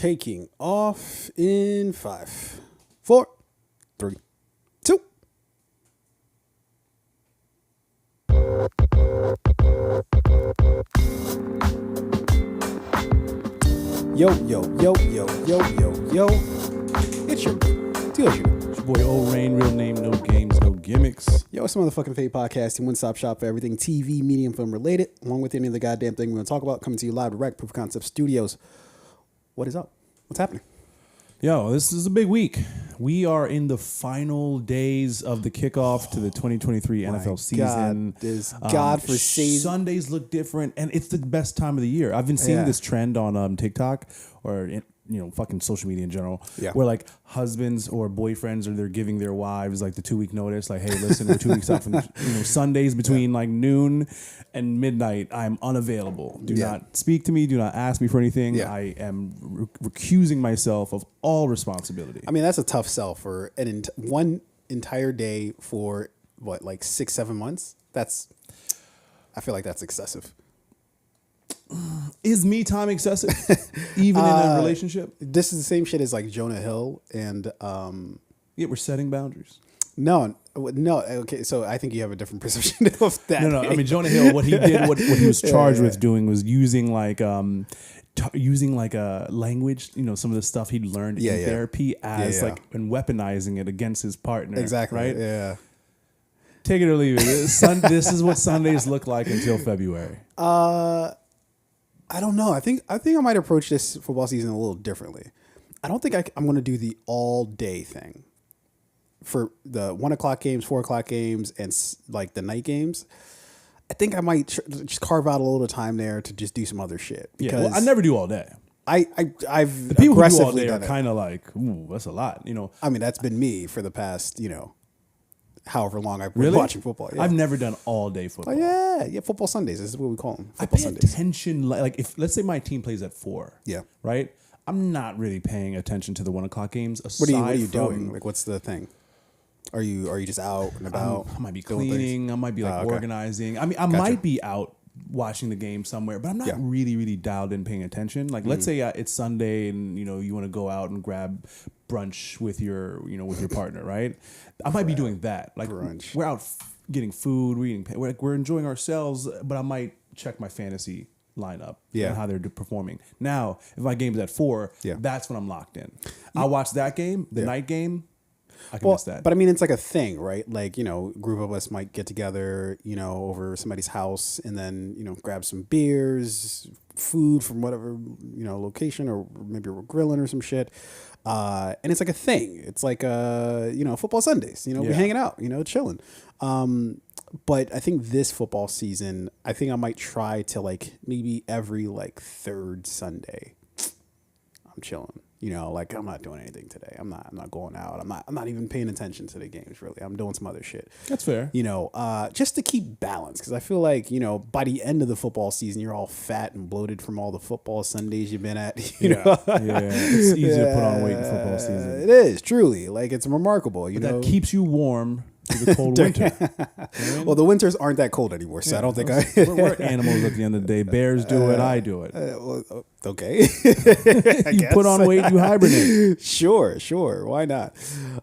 taking off in 5, 4, 3, 2. Yo, yo, yo, yo, yo, yo, yo. It's your boy O Rain, real name, no games, no gimmicks. Yo, it's Motherfucking Fade Podcast, your one-stop shop for everything TV, media, and film related, along with any of the goddamn thing we're going to talk about, coming to you live direct, Proof of Concept Studios. What is up? What's happening? Yo, this is a big week. We are in the final days of the kickoff to the 2023 NFL season. God for season. Sundays look different, and it's the best time of the year. I've been seeing this trend on TikTok or fucking social media in general, where like husbands or boyfriends they're giving their wives like the 2-week notice, like, hey, listen, we're 2 weeks out from Sundays between like noon and midnight. I'm unavailable. Do not speak to me. Do not ask me for anything. I am recusing myself of all responsibility. I mean, that's a tough sell for one entire day for what, like 6-7 months. I feel like that's excessive. Is me time excessive, even in a relationship? This is the same shit as like Jonah Hill and we're setting boundaries. No. Okay, so I think you have a different perception of that. No. I mean, Jonah Hill, what he did, what he was charged with doing was using like a language, some of the stuff he'd learned in therapy as like and weaponizing it against his partner. Exactly. Right. Yeah. Take it or leave it. This is what Sundays look like until February. I don't know. I think I might approach this football season a little differently. I don't think I'm going to do the all day thing for the 1 o'clock games, 4 o'clock games, and like the night games. I think I might just carve out a little time there to just do some other shit. Because I never do all day. I've the people who do all day are kind of like, ooh, that's a lot. I mean, that's been me for the past however long I've been watching football. Yeah. I've never done all day football. Oh, yeah, football Sundays. This is what we call them. I pay attention, like if let's say my team plays at 4. Yeah. Right. I'm not really paying attention to the 1 o'clock games. What are you doing? Like, what's the thing? Are you just out and about? I might be cleaning. I might be organizing. I mean, I might be out watching the game somewhere, but I'm not really, really dialed in paying attention. Like, let's say it's Sunday and you want to go out and grab brunch with your partner, right? I might be doing that. Like, brunch. We're out getting food, we're enjoying ourselves, but I might check my fantasy lineup and how they're performing. Now, if my game is at 4, that's when I'm locked in. I'll watch that game, the night game. I can miss that. But I mean, it's like a thing, right? Like, a group of us might get together, over somebody's house and then, grab some beers, food from whatever, location, or maybe we're grilling or some shit. And it's like a thing. It's like, football Sundays, we're hanging out, chilling. But I think this football season, I think I might try to like maybe every like third Sunday, I'm chilling. Like I'm not doing anything today. I'm not going out. I'm not even paying attention to the games really. I'm doing some other shit. That's fair. Just to keep balance, because I feel like by the end of the football season, you're all fat and bloated from all the football Sundays you've been at. It's easy to put on weight in football season. It is truly like it's remarkable. That keeps you warm through the cold winter. Well, the winters aren't that cold anymore, so I don't think we're animals at the end of the day. Bears do it. I do it. Okay. You put on weight, you hibernate. Sure. Why not?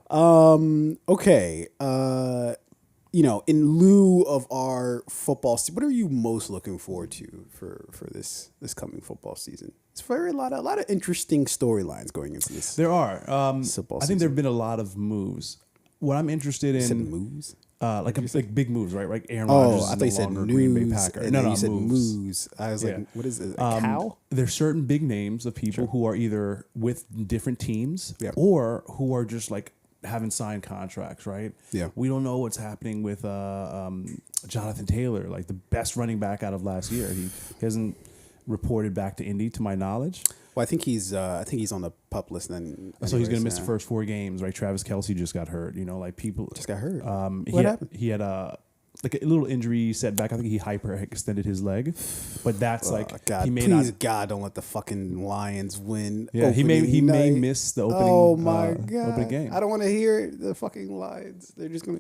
Okay. In lieu of our football season, what are you most looking forward to for this coming football season? It's a lot of interesting storylines going into this. There are. Football I think there have been a lot of moves. What I'm interested in, you said moves, like big moves, right? Like Aaron Rodgers. I thought you said news. Green Bay Packer. No, you said moves. I was like, what is it? A cow? There's certain big names of people who are either with different teams or who are just like haven't signed contracts, right? Yeah. We don't know what's happening with Jonathan Taylor, like the best running back out of last year. He hasn't reported back to Indy, to my knowledge. Well, I think he's on the PUP list then. So he's going to miss the first 4 games, right? Travis Kelce just got hurt. Like people just got hurt. What happened? He had like a little injury setback. I think he hyperextended his leg, but that's God, he may please not. God, don't let the fucking Lions win. Yeah, he may miss the opening. Oh my God, opening game. I don't want to hear the fucking Lions. They're just gonna.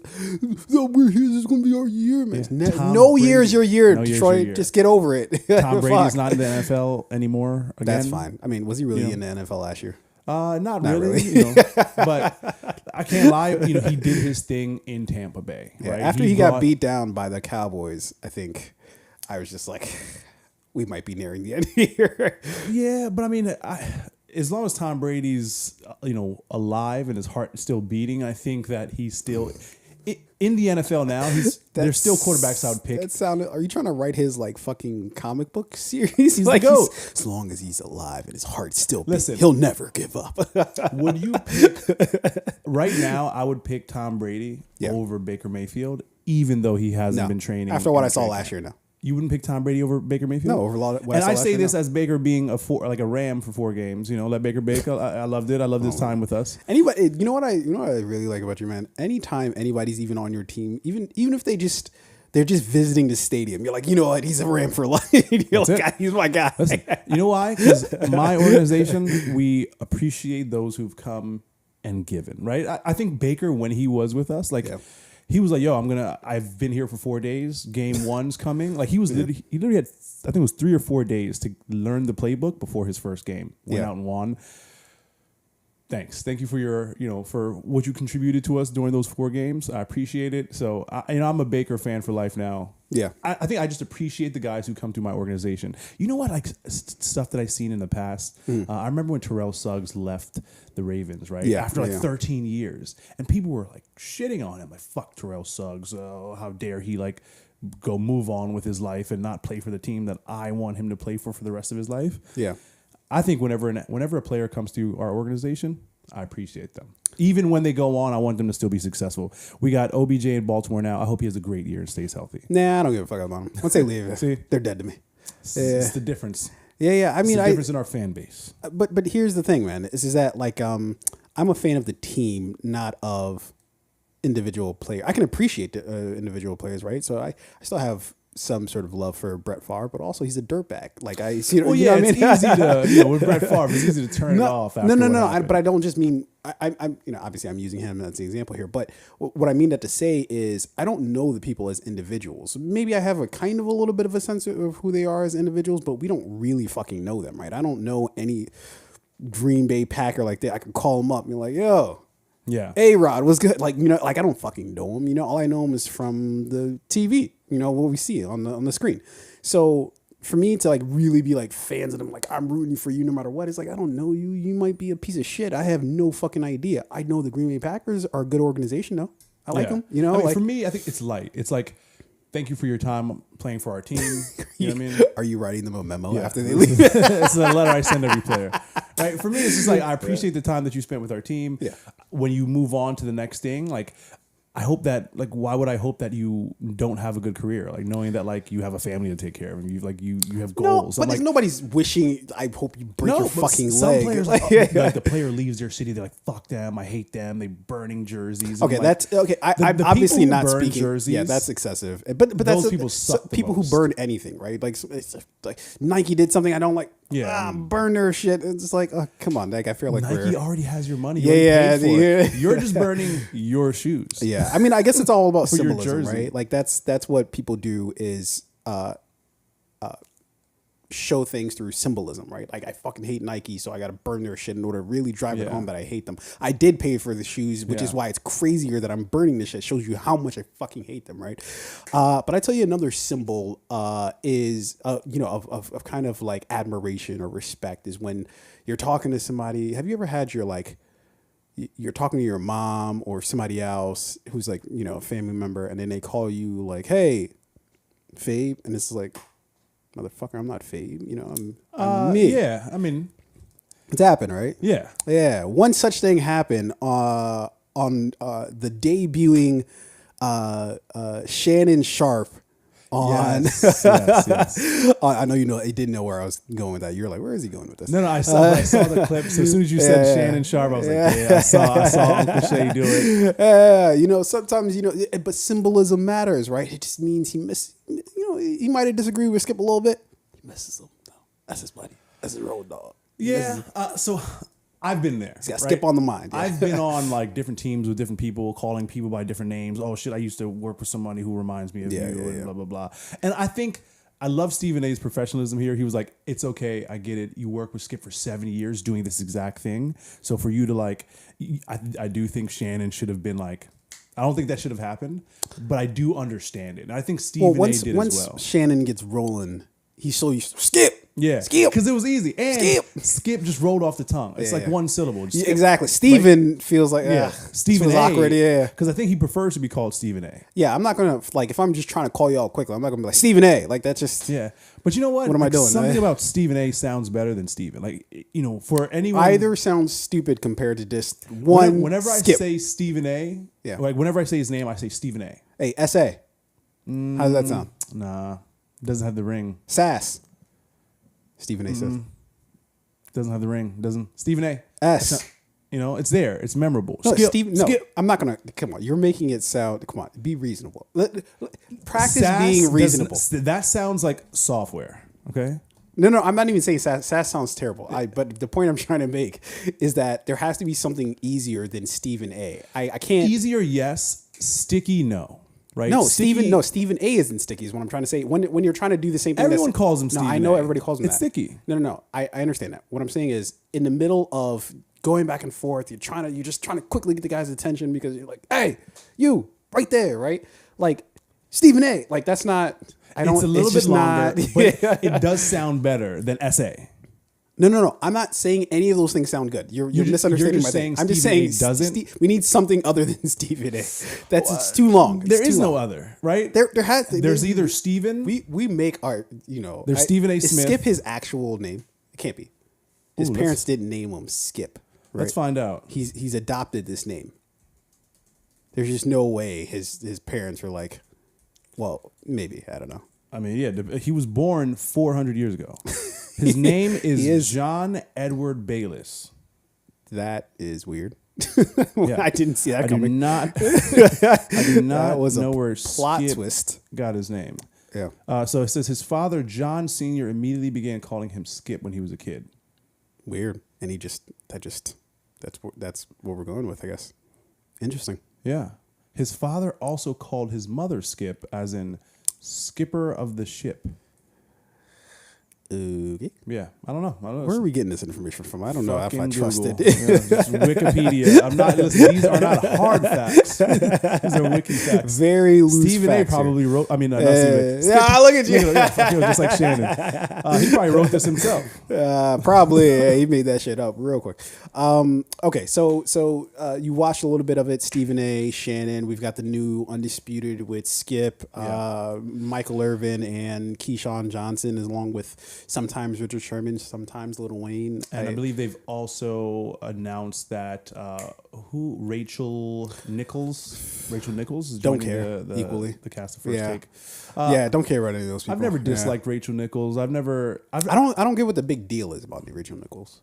We're here. This is gonna be our year, man. No year is your year, Detroit. Just get over it. Tom Brady's not in the NFL anymore. Again. That's fine. I mean, was he really in the NFL last year? Not really. But I can't lie. He did his thing in Tampa Bay. Yeah, right? After he got beat down by the Cowboys, I think I was just like, we might be nearing the end here. Yeah, but I mean, as long as Tom Brady's alive and his heart is still beating, I think that he's still in the NFL now. There's still quarterbacks I would pick. That sounded. Are you trying to write his fucking comic book series? He's like, oh, as long as he's alive and his heart's still beating, listen, he'll never give up. Would you pick right now? I would pick Tom Brady over Baker Mayfield, even though he hasn't been training. After what I saw last year, no. You wouldn't pick Tom Brady over Baker Mayfield? No, over a lot of. And I say this as Baker being a Ram for 4 games. Let Baker bake. I loved it. I loved his time with us. Anybody, you know what I really like about you, man. Anytime anybody's even on your team, even if they're just visiting the stadium, you're like, you know what, he's a Ram for life. You're like, he's my guy. Listen, you know why? Because my organization, we appreciate those who've come and given. Right? I think Baker, when he was with us, he was like, yo, I've been here for 4 days. Game 1's coming. Like he literally had, I think it was 3 or 4 days to learn the playbook before his first game. Went out and won. Thanks. Thank you for your, for what you contributed to us during those 4 games. I appreciate it. So I'm a Baker fan for life now. Yeah. I think I just appreciate the guys who come through my organization. You know what? Like stuff that I've seen in the past. I remember when Terrell Suggs left the Ravens, right? Yeah. After 13 years. And people were like shitting on him. Like, fuck Terrell Suggs. Oh, how dare he go move on with his life and not play for the team that I want him to play for the rest of his life. Yeah. I think whenever a player comes through our organization, I appreciate them. Even when they go on, I want them to still be successful. We got OBJ in Baltimore now. I hope he has a great year and stays healthy. Nah, I don't give a fuck about him. Once they leave, See? They're dead to me. It's the difference. Yeah. I mean, it's the difference in our fan base. But here's the thing, man. Is that I'm a fan of the team, not of individual player. I can appreciate individual players, right? So I still have some sort of love for Brett Favre, but also he's a dirtbag. It's easy to with Brett Favre, it's easy to turn it off. But I don't just mean I'm obviously I'm using him as the example here. But what I mean that to say is I don't know the people as individuals. Maybe I have a kind of a little bit of a sense of who they are as individuals, but we don't really fucking know them, right? I don't know any Green Bay Packer like that. I can call him up and be like, yo. Yeah. A-Rod was good. I don't fucking know him. All I know him is from the TV, what we see on the screen. So for me to really be fans of them, I'm rooting for you no matter what, it's I don't know you. You might be a piece of shit. I have no fucking idea. I know the Green Bay Packers are a good organization though. I like them. For me, I think it's light. It's thank you for your time playing for our team. You know what I mean? Are you writing them a memo after they leave? It's a letter I send every player. Right? For me, it's just I appreciate the time that you spent with our team. Yeah. When you move on to the next thing, I hope that why would I hope that you don't have a good career? Knowing that you have a family to take care of and you have goals. No, but nobody's wishing. I hope you break your fucking some leg. Players the player leaves their city, they're like, fuck them, I hate them. They burning jerseys. Okay, that's okay. I'm obviously not speaking. Jerseys, yeah, that's excessive. But that's people suck. People who burn anything, right? It's Nike did something I don't like. Yeah, burn their shit. It's just oh, come on, I feel like Nike already has your money. Yeah. You're just burning your shoes. Yeah, I mean, I guess it's all about symbolism, right? That's what people do is show things through symbolism, right? I fucking hate Nike, so I got to burn their shit in order to really drive it home that I hate them. I did pay for the shoes, which is why it's crazier that I'm burning this shit. It shows you how much I fucking hate them, right? But I tell you another symbol is of kind of admiration or respect is when you're talking to somebody. Have you ever had your you're talking to your mom or somebody else who's a family member, and then they call you hey, Fabe, and it's motherfucker, I'm not Fabe, I'm me. Yeah, I mean, it's happened, right? Yeah. One such thing happened on the debuting Shannon Sharp on. Yes. I know you didn't know where I was going with that. You're like, where is he going with this? No, I saw the clip. So as soon as you said Shannon Sharp, I was like, yeah, I saw Uncle Shay do it. Sometimes, but symbolism matters, right? It just means he might have disagreed with Skip a little bit. He misses him. No, that's his buddy. That's his road dog. Yeah. So I've been there. He's got Skip on the mind. Yeah. I've been on like different teams with different people, calling people by different names. Oh shit, I used to work with somebody who reminds me of you, and blah blah blah. And I think I love Stephen A's professionalism here. He was like, "It's okay, I get it. You work with Skip for 70 years doing this exact thing. So for you to like, I do think Shannon should have been like." I don't think that should have happened, but I do understand it. And I think Stephen A did as well. Once Shannon gets rolling, he's so used to Skip. Yeah, Skip, because it was easy, and Skip just rolled off the tongue. It's like one syllable. Yeah, exactly. Steven feels like Stephen feels awkward. Yeah, because I think he prefers to be called Stephen A. Yeah, I'm not gonna if I'm just trying to call you out quickly, I'm not gonna be like Stephen A. Like that's just But you know what? What am I doing? Something about Stephen A. sounds better than Stephen. Like for anyone, either sounds stupid compared to just one. Whenever Skip. I say Stephen A. Like whenever I say his name, I say Stephen A. Hey, S.A. How does that sound? Nah, doesn't have the ring. Sass. Stephen A. says. Doesn't have the ring. Doesn't. Stephen A. S. It's there. It's memorable. No, Skip. Skip. I'm not going to. Come on. You're making it sound. Come on. Be reasonable. Practice Sass being reasonable. That sounds like software. Okay. No. I'm not even saying Sass. Sass sounds terrible. But the point I'm trying to make is that there has to be something easier than Stephen A. I can't. Easier, yes. Sticky, no. Right? No, Stephen A isn't sticky is what I'm trying to say. When you're trying to do the same thing. Everyone calls him Stephen A. I know everybody calls him it's that. It's sticky. No. I understand that. What I'm saying is in the middle of going back and forth, you're just trying to quickly get the guy's attention because you're like, hey, you right there, right? Like Stephen A. Like that's not it's a little bit longer, but it does sound better than S.A. No. I'm not saying any of those things sound good. You're misunderstanding my thing. I'm just saying we need something other than Stephen A. It's too long. There is no other, right? There's either Stephen. We make our There's Stephen A. Smith. Skip his actual name? It can't be. His parents didn't name him Skip. Right? Let's find out. He's adopted this name. There's just no way his parents were like, well, maybe I don't know. I mean, he was born 400 years ago. His name is John Edward Bayliss. That is weird. I didn't see that coming. I do not know where plot Skip twist got his name. Yeah. So it says his father, John Sr., immediately began calling him Skip when he was a kid. Weird. And that's what we're going with, I guess. Interesting. Yeah. His father also called his mother Skip, as in skipper of the ship. Okay. Yeah, I don't know. Where are we getting this information from? I don't know if I trust it. Wikipedia. Listen, these are not hard facts. These are wiki facts. Very loose Stephen facts A. probably here. wrote. I mean, not Stephen. Yeah, look at you. Just like Shannon. He probably wrote this himself. Probably. Yeah, he made that shit up real quick. Okay, so you watched a little bit of it. Stephen A. Shannon. We've got the new Undisputed with Skip, Michael Irvin, and Keyshawn Johnson, along with sometimes Richard Sherman, sometimes Lil Wayne. And I believe they've also announced that Rachel Nichols is joining equally the cast of First Take. Don't care about any of those people. I've never disliked Rachel Nichols. I don't get what the big deal is about Rachel Nichols.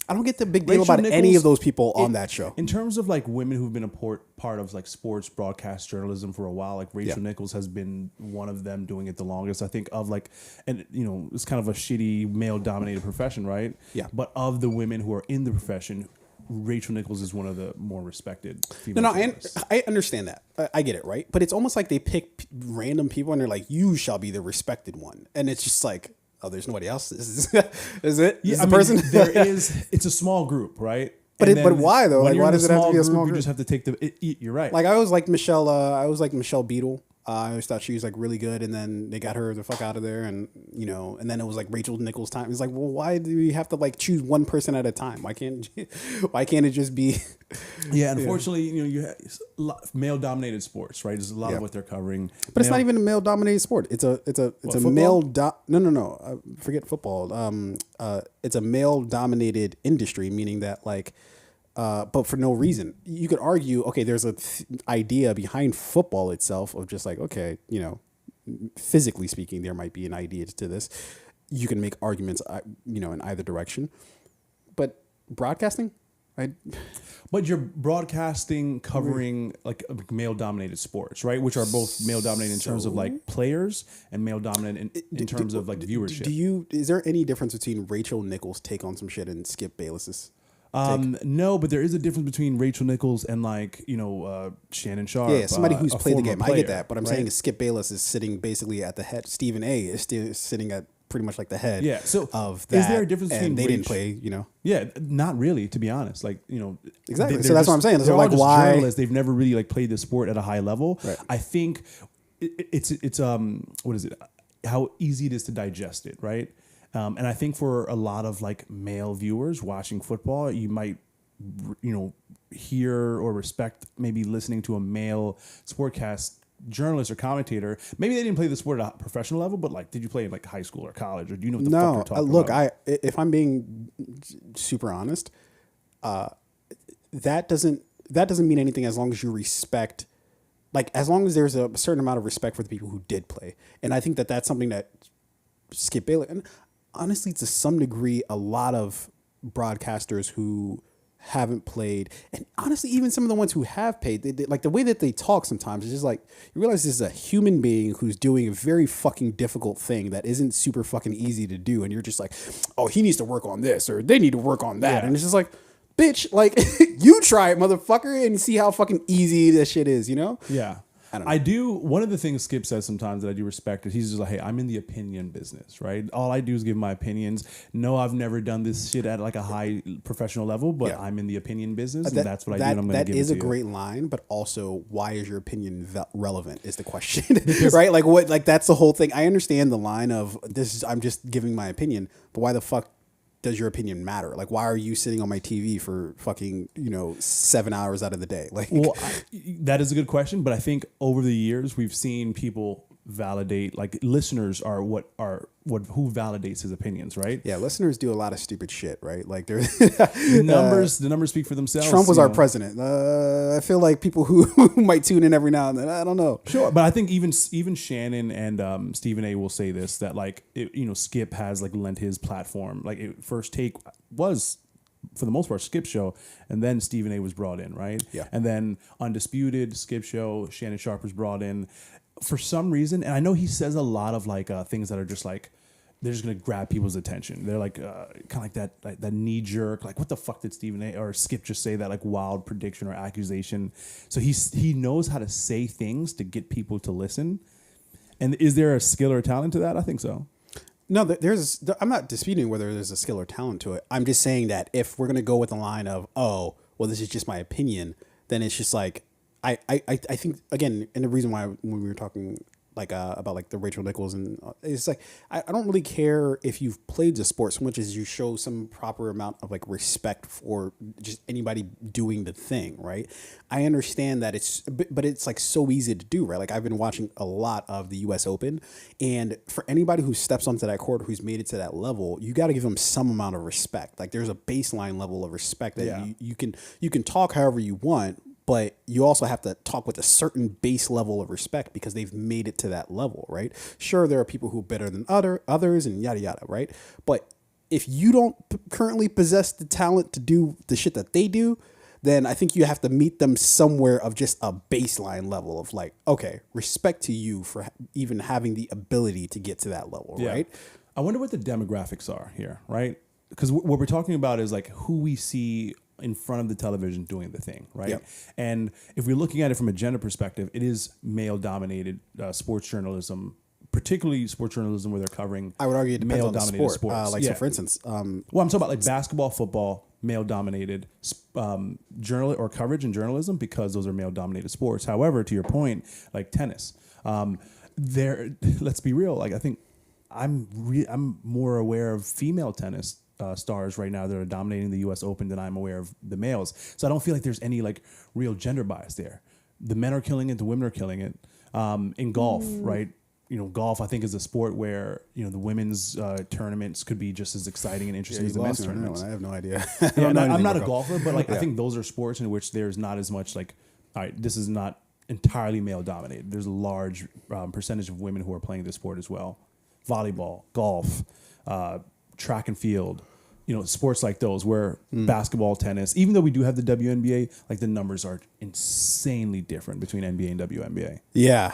I don't get the big deal about any of those people on that show. In terms of like women who've been a part of like sports broadcast journalism for a while, like Rachel Nichols has been one of them doing it the longest. I think of like, and it's kind of a shitty male dominated profession, right? Yeah. But of the women who are in the profession, Rachel Nichols is one of the more respected female journalists. I understand that. I get it, right? But it's almost like they pick random people and they're like, you shall be the respected one. And it's just like, oh, there's nobody else. Is it? Yeah, the person? There is. It's a small group, right? But why though? Like, why does it have to be a small group? You just have to take you're right. Like I always liked Michelle. I always liked Michelle Beadle. I always thought she was like really good, and then they got her the fuck out of there, and and then it was like Rachel Nichols' time. It's like, well, why do we have to like choose one person at a time? Why can't it just be? Yeah, unfortunately, you have male dominated sports, right? There's a lot of what they're covering, but it's not even a male dominated sport. It's a male. No. Forget football. It's a male dominated industry, meaning that like but for no reason. You could argue, okay, there's a idea behind football itself of just like, okay, physically speaking, there might be an idea to this. You can make arguments, in either direction. But broadcasting, But you're broadcasting covering like male-dominated sports, right? Which are both male-dominated in terms of like players and male-dominant in terms of like viewership. Is there any difference between Rachel Nichols' take on some shit and Skip Bayless's? No, but there is a difference between Rachel Nichols and like Shannon Sharp. Yeah, somebody who's played the game. Player, I get that, but I'm right? saying Skip Bayless is sitting basically at the head. Stephen A. is still sitting at pretty much like the head. Yeah. So of that. Is there a difference between they didn't play? Yeah, not really. To be honest, like exactly. So that's what I'm saying. They're like all just why journalists. They've never really like played the sport at a high level. Right. I think it's what is it? How easy it is to digest it, right? And I think for a lot of like male viewers watching football, you might hear or respect maybe listening to a male sportcast journalist or commentator. Maybe they didn't play the sport at a professional level, but like, did you play in like high school or college, or do you know what the fuck you're talking about? If I'm being super honest, that doesn't mean anything as long as you respect, like as long as there's a certain amount of respect for the people who did play. And I think that that's something that Skip Bayless, and honestly, to some degree, a lot of broadcasters who haven't played, and honestly, even some of the ones who have played, they, like the way that they talk sometimes, it's just like you realize this is a human being who's doing a very fucking difficult thing that isn't super fucking easy to do, and you're just like, oh, he needs to work on this, or they need to work on that, and it's just like, bitch, like you try it, motherfucker, and see how fucking easy this shit is, Yeah. I do. One of the things Skip says sometimes that I do respect is he's just like, hey, I'm in the opinion business, right? All I do is give my opinions. No, I've never done this shit at like a high professional level, but I'm in the opinion business, and that's what I do. And I'm going to give it to you. That is a great line, but also, why is your opinion relevant? Is the question, right? Like what? Like that's the whole thing. I understand the line of this. I'm just giving my opinion, but why the fuck does your opinion matter? Like, why are you sitting on my TV for fucking 7 hours out of the day? Like, well, that is a good question, but I think over the years we've seen people validate, like listeners are who validates his opinions, right? Yeah, listeners do a lot of stupid shit, right? Like they're the numbers speak for themselves. Trump was our president. I feel like people who might tune in every now and then, I don't know. Sure, but I think even Shannon and Stephen A. will say this, that like Skip has like lent his platform. Like First Take was, for the most part, Skip show, and then Stephen A. was brought in, right? Yeah. And then Undisputed, Skip show, Shannon Sharp was brought in. For some reason, and I know he says a lot of like things that are just like they're just gonna grab people's attention. They're like kind of like that knee jerk, like what the fuck did Stephen A. or Skip just say, that like wild prediction or accusation. So he knows how to say things to get people to listen. And is there a skill or talent to that? I think so. No, I'm not disputing whether there's a skill or talent to it. I'm just saying that if we're gonna go with the line of, oh, well, this is just my opinion, then it's just like. I think, again, and the reason why when we were talking like about like the Rachel Nichols, and it's like I don't really care if you've played the sport so much as you show some proper amount of like respect for just anybody doing the thing, right? I understand that but it's like so easy to do, right? Like I've been watching a lot of the U.S. Open, and for anybody who steps onto that court, who's made it to that level, you got to give them some amount of respect. Like there's a baseline level of respect that you can talk however you want. But you also have to talk with a certain base level of respect because they've made it to that level, right? Sure, there are people who are better than others and yada, yada, right? But if you don't currently possess the talent to do the shit that they do, then I think you have to meet them somewhere of just a baseline level of like, okay, respect to you for even having the ability to get to that level, right? I wonder what the demographics are here, right? Because what we're talking about is like who we see in front of the television doing the thing, right? Yep. And if we're looking at it from a gender perspective, it is male-dominated sports journalism, particularly sports journalism where they're covering I would argue it depends on the sport. Sports. So for instance... well, I'm talking about like basketball, football, male-dominated journal or coverage and journalism because those are male-dominated sports. However, to your point, like tennis, let's be real, like I think I'm more aware of female tennis stars right now that are dominating the U.S. Open than I'm aware of the males. So I don't feel like there's any like real gender bias there. The men are killing it, the women are killing it. In golf, right? golf, I think, is a sport where, the women's tournaments could be just as exciting and interesting as the men's tournaments. I have no idea. I'm not a golfer, but I think those are sports in which there's not as much all right, this is not entirely male dominated. There's a large percentage of women who are playing this sport as well. Volleyball, golf, track and field, sports like those where basketball, tennis, even though we do have the WNBA, the numbers are insanely different between NBA and WNBA. Yeah.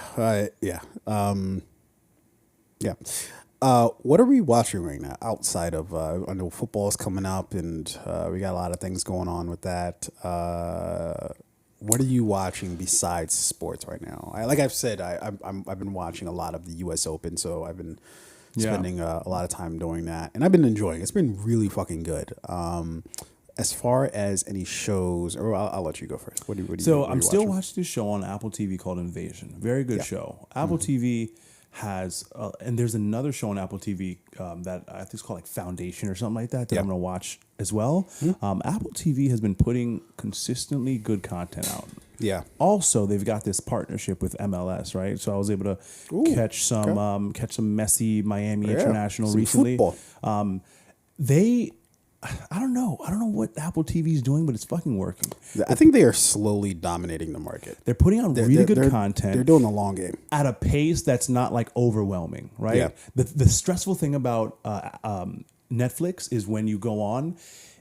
What are we watching right now outside of, I know football's coming up and we got a lot of things going on with that. What are you watching besides sports right now? Like I've said, I've been watching a lot of the U.S. Open, so I've been spending a lot of time doing that, and I've been enjoying it. It's been really fucking good. As far as any shows, or I'll let you go first. What I'm still watching this show on Apple TV called Invasion. Very good show. Apple TV has, and there's another show on Apple TV that I think is called Foundation or something like that I'm going to watch as well. Apple TV has been putting consistently good content out. Yeah. Also, they've got this partnership with MLS, right? So I was able to catch some Messi Miami International recently. Football. I don't know what Apple TV is doing, but it's fucking working. I think they are slowly dominating the market. They're putting out really good content. They're doing the long game at a pace that's not overwhelming, right? Yeah. The stressful thing about Netflix is when you go on,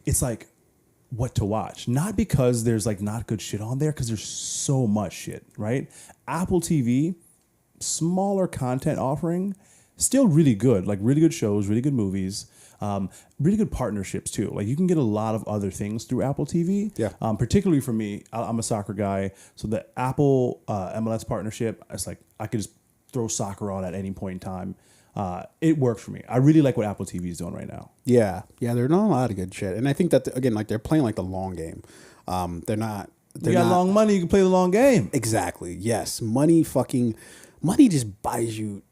it's what to watch. Not because there's not good shit on there, because there's so much shit, right? Apple TV, smaller content offering, still really good, really good shows, really good movies. Really good partnerships too. You can get a lot of other things through Apple TV. Yeah. Particularly for me, I'm a soccer guy, so the Apple MLS partnership, it's I could just throw soccer on at any point in time. It works for me. I really like what Apple TV is doing right now. Yeah, they're doing a lot of good shit, and I think that again, they're playing the long game. They're not. You got long money, you can play the long game. Exactly. Yes, money just buys you,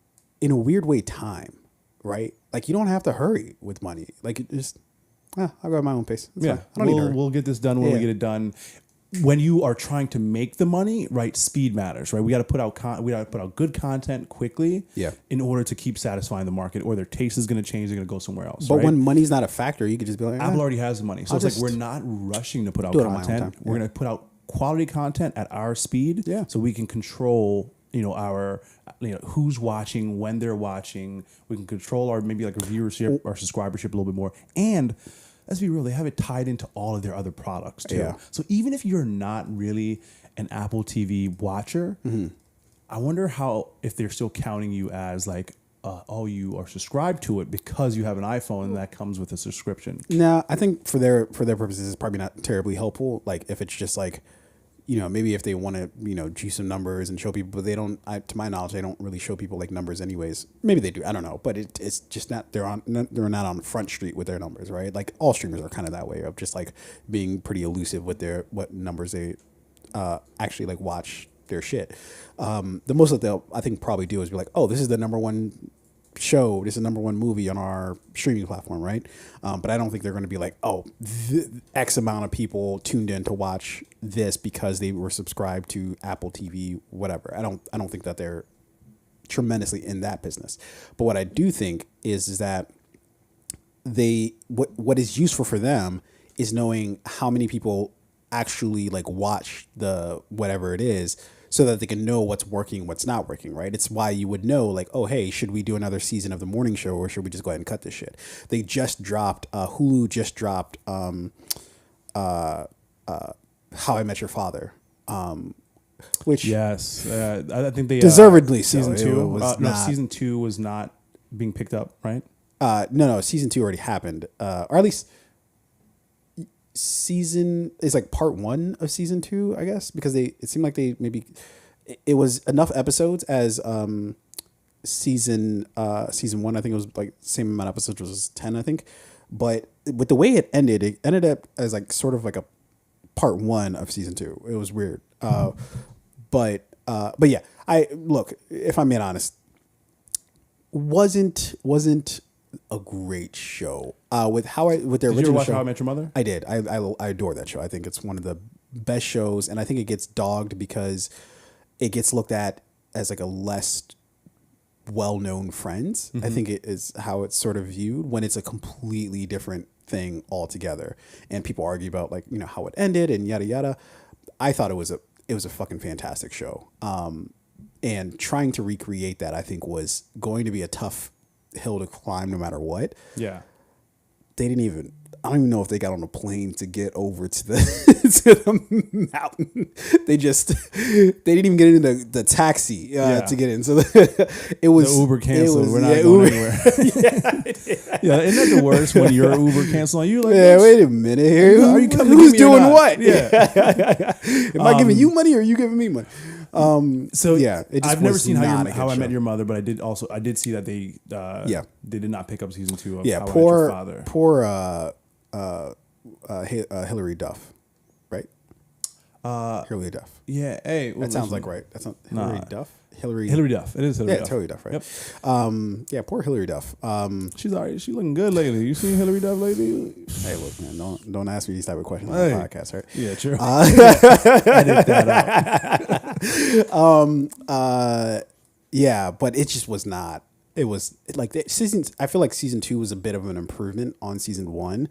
in a weird way, time. Right? You don't have to hurry with money. It just, I'll go at my own pace. It's fine. I don't need to hurry. We'll get this done when we get it done. When you are trying to make the money, right? Speed matters, right? We got to put out good content quickly, in order to keep satisfying the market, or their taste is going to change. They're going to go somewhere else. But when money's not a factor, you could just be Apple already has the money, so it's we're not rushing to put out content. We're going to put out quality content at our speed, so we can control. Our who's watching, when they're watching. We can control our maybe our viewership, our subscribership a little bit more. And let's be real, they have it tied into all of their other products too. Yeah. So even if you're not really an Apple TV watcher, I wonder if they're still counting you as you are subscribed to it because you have an iPhone and that comes with a subscription. No, I think for their purposes, it's probably not terribly helpful. If it's just maybe if they want to, juice some numbers and show people, but they don't, to my knowledge, they don't really show people numbers anyways. Maybe they do. I don't know. But it's just not, they're not on Front Street with their numbers, right? All streamers are kind of that way of just being pretty elusive with what numbers they actually watch their shit. The most that they'll, I think, probably do is be this is the number one show, this is the number one movie on our streaming platform, right? But I don't think they're going to be X amount of people tuned in to watch this because they were subscribed to Apple TV, whatever. I don't think that they're tremendously in that business. But what I do think is that what is useful for them is knowing how many people actually watch the whatever it is, so that they can know what's working, what's not working, right? It's why you would know, oh, hey, should we do another season of the morning show, or should we just go ahead and cut this shit? They just dropped, Hulu just dropped How I Met Your Father, which yes, I think they deservedly season so. two. Season 2 was not being picked up, right? No, season 2 already happened, or at least season is part 1 of season 2, I guess, because it seemed they maybe it was enough episodes as season 1. I think it was same amount of episodes, was 10, I think. But with the way it ended up as sort of a part 1 of season 2. It was weird. But yeah, if I'm being honest, wasn't a great show. With their original show. Did you watch How I Met Your Mother? I did. I adore that show. I think it's one of the best shows, and I think it gets dogged because it gets looked at as a less well-known friends. I think it is how it's sort of viewed when it's a completely different thing altogether. And people argue about like, you know, how it ended and yada yada. I thought it was a fucking fantastic show. And trying to recreate that, I think, was going to be a tough hill to climb no matter what. Yeah. I don't even know if they got on a plane to get over to the to the mountain. They didn't even get into the taxi to get in. So it was the Uber canceled. We're not going anywhere. Yeah, isn't that the worst when your Uber cancels on you? Like, wait a minute here. Are you coming? Who's doing what? Yeah. Am I giving you money or are you giving me money? So yeah, I've never seen How I Met Your Mother, but I did see that they did not pick up season 2 of How I Met Your Father. Poor Hillary Duff, right? Hillary Duff. Yeah. Hey, that sounds like right. That's not Hillary Duff. Hillary Duff. It is Hillary Duff. It's Hillary Duff, right? Yep. Yeah, poor Hillary Duff. She's alright. She's looking good lately. You seen Hillary Duff lately? Hey, look, man, don't ask me these type of questions on the podcast, right? Yeah, true. Edit that out. Yeah, but it just was not. It was like I feel like season 2 was a bit of an improvement on season 1.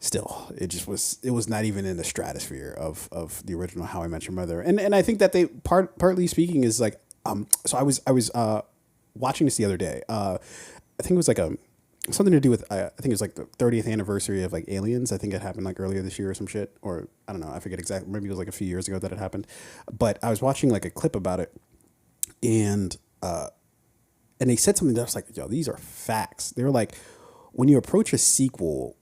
Still, it was not even in the stratosphere of the original How I Met Your Mother. And I think that they partly speaking is like, so I was watching this the other day. I think it was like something to do with, I think it was like the 30th anniversary of like Aliens. I think it happened like earlier this year or some shit, or I don't know. I forget exactly. Maybe it was like a few years ago that it happened, but I was watching like a clip about it and they said something that I was like, yo, these are facts. They were like, when you approach a sequel.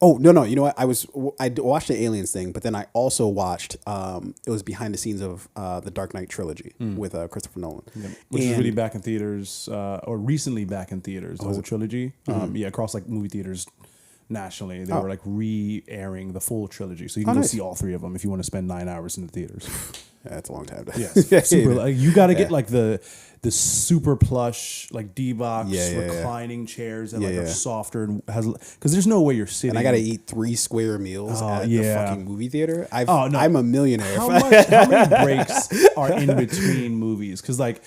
Oh, no. You know what? I watched the Aliens thing, but then I also watched, it was behind the scenes of the Dark Knight trilogy with Christopher Nolan. Yeah. Which is really back in theaters, or recently back in theaters, the whole trilogy. Yeah, across like movie theaters nationally. They were like re-airing the full trilogy. So you can go see all 3 of them if you want to spend 9 hours in the theaters. Yeah, that's a long time. Yes, super. Like, you got to get like the super plush, like D-box reclining chairs that are softer and because there's no way you're sitting. And I got to eat 3 square meals at the fucking movie theater. I'm a millionaire. How many breaks are in between movies? Because like,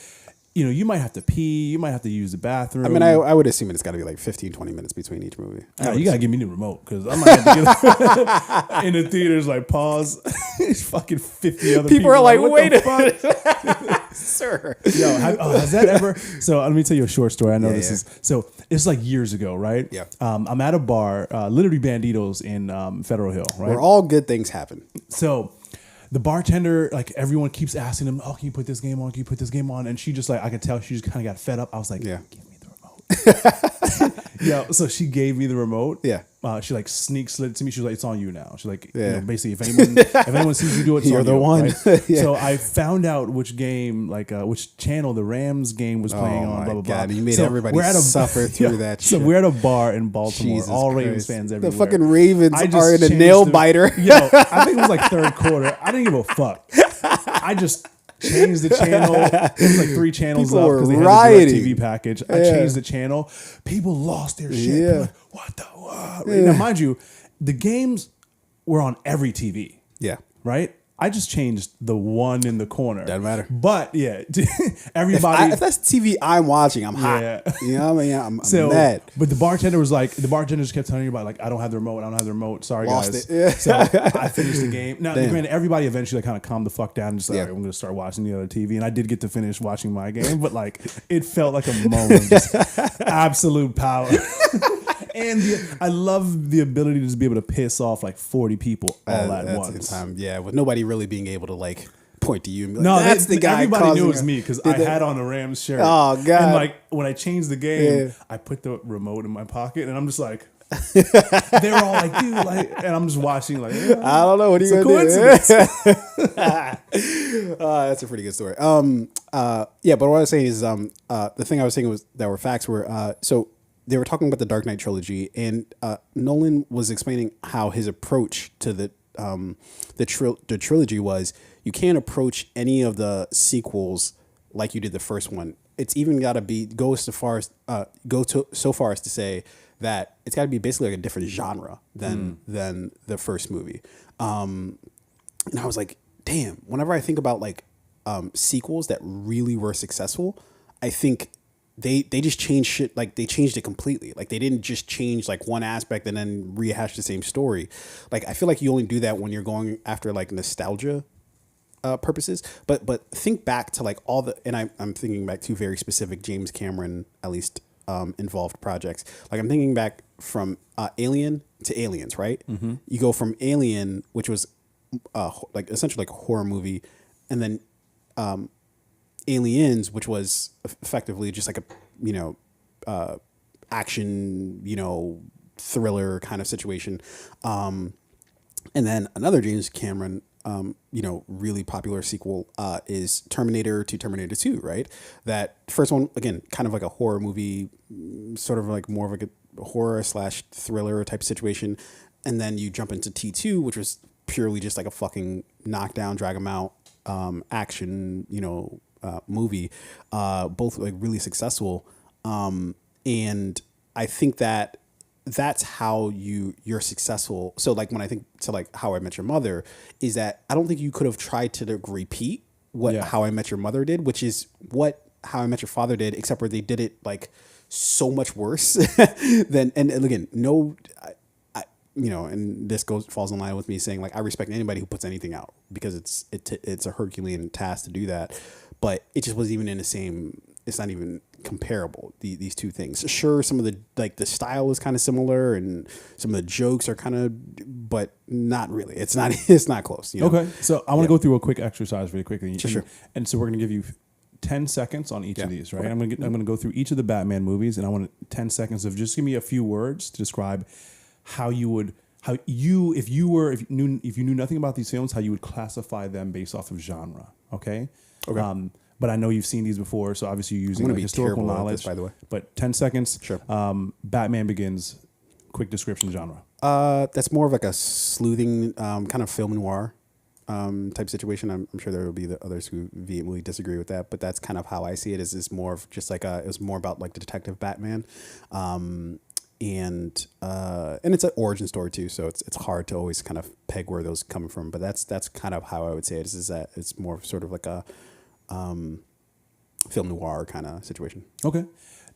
you know, you might have to pee, you might have to use the bathroom. I mean, I would assume it's got to be like 15, 20 minutes between each movie. No, you got to give me the remote because I might have to get in the theaters, like, pause. It's fucking 50 other people. People are like, wait a minute. Sir. Yo, has that ever... So let me tell you a short story. I know this is... So it's like years ago, right? Yeah. I'm at a bar, literally Banditos in Federal Hill, right? Where all good things happen. So... The bartender, like everyone keeps asking him, oh, can you put this game on? Can you put this game on? And she just like, I could tell she just kind of got fed up. I was like, give me the remote. Yeah. So she gave me the remote. Yeah. She like slid to me. She was like, it's on you now. She's like, you know, basically if anyone sees you do it, it's you're on the you, one. Right? Yeah. So I found out which game, like which channel the Rams game was playing on. Blah blah blah. You made everybody suffer through that. So shit. we're at a bar in Baltimore. Jesus all Christ. Ravens fans everywhere. The fucking Ravens are in a nail biter. Yo, I think it was like third quarter. I didn't give a fuck. I just changed the channel. It was like 3 channels People up because they had the DirecTV package. I changed the channel. People lost their shit. Yeah. Like, what the fuck? Now, mind you, the games were on every TV. Yeah. Right? I just changed the one in the corner. Doesn't matter. But yeah, everybody. If that's TV I'm watching, I'm hot. Yeah. You know what I mean? I'm mad. But the bartender just kept telling everybody, like, I don't have the remote. Sorry, Lost guys. it. Yeah. So I finished the game. Now, granted, everybody eventually kind of calmed the fuck down and just like, all right, I'm going to start watching the other TV. And I did get to finish watching my game, but like, it felt like a moment of just absolute power. And I love the ability to just be able to piss off like 40 people all at once. Yeah, with nobody really being able to like point to you and be like, no, that's the guy. Everybody knew it was me because I had on a Rams shirt. Oh, God. And like when I changed the game, I put the remote in my pocket and I'm just like, they were all like, dude, like, and I'm just watching like, I don't know what are you gonna do. That's a pretty good story. Yeah, but what I was saying is, the thing I was saying was that were facts were, so they were talking about the Dark Knight trilogy, and Nolan was explaining how his approach to the trilogy was you can't approach any of the sequels like you did the first one. It's even got to go so far as to say that it's got to be basically like a different genre than the first movie. And I was like, damn. Whenever I think about like sequels that really were successful, I think they just changed shit. Like they changed it completely. Like they didn't just change like one aspect and then rehash the same story. Like I feel like you only do that when you're going after like nostalgia purposes. But think back to like all the, and I'm thinking back to very specific James Cameron at least involved projects. Like I'm thinking back from Alien to Aliens, right? Mm-hmm. You go from Alien, which was like essentially like a horror movie, and then Aliens, which was effectively just like a action thriller kind of situation, and then another James Cameron really popular sequel is Terminator to Terminator 2, right? That first one, again, kind of like a horror movie, sort of like more of like a horror / thriller type situation. And then you jump into T2, which was purely just like a fucking knockdown, drag 'em out action, movie. Both like really successful. And I think that that's how you're successful. So like when I think to like How I Met Your Mother, is that I don't think you could have tried to repeat what How I Met Your Mother did, which is what How I Met Your Father did, except where they did it like so much worse than, and again, no, and this falls in line with me saying like I respect anybody who puts anything out because it's a Herculean task to do that, but it just wasn't even in the same. It's not even comparable. These two things. Sure, some of the like the style is kind of similar, and some of the jokes are kind of, but not really. It's not. It's not close. Okay, so I want to go through a quick exercise really quickly. Sure. And so we're going to give you 10 seconds on each of these, right? Okay. I'm going to go through each of the Batman movies, and I want 10 seconds of just give me a few words to describe how you would. If you knew nothing about these films, how you would classify them based off of genre, okay? Okay. But I know you've seen these before, so obviously you're using like historical knowledge. This, by the way. But 10 seconds. Sure. Batman Begins. Quick description genre. That's more of like a sleuthing kind of film noir type situation. I'm sure there will be the others who vehemently disagree with that, but that's kind of how I see it. Is more of just like it was more about like the detective Batman. And it's an origin story too, so it's hard to always kind of peg where those come from. But that's kind of how I would say it is that it's more sort of like a film noir kind of situation. Okay.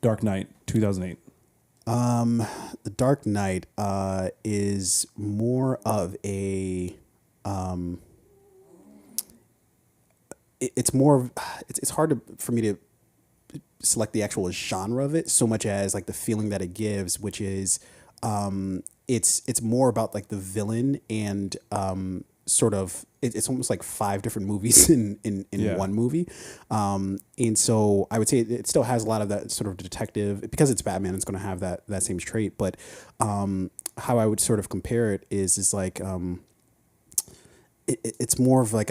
Dark Knight, 2008. The Dark Knight is more of a it's hard for me to select the actual genre of it so much as like the feeling that it gives, which is it's more about like the villain and sort of it's almost like 5 different movies in one movie, and so I would say it still has a lot of that sort of detective, because it's Batman, it's going to have that same trait, but how I would sort of compare it is like it's more of like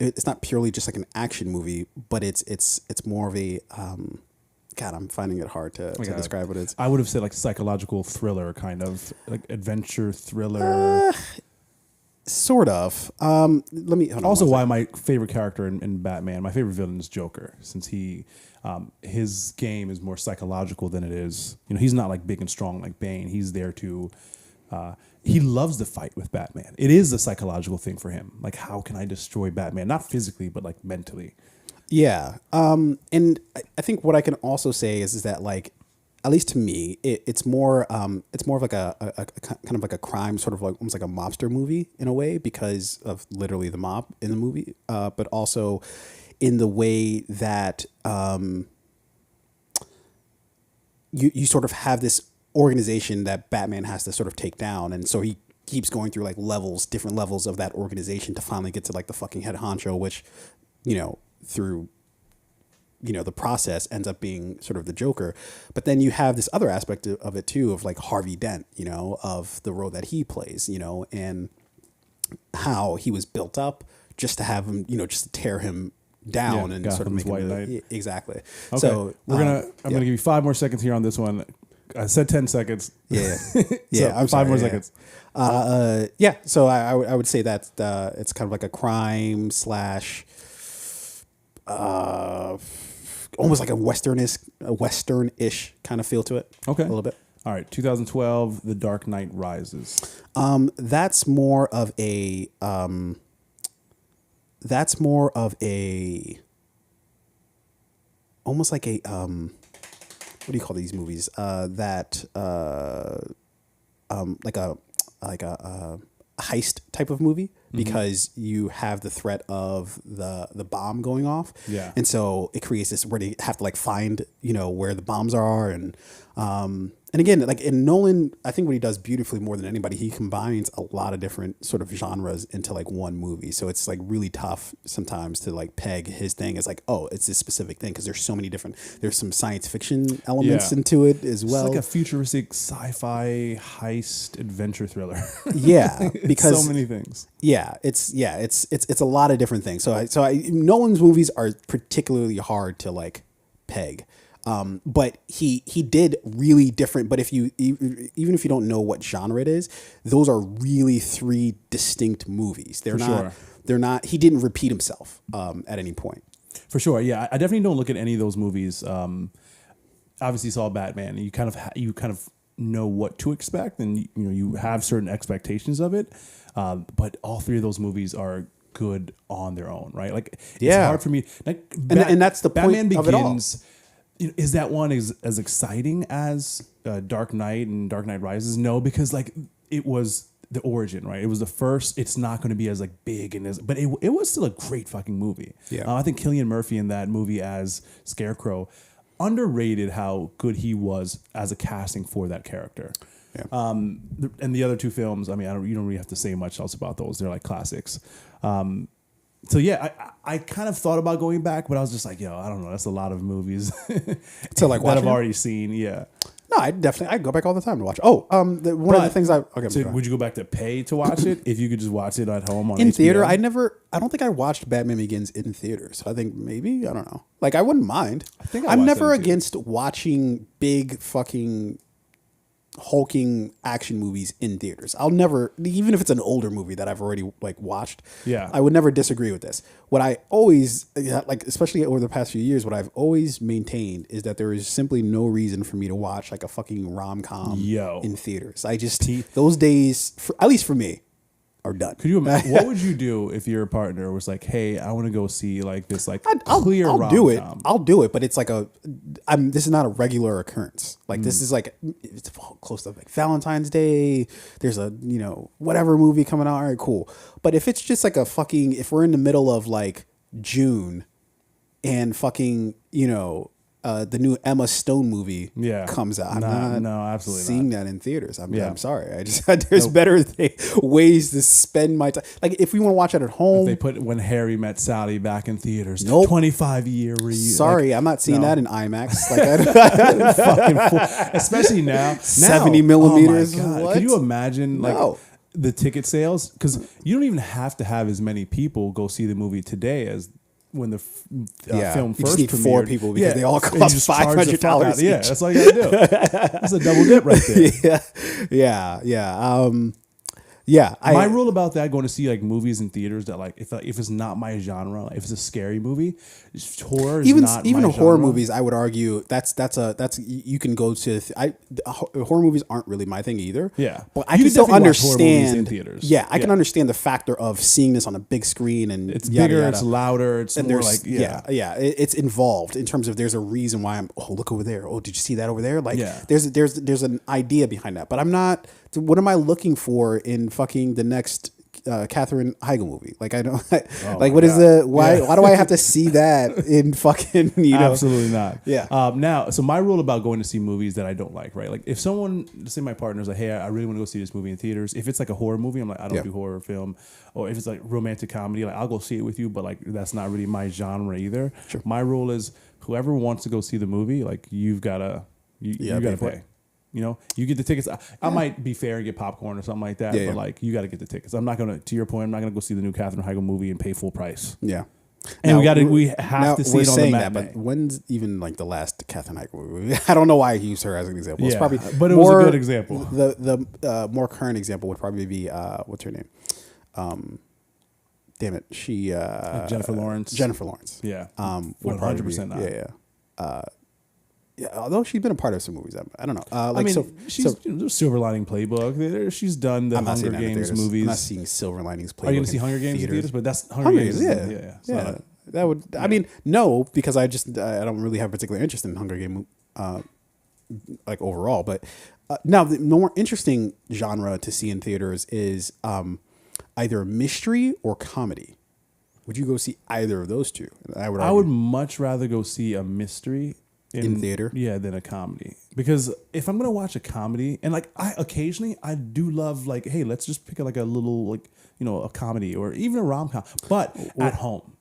it's not purely just like an action movie, but it's more of a God, I'm finding it hard to describe what it is. I would have said like psychological thriller, kind of like adventure thriller. Sort of. Let me. Also, why my favorite character in Batman, my favorite villain is Joker, since his game is more psychological than it is. He's not like big and strong like Bane. He's there to. He loves the fight with Batman. It is a psychological thing for him. Like, how can I destroy Batman? Not physically, but like mentally. Yeah. And I think what I can also say is that like, at least to me, it's more of like a kind of like a crime, sort of like almost like a mobster movie in a way, because of literally the mob in the movie, but also in the way that you sort of have this organization that Batman has to sort of take down, and so he keeps going through like different levels of that organization to finally get to like the fucking head honcho, which through the process ends up being sort of the Joker. But then you have this other aspect of it too, of like Harvey Dent, of the role that he plays, and how he was built up just to have him, just to tear him down and sort of make him exactly. Okay. So I'm gonna give you 5 more seconds here on this one. I said 10 seconds. Yeah. So I'm 5 more seconds. So I would say that it's kind of like a crime / almost like a western-ish kind of feel to it. Okay. A little bit. All right. 2012, The Dark Knight Rises. That's more of a almost like a what do you call these movies? Like a heist type of movie, because you have the threat of the bomb going off. Yeah. And so it creates this where they have to like find, where the bombs are. And again, like in Nolan, I think what he does beautifully more than anybody, he combines a lot of different sort of genres into like one movie. So it's like really tough sometimes to like peg his thing as like, oh, it's this specific thing, because there's so many different, there's some science fiction elements into it as well. It's like a futuristic sci-fi heist adventure thriller. Yeah, because so many things. Yeah, it's a lot of different things. So Nolan's movies are particularly hard to like peg. But he did really different. But even if you don't know what genre it is, those are really three distinct movies. They're not. He didn't repeat himself at any point. For sure, yeah. I definitely don't look at any of those movies. Obviously, saw Batman, and you kind of know what to expect, and you have certain expectations of it. But all three of those movies are good on their own, right? Like it's hard for me. Like, and that's the point Batman of it all. Begins. Is that one as exciting as Dark Knight and Dark Knight Rises? No, because like it was the origin, right? It was the first. It's not going to be as like big but it was still a great fucking movie. Yeah, I think Cillian Murphy in that movie as Scarecrow, underrated how good he was as a casting for that character. Yeah. And the other two films, I mean, you don't really have to say much else about those. They're like classics. So yeah, I kind of thought about going back, but I was just like, I don't know. That's a lot of movies to like that I've already seen. Yeah. No, I go back all the time to watch. Oh, one of the things would you go back to pay to watch it if you could just watch it at home on in HBO? theater? I don't think I watched Batman Begins in theaters. So I think maybe, I don't know. Like I wouldn't mind. I'm never against watching big fucking hulking action movies in theaters. I'll never, even if it's an older movie that I've already like watched. Yeah, I would never disagree with this. What I always like, especially over the past few years, what I've always maintained is that there is simply no reason for me to watch like a fucking rom-com in theaters. I just those days, at least for me, are done. Could you imagine? What would you do if your partner was like, "Hey, I want to go see like this clear rom-com"? I'll do it, but it's like this is not a regular occurrence. Like this is like it's close to like Valentine's Day. There's a whatever movie coming out. All right, cool. But if it's just like if we're in the middle of like June, and fucking the new Emma Stone movie comes out. I'm not absolutely seeing that in theaters. I'm sorry. I just there's better ways to spend my time. Like if we want to watch it at home, they put When Harry Met Sally back in theaters. Nope. 25-year reunion. Sorry, I'm not seeing that in IMAX. Like fucking especially now 70 millimeters. Oh my God. What? Can you imagine the ticket sales? Because you don't even have to have as many people go see the movie today as when the film first need premiered. 4 people because they all cost $500 each. Yeah, that's all you gotta do. That's a double dip right there. Yeah. My rule about that, going to see like movies in theaters, that like if it's not my genre, like if it's a scary movie, horror is not even my horror genre. movies, I would argue that's you can go to. Horror movies aren't really my thing either. Yeah, but I can still understand in theaters. Yeah, I can understand the factor of seeing this on a big screen, and it's bigger, it's louder, it's more like it's involved in terms of there's a reason why look over there. Oh, did you see that over there? Like there's an idea behind that, but I'm not. What am I looking for in fucking the next Katherine Heigl movie? Like I don't what is the why do I have to see that in fucking Absolutely not. Yeah. Now, so my rule about going to see movies that I don't like, right? Like if someone, say my partner's like, hey, I really want to go see this movie in theaters. If it's like a horror movie, I'm like, I don't do horror film. Or if it's like romantic comedy, like I'll go see it with you, but like that's not really my genre either. Sure. My rule is whoever wants to go see the movie, like you've gotta pay. You get the tickets. I might be fair and get popcorn or something like that, but like you got to get the tickets. I'm not gonna, to your point, I'm not gonna go see the new Katherine Heigl movie and pay full price. Yeah, and we have to see it on the matinee. But when's even like the last Katherine Heigl movie? I don't know why I use her as an example. It's probably, but it was a good example. The more current example would probably be what's her name? Damn it, she Jennifer Lawrence. Jennifer Lawrence. Yeah, 100% not. Yeah, although she's been a part of some movies, I don't know. She's Silver Lining Playbook. She's done the Hunger Games movies. I'm not seeing Silver Linings Playbook. Are you going to see Hunger Games in theaters? But that's Hunger Games. Yeah. That would. I mean, no, because I don't really have particular interest in Hunger Game, like overall. But now the more interesting genre to see in theaters is either mystery or comedy. Would you go see either of those two? I would much rather go see a mystery in theater, than a comedy. Because if I'm gonna watch a comedy, and like I occasionally I do love like, hey, let's just pick like a little like a comedy or even a rom-com, but at home.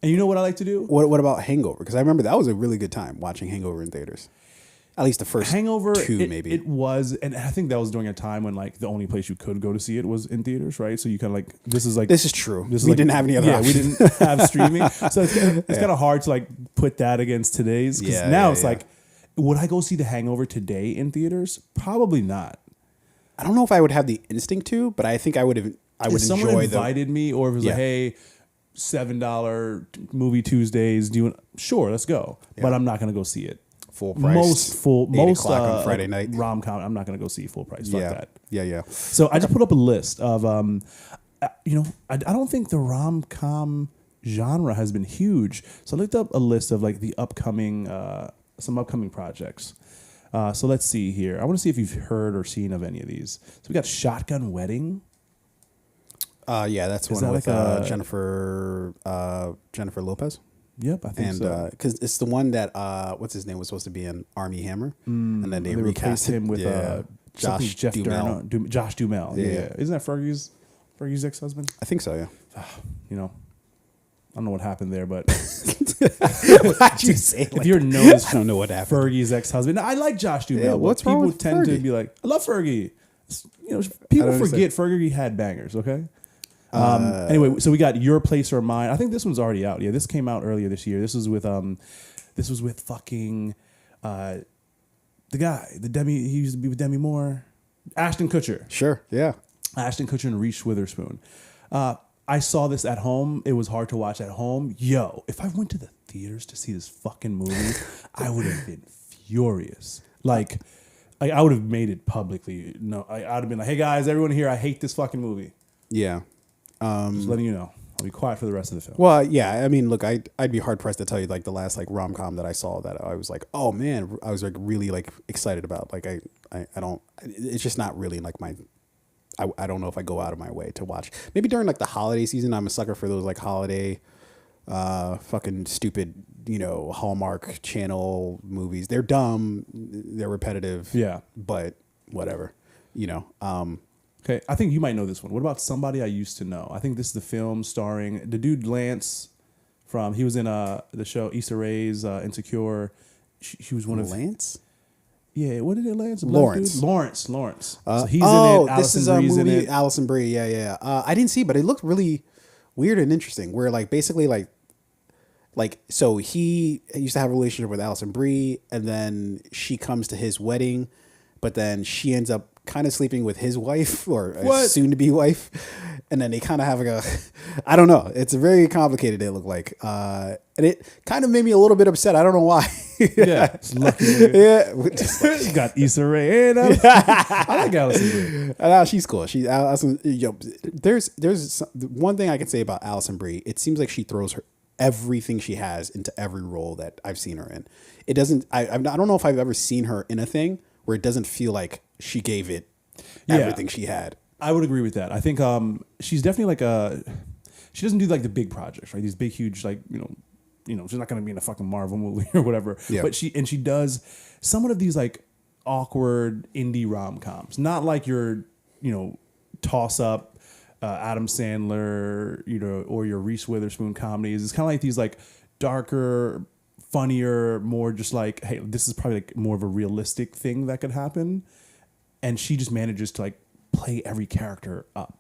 And you know what I like to do? What about Hangover? Because I remember that was a really good time watching Hangover in theaters. At least the first Hangover, two, maybe. It was, and I think that was during a time when like the only place you could go to see it was in theaters, right? So you kind of like this is true. We didn't have any other. Yeah, we didn't have streaming, so it's kind of hard to like put that against today's. Because now it's like, would I go see The Hangover today in theaters? Probably not. I don't know if I would have the instinct to, but I think I would have. I would enjoy. If someone invited me, or if it was like, hey, $7 movie Tuesdays, sure, let's go. Yeah. But I'm not going to go see it. Full price. Most 8 o'clock on Friday night rom-com. I'm not going to go see full price. Fuck that. Yeah. So I just put up a list of, I don't think the rom-com genre has been huge. So I looked up a list of like the upcoming, some upcoming projects. So let's see here. I want to see if you've heard or seen of any of these. So we got Shotgun Wedding. Yeah, that's one with Jennifer Lopez. Yep, I think so. Because it's the one that what's his name was supposed to be in Armie Hammer, and then they recast him with Josh Duhamel. Josh Duhamel. Yeah. Isn't that Fergie's ex-husband? I think so. Yeah. I don't know what happened there, but why'd you say if you're known, I don't know what happened. Fergie's ex-husband. I like Josh Duhamel. Yeah, what's wrong with people tend Fergie? to be like, I love Fergie. People forget Fergie had bangers. Okay. Anyway, so we got Your Place or Mine. I think this one's already out. Yeah, this came out earlier this year. This was with fucking the guy, he used to be with Demi Moore, Ashton Kutcher. Sure, yeah. Ashton Kutcher and Reese Witherspoon. I saw this at home. It was hard to watch at home. Yo, if I went to the theaters to see this fucking movie, I would have been furious. Like I would have made it publicly. No, I'd have been like, hey guys, everyone here, I hate this fucking movie. Yeah. Just letting you know. I'll be quiet for the rest of the film. Well, yeah. I mean, look, I'd be hard pressed to tell you like the last like rom-com that I saw that I was like, oh man, I was like really like excited about. Like I don't. It's just not really like my. I don't know if I go out of my way to watch. Maybe during like the holiday season, I'm a sucker for those like holiday, fucking stupid, Hallmark Channel movies. They're dumb, they're repetitive. Yeah, but whatever, Okay, I think you might know this one. What about Somebody I Used to Know? I think this is the film starring the dude Lance he was in the show Issa Rae's Insecure. She was one of Lance. Yeah, what did it, Lance? Lawrence. Lawrence. So he's in it. This is a movie. Alison Brie. Yeah. I didn't see, but it looked really weird and interesting. Where like basically so he used to have a relationship with Alison Brie, and then she comes to his wedding, but then she ends up kind of sleeping with his wife or soon to be wife, and then they kind of have like a, I don't know. It's very complicated. It looked like, and it kind of made me a little bit upset. I don't know why. Yeah, it's lucky. Yeah, got Issa Rae. I like Alison Brie. She's cool. There's one thing I can say about Alison Brie. It seems like she throws everything she has into every role that I've seen her in. It doesn't. I don't know if I've ever seen her in a thing where it doesn't feel like she gave it everything she had. I would agree with that. I think she's definitely like she doesn't do like the big projects, right? These big, huge, like, she's not going to be in a fucking Marvel movie or whatever. Yeah. But she does somewhat of these like awkward indie rom-coms, not like your, toss up Adam Sandler, or your Reese Witherspoon comedies. It's kind of like these like darker, funnier, more just like, hey, this is probably like more of a realistic thing that could happen. And she just manages to like play every character up.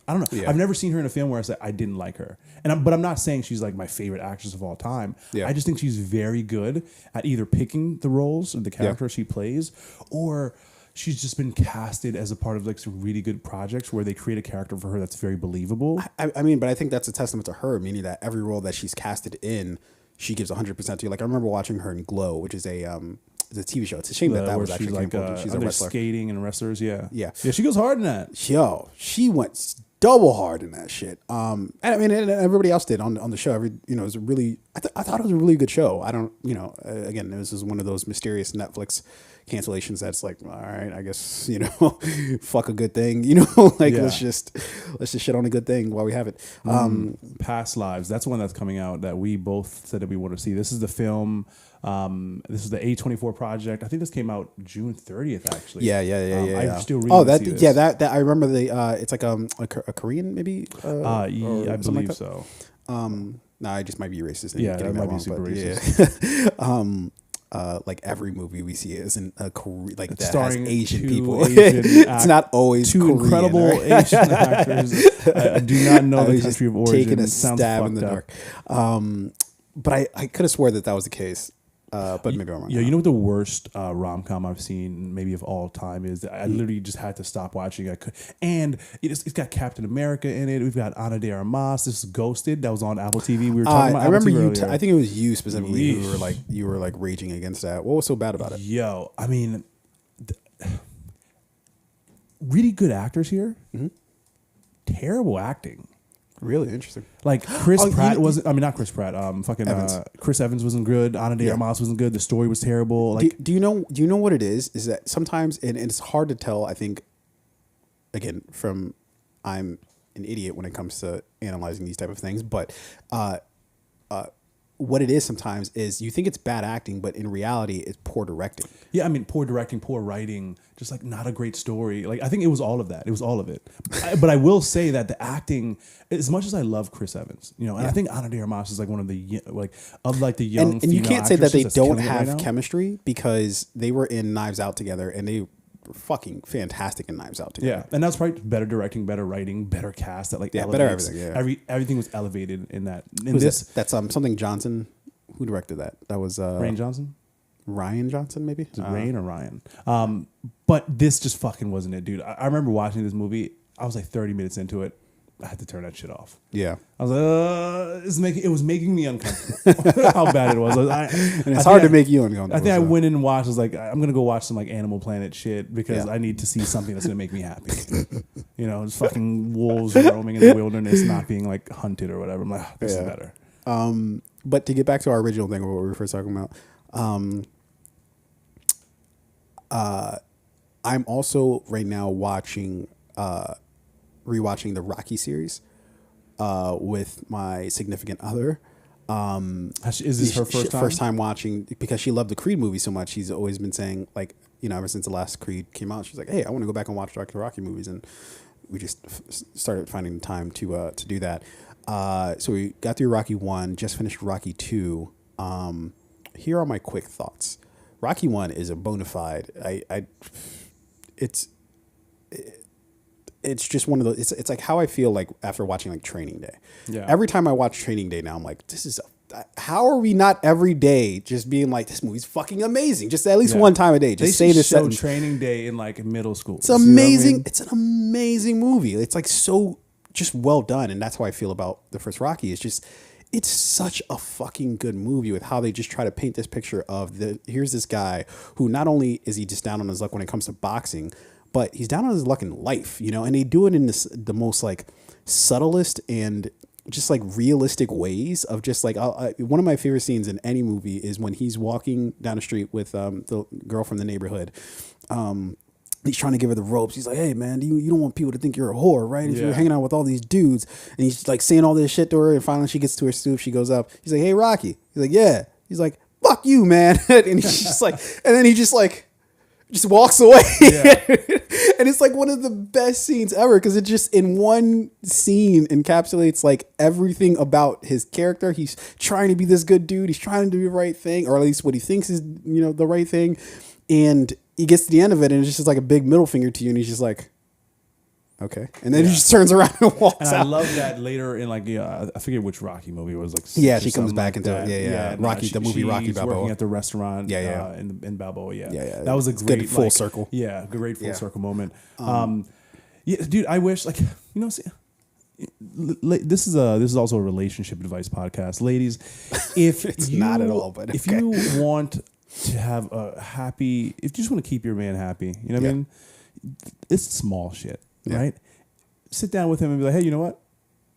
I don't know. Yeah. I've never seen her in a film where I said I didn't like her. But I'm not saying she's like my favorite actress of all time. Yeah. I just think she's very good at either picking the roles of the character she plays, or she's just been casted as a part of like some really good projects where they create a character for her that's very believable. I mean, but I think that's a testament to her, meaning that every role that she's casted in, she gives 100% to you. Like I remember watching her in Glow, which is a TV show. It's a shame that was actually like she's a wrestler. Skating and wrestlers. Yeah. Yeah. She goes hard in that. Yo, she went double hard in that shit. And I mean, and everybody else did on the show. It was a really, I thought it was a really good show. I don't, again, this is one of those mysterious Netflix cancellations that's like, all right, I guess, fuck a good thing, like let's just shit on a good thing while we have it. Past Lives, that's one that's coming out that we both said that we want to see. This is the film. This is the A24 project. I think this came out June 30th, actually. Yeah. I still really want to see this. Yeah, that I remember it's like a Korean maybe. I believe like so. No, I just might be racist. Yeah, that might be super racist. Yeah. Like every movie we see isn't like that starring has Asian two people. Asian It's not always two Korean, incredible right? Asian actors. I do not know the country of origin. Taking a Sounds stab in the fucked up. dark. But I could have swore that was the case. But maybe I'm wrong. Yeah, you know what the worst rom-com I've seen maybe of all time is? I literally just had to stop watching. I could, and it's got Captain America in it. We've got Ana de Armas. This is Ghosted that was on Apple TV. We were talking about. I remember Apple TV you. earlier. I think it was you specifically who were like raging against that. What was so bad about it? Yo, I mean, really good actors here. Mm-hmm. Terrible acting. Really interesting. Like Chris Pratt wasn't. I mean, not Chris Pratt. Chris Evans wasn't good. Ana de Armas wasn't good. The story was terrible. Like, do you know what it is? Is that sometimes, and it's hard to tell. I think, again, from I'm an idiot when it comes to analyzing these type of things, but what it is sometimes is you think it's bad acting, but in reality, it's poor directing. Yeah, I mean, poor directing, poor writing, just like not a great story. Like I think it was all of that. It was all of it. But I will say that the acting, as much as I love Chris Evans, and I think Ana de Armas is like one of the the young. And you can't say that they don't have right chemistry because they were in Knives Out together and they were fucking fantastic in Knives Out together. Yeah, and that's probably better directing, better writing, better cast. That like better everything. Yeah, everything was elevated in that. That's something Johnson. Who directed that? That was Ryan Johnson. Ryan Johnson, maybe? Is it Rain or Ryan? But this just fucking wasn't it, dude. I remember watching this movie. I was like 30 minutes into it. I had to turn that shit off. Yeah. I was like, it was making me uncomfortable. How bad it was. And it's hard to make you uncomfortable. I think I went in and watched. I was like, I'm gonna go watch some like Animal Planet shit because I need to see something that's gonna make me happy. Just fucking wolves roaming in the wilderness, not being like hunted or whatever. I'm like, this is better. But to get back to our original thing, what we were first talking about, I'm also right now rewatching the Rocky series with my significant other. Is this her first time? First time watching because she loved the Creed movie so much. She's always been saying like, ever since the last Creed came out, she's like, hey, I want to go back and watch the Rocky movies, and we just started finding the time to do that. So we got through Rocky 1, just finished Rocky 2. Here are my quick thoughts. Rocky 1 is a bona fide. It's just one of those. It's like how I feel like after watching like Training Day. Yeah. Every time I watch Training Day now, I'm like, how are we not every day just being like, this movie's fucking amazing? Just at least one time a day. Just say this. Show Training Day in like middle school. It's amazing. I mean? It's an amazing movie. It's like so just well done, and that's how I feel about the first Rocky. It's such a fucking good movie with how they just try to paint this picture of here's this guy who not only is he just down on his luck when it comes to boxing, but he's down on his luck in life, and they do it in the most like subtlest and just like realistic ways of just like one of my favorite scenes in any movie is when he's walking down the street with the girl from the neighborhood. He's trying to give her the ropes. He's like, hey, man, you don't want people to think you're a whore, right? If you're hanging out with all these dudes. And he's like saying all this shit to her. And finally she gets to her stoop. She goes up. He's like, hey, Rocky. He's like, yeah. He's like, fuck you, man. And he's just like, and then he just walks away. Yeah. And it's like one of the best scenes ever because it just in one scene encapsulates like everything about his character. He's trying to be this good dude. He's trying to do the right thing, or at least what he thinks is, the right thing. And he gets to the end of it and it's just like a big middle finger to you. And he's just like, okay. And then he just turns around and walks out. I love that later in like, I forget which Rocky movie it was like. She comes back into it. Yeah. Rocky, the movie Rocky Balboa. Working at the restaurant. In Balboa. Yeah. That was a great good full circle. Yeah. Great full circle moment. Dude, I wish this is also a relationship advice podcast. Ladies, if it's not at all, but if you want to have a happy, if you just want to keep your man happy, what I mean? It's small shit, right? sit down with him and be like, hey, you know what?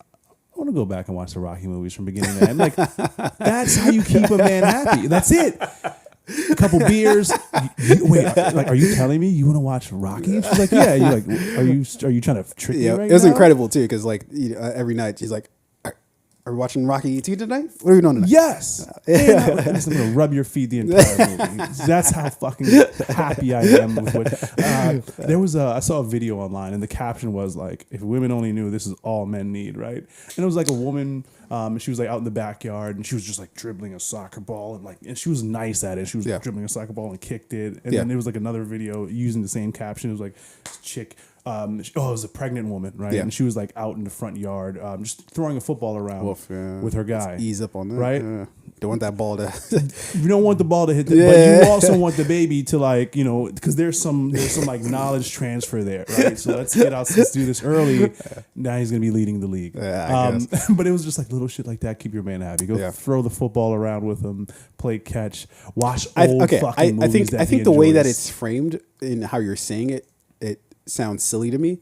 I want to go back and watch the Rocky movies from beginning to end. Like, that's how you keep a man happy. That's it. A couple beers. Wait, like, are you telling me you want to watch Rocky? And she's like, yeah. You're like, are you trying to trick me right now? It was incredible too, because like every night she's like, are we watching Rocky 2 tonight? What are we doing tonight? Yes. I'm going to rub your feet the entire movie. That's how fucking happy I am with what. I saw a video online, and the caption was like, if women only knew this is all men need, right? And it was like a woman, she was like out in the backyard, and she was just like dribbling a soccer ball, and she was nice at it. She was dribbling a soccer ball and kicked it. And then there was like another video using the same caption. It was like, chick. It was a pregnant woman, right? Yeah. And she was like out in the front yard, just throwing a football around with her guy. Let's ease up on that, right? Don't want that ball to. You don't want the ball to hit, but you also want the baby to like, because there's some like knowledge transfer there, right? So let's do this early. Now he's gonna be leading the league. Yeah, but it was just like little shit like that. Keep your man happy. Go throw the football around with him, play catch, watch old fucking movies. I think the way that it's framed in how you're saying it sounds silly to me,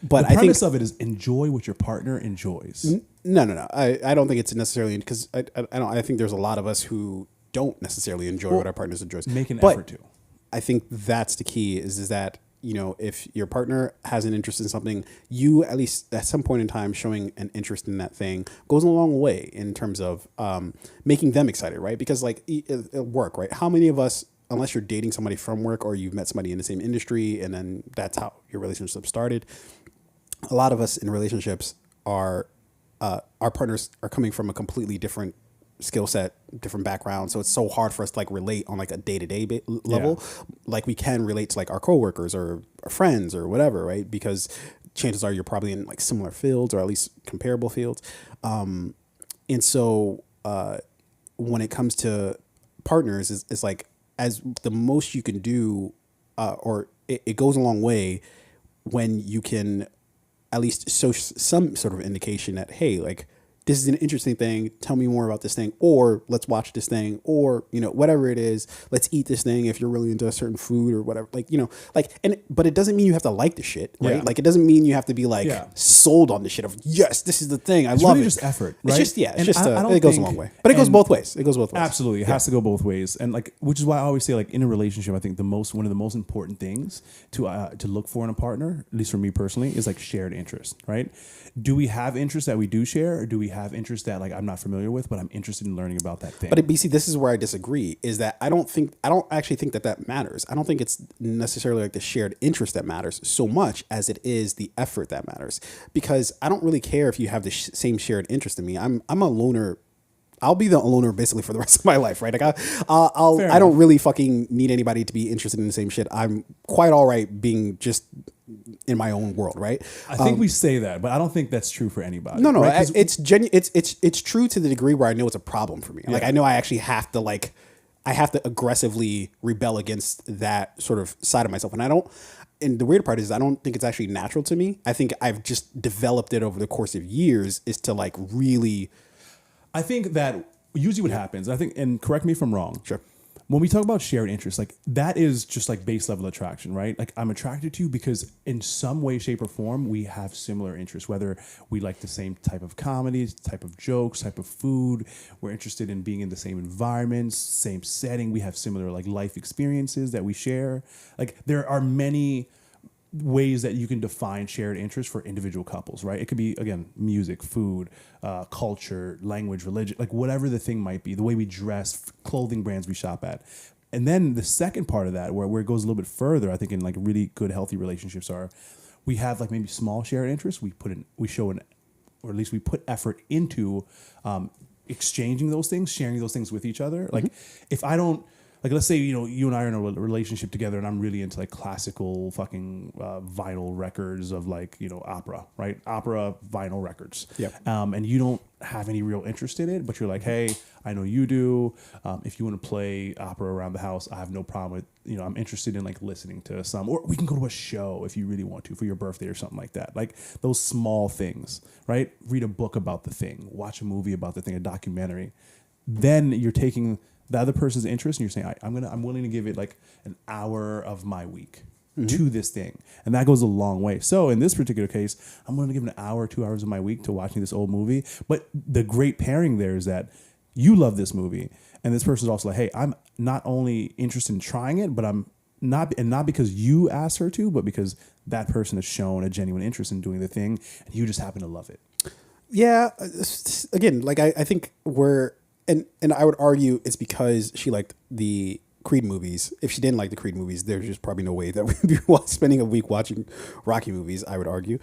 but the premise of it is enjoy what your partner enjoys. No. I don't think it's necessarily, because I think there's a lot of us who don't necessarily enjoy what our partners enjoys. Make an effort to. I think that's the key. Is that if your partner has an interest in something, you at least at some point in time showing an interest in that thing goes a long way in terms of making them excited, right? Because like at work, right? How many of us, unless you're dating somebody from work or you've met somebody in the same industry and then that's how your relationship started, a lot of us in relationships are our partners are coming from a completely different skill set, different background. So it's so hard for us to like relate on like a day-to-day level. Like we can relate to like our coworkers or our friends or whatever, right? Because chances are you're probably in like similar fields or at least comparable fields. And so when it comes to partners, it's like, as the most you can do, or it goes a long way when you can at least show some sort of indication that, hey, like, this is an interesting thing. Tell me more about this thing, or let's watch this thing, or, whatever it is, let's eat this thing if you're really into a certain food or whatever. Like, but it doesn't mean you have to like the shit, right? Yeah. Like, it doesn't mean you have to be like sold on the shit of, yes, this is the thing. It's love really it. Just effort, right? It goes a long way, but it goes both ways. It goes both ways. Absolutely. It has to go both ways. And like, which is why I always say, like, in a relationship, I think one of the most important things to look for in a partner, at least for me personally, is like shared interest, right? Do we have interests that we do share, or do we have interests that like I'm not familiar with, but I'm interested in learning about that thing? But BC, this is where I disagree. Is that I don't actually think that matters. I don't think it's necessarily like the shared interest that matters so much as it is the effort that matters. Because I don't really care if you have the same shared interest in me. I'm a loner. I'll be the loner basically for the rest of my life, right? Like I don't really fucking need anybody to be interested in the same shit. I'm quite all right being just in my own world, right? I think we say that, but I don't think that's true for anybody. No, right? It's it's true to the degree where I know it's a problem for me. Yeah. Like I know I actually have to aggressively rebel against that sort of side of myself, and I don't. And the weird part is I don't think it's actually natural to me. I think I've just developed it over the course of years is to like really. I think that usually what happens, I think, and correct me if I'm wrong. Sure. When we talk about shared interests, like that is just like base level attraction, right? Like I'm attracted to you because in some way, shape, or form, we have similar interests, whether we like the same type of comedies, type of jokes, type of food. We're interested in being in the same environments, same setting. We have similar like life experiences that we share. Like there are many ways that you can define shared interests for individual couples, right? It could be, again, music, food, culture, language, religion, like whatever the thing might be, the way we dress, clothing brands we shop at. And then the second part of that, where it goes a little bit further, I think in like really good, healthy relationships we have like maybe small shared interests. We put effort into exchanging those things, sharing those things with each other. Like if I don't, like, let's say, you and I are in a relationship together and I'm really into like classical fucking vinyl records of like, opera, right? Opera vinyl records. Yep. And you don't have any real interest in it, but you're like, hey, I know you do. If you want to play opera around the house, I have no problem with, I'm interested in like listening to some, or we can go to a show if you really want to for your birthday or something like that. Like those small things, right? Read a book about the thing, watch a movie about the thing, a documentary. Then you're taking the other person's interest and you're saying, I'm willing to give it like an hour of my week, to this thing. And that goes a long way. So in this particular case, I'm going to give an hour, 2 hours of my week to watching this old movie. But the great pairing there is that you love this movie. And this person's also like, hey, I'm not only interested in trying it, but I'm not because you asked her to, but because that person has shown a genuine interest in doing the thing. And you just happen to love it. Yeah. Again, like I think and I would argue it's because she liked the Creed movies. If she didn't like the Creed movies, there's just probably no way that we'd be spending a week watching Rocky movies, I would argue.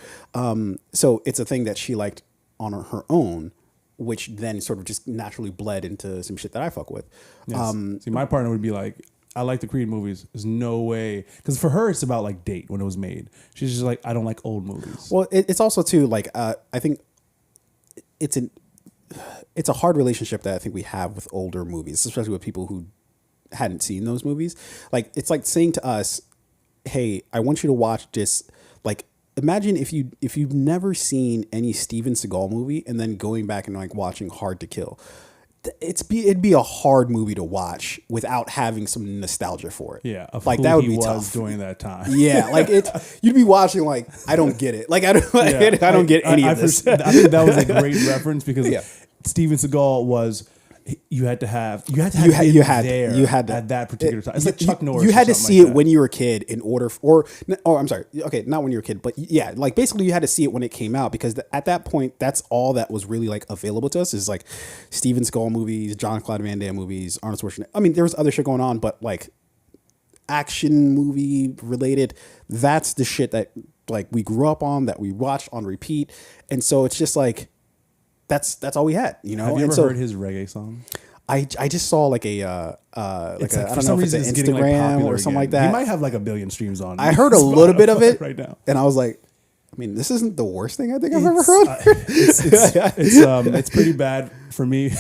So it's a thing that she liked on her own, which then sort of just naturally bled into some shit that I fuck with. Yes. See, my partner would be like, I like the Creed movies. There's no way. Because for her, it's about like date when it was made. She's just like, I don't like old movies. Well, it's also too like, I think it's a hard relationship that I think we have with older movies, especially with people who hadn't seen those movies. Like, it's like saying to us, hey, I want you to watch this. Like, imagine if you've never seen any Steven Seagal movie and then going back and like watching Hard to Kill. It'd be a hard movie to watch without having some nostalgia for it. Yeah, like that would be tough during that time. Yeah, like you'd be watching like, I don't get it. Like I don't get any of this. I think that was a great reference because Steven Seagal was. You had to have there at that particular time. It's like Chuck Norris. You had to see it when you were a kid in order I'm sorry. Okay, not when you were a kid, but yeah, like basically you had to see it when it came out because at that point, that's all that was really like available to us is like Steven Seagal movies, Jean-Claude Van Damme movies, Arnold Schwarzenegger. I mean, there was other shit going on, but like action movie related, that's the shit that like we grew up on, that we watched on repeat. And so it's just like, that's all we had, you know. Have you ever heard his reggae song? I just saw like I don't know if it's an Instagram or something like that. He might have like 1 billion streams on. I heard a little bit of it right now, and I was like, I mean, this isn't the worst thing I think I've ever heard. It's pretty bad for me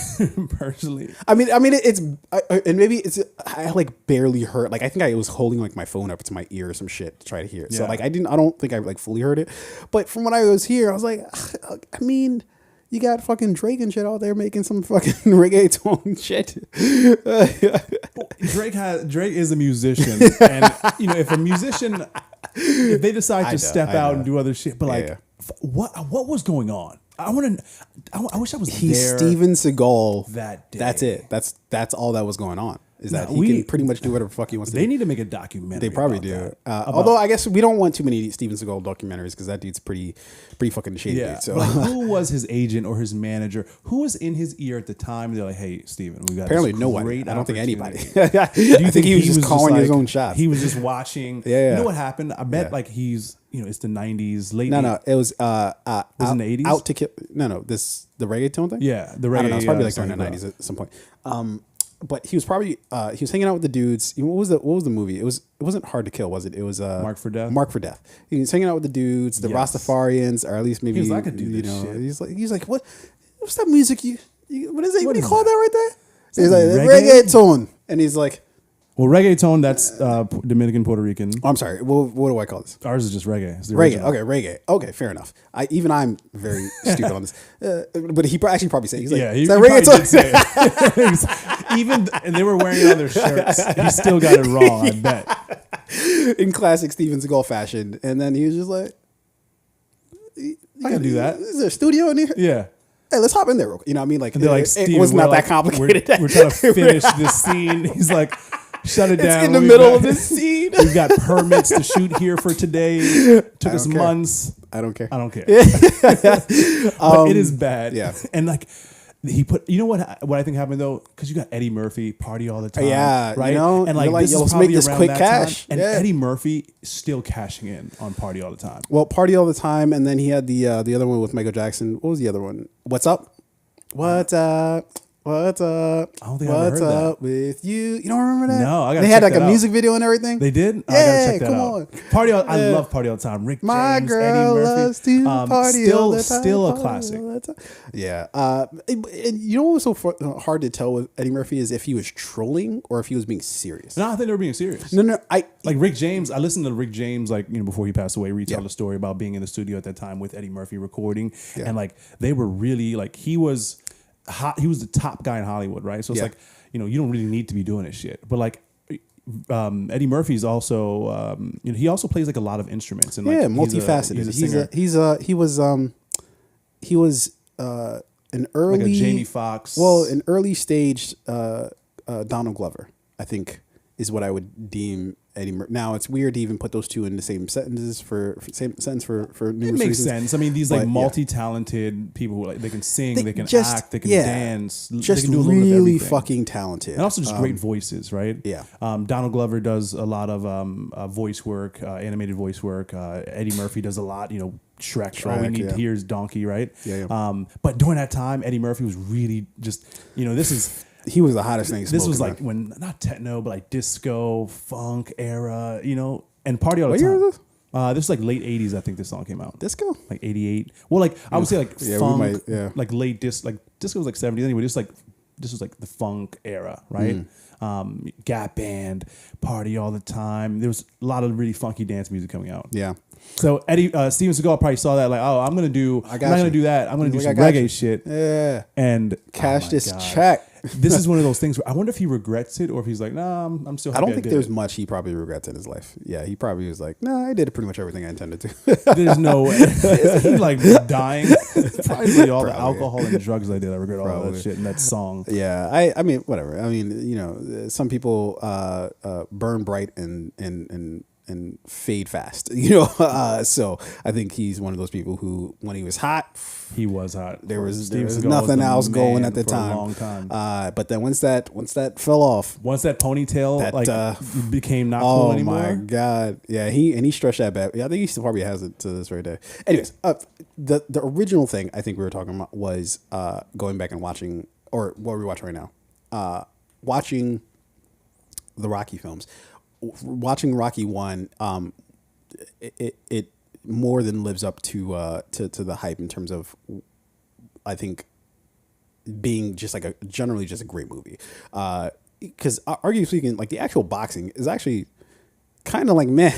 personally. I mean, and maybe I like barely heard. Like I think I was holding like my phone up to my ear or some shit to try to hear it. So like I don't think I like fully heard it. But from when I was here, I was like, I mean. You got fucking Drake and shit out there making some fucking reggaeton shit. Drake is a musician, and you know if they decide to step out and do other shit, but what was going on? I wish I was He's there. Steven Seagal. That day. That's it. That's all that was going on. Is that he can pretty much do whatever the fuck he wants to do. They need to make a documentary. They probably do. Although I guess we don't want too many Steven Seagal documentaries because that dude's pretty fucking shady. Yeah. Dude, so like, who was his agent or his manager? Who was in his ear at the time? They're like, "Hey, Steven, we got apparently this no one. great I don't think anybody. Do you think he was just calling his own shots? He was just watching. Yeah. You know what happened? I bet like he's it's the 90s, late. No, it was was in the 80s. Out to kill. No, this the reggaeton thing. Yeah, the reggae. I don't know. It's probably like during the 90s at some point. But he was probably he was hanging out with the dudes. What was the movie? It wasn't Hard to Kill, was it? It was Mark for Death. Mark for Death. He was hanging out with the dudes, the Rastafarians, or at least maybe he was like, I could do this shit. He's like what's that music you what is it? What do you call that right there? He's like reggaeton, and he's like, well, reggaeton, that's Dominican, Puerto Rican. Oh, I'm sorry. Well, what do I call this? Ours is just reggae. It's the reggae. original. Okay, reggae. Okay, fair enough. I'm very stupid on this. But he actually probably said, he's like, he reggaeton? did say it. Even, and they were wearing it on their shirts. He still got it wrong, I bet. In classic Steven Seagal fashion. And then he was just like, I can do that. Is there a studio in here? Yeah. Hey, let's hop in there real quick. You know what I mean? Like, they're like, it was not that complicated. We're trying to finish this scene. He's like, shut it down. It's in the middle of this scene. We've got permits to shoot here for today. Took us months. I don't care. But it is bad. Yeah. And like he put, you know what I think happened though? Because you got Eddie Murphy, Party All the Time. Yeah. Right. You know, and like, this let's is probably make this around quick that cash. Time, and Eddie Murphy still cashing in on Party All the Time. Well, Party All the Time. And then he had the other one with Michael Jackson. What was the other one? What's Up? What's up? What's up? I don't think I ever What's heard up with you? You don't remember that? No, I got. They had like a music video and everything. They did. Yeah, I gotta check that come out. on. Party. I love Party All the Time. Rick My James, girl Eddie Murphy. loves to party all the time. Still a classic. Yeah. And you know what was so hard to tell with Eddie Murphy is if he was trolling or if he was being serious. No, I think they were being serious. No. Like Rick James. I listened to Rick James before he passed away retell the story about being in the studio at that time with Eddie Murphy recording, and like they were really like he was hot. He was the top guy in Hollywood, right? So it's like you don't really need to be doing this shit, but like Eddie Murphy's also he also plays like a lot of instruments and like multifaceted. He was an early like a Jamie Foxx. Well, an early stage Donald Glover, I think, is what I would deem Eddie Murphy. Now it's weird to even put those two in the same sentences for numerous it makes reasons. sense. I mean, these like multi-talented people who like they can sing, they can act, they can dance, just they can do a little really bit of everything. fucking talented, and also just great voices, right? Yeah. Donald Glover does a lot of voice work, animated voice work. Eddie Murphy does a lot. Shrek. All we need to hear is Donkey, right? Yeah. But during that time, Eddie Murphy was really just this is. He was the hottest thing. This was like when not techno, but like disco, funk era, and party all the time. What year is this? This is like late '80s. I think this song came out. Disco, like '88. Well, like I would say like funk, like late like disco was like '70s anyway. This was like the funk era, right? Gap Band, party all the time. There was a lot of really funky dance music coming out. Yeah. So Steven Seagal probably saw that like, oh, I'm not gonna do that. I'm gonna do some reggae shit. Yeah. And cash this check. This is one of those things where I wonder if he regrets it or if he's like, nah, I'm still happy. I don't think there's much he probably regrets in his life. Yeah, he probably was like, nah, I did pretty much everything I intended to. There's no way. Is he like dying? Probably all the alcohol and drugs I did. I regret all that shit in that song. Yeah, I mean, whatever. I mean, some people burn bright and fade fast, so I think he's one of those people who, when he was hot, he was hot. There was nothing else going at the time. A long time. But then once that fell off, once that ponytail became not cool anymore. Oh my god, yeah, he stretched that back. Yeah, I think he still probably has it to this very day. Anyways, the original thing I think we were talking about was going back and watching, or what are we watching right now? Watching the Rocky films. Watching Rocky 1, it more than lives up to the hype in terms of, I think, being just like generally just a great movie. Because arguably speaking, like the actual boxing is actually kind of like meh,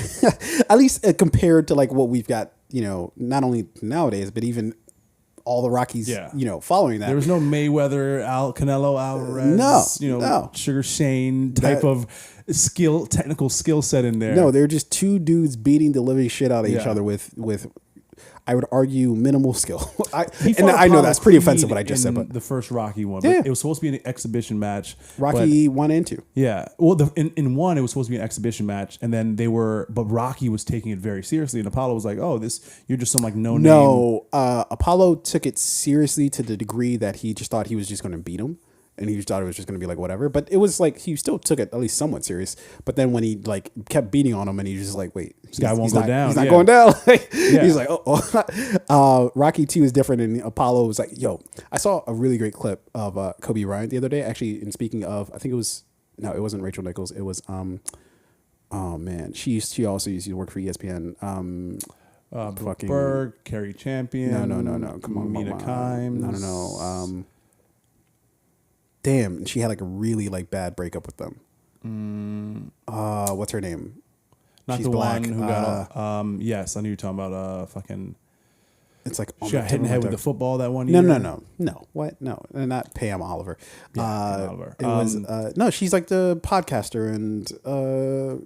at least compared to like what we've got, not only nowadays but even all the Rockies, following that. There was no Mayweather, Canelo Alvarez, no. Sugar Shane type of technical skill set in there. No, they're just two dudes beating the living shit out of each other with I would argue minimal skill. I know that's pretty offensive what I just said, but the first Rocky one, but it was supposed to be an exhibition match. Rocky 1 and 2. Yeah. Well, in 1 it was supposed to be an exhibition match, and then but Rocky was taking it very seriously, and Apollo was like, "Oh, you're just some like no name." No, Apollo took it seriously to the degree that he just thought he was just going to beat him. And he just thought it was just going to be like whatever, but it was like he still took it at least somewhat serious. But then when he like kept beating on him, and he's just like, "Wait, this guy won't go down. He's not going down." He's like, "Oh." Rocky 2 is different, and Apollo was like, "Yo, I saw a really great clip of Kobe Bryant the other day." Actually, and speaking of, I think it wasn't Rachel Nichols. It was oh man, she also used to work for ESPN. Fucking Berg, Kerry Champion. No. Come on, Mina Kimes. No. Damn, she had like a really like bad breakup with them. What's her name? Not she's the black. One who got. Yes, I knew you were talking about fucking. It's like she got hit in the head with the football that one year. No. What? No, not Pam Oliver. Pam Oliver. It was no. She's like the podcaster, and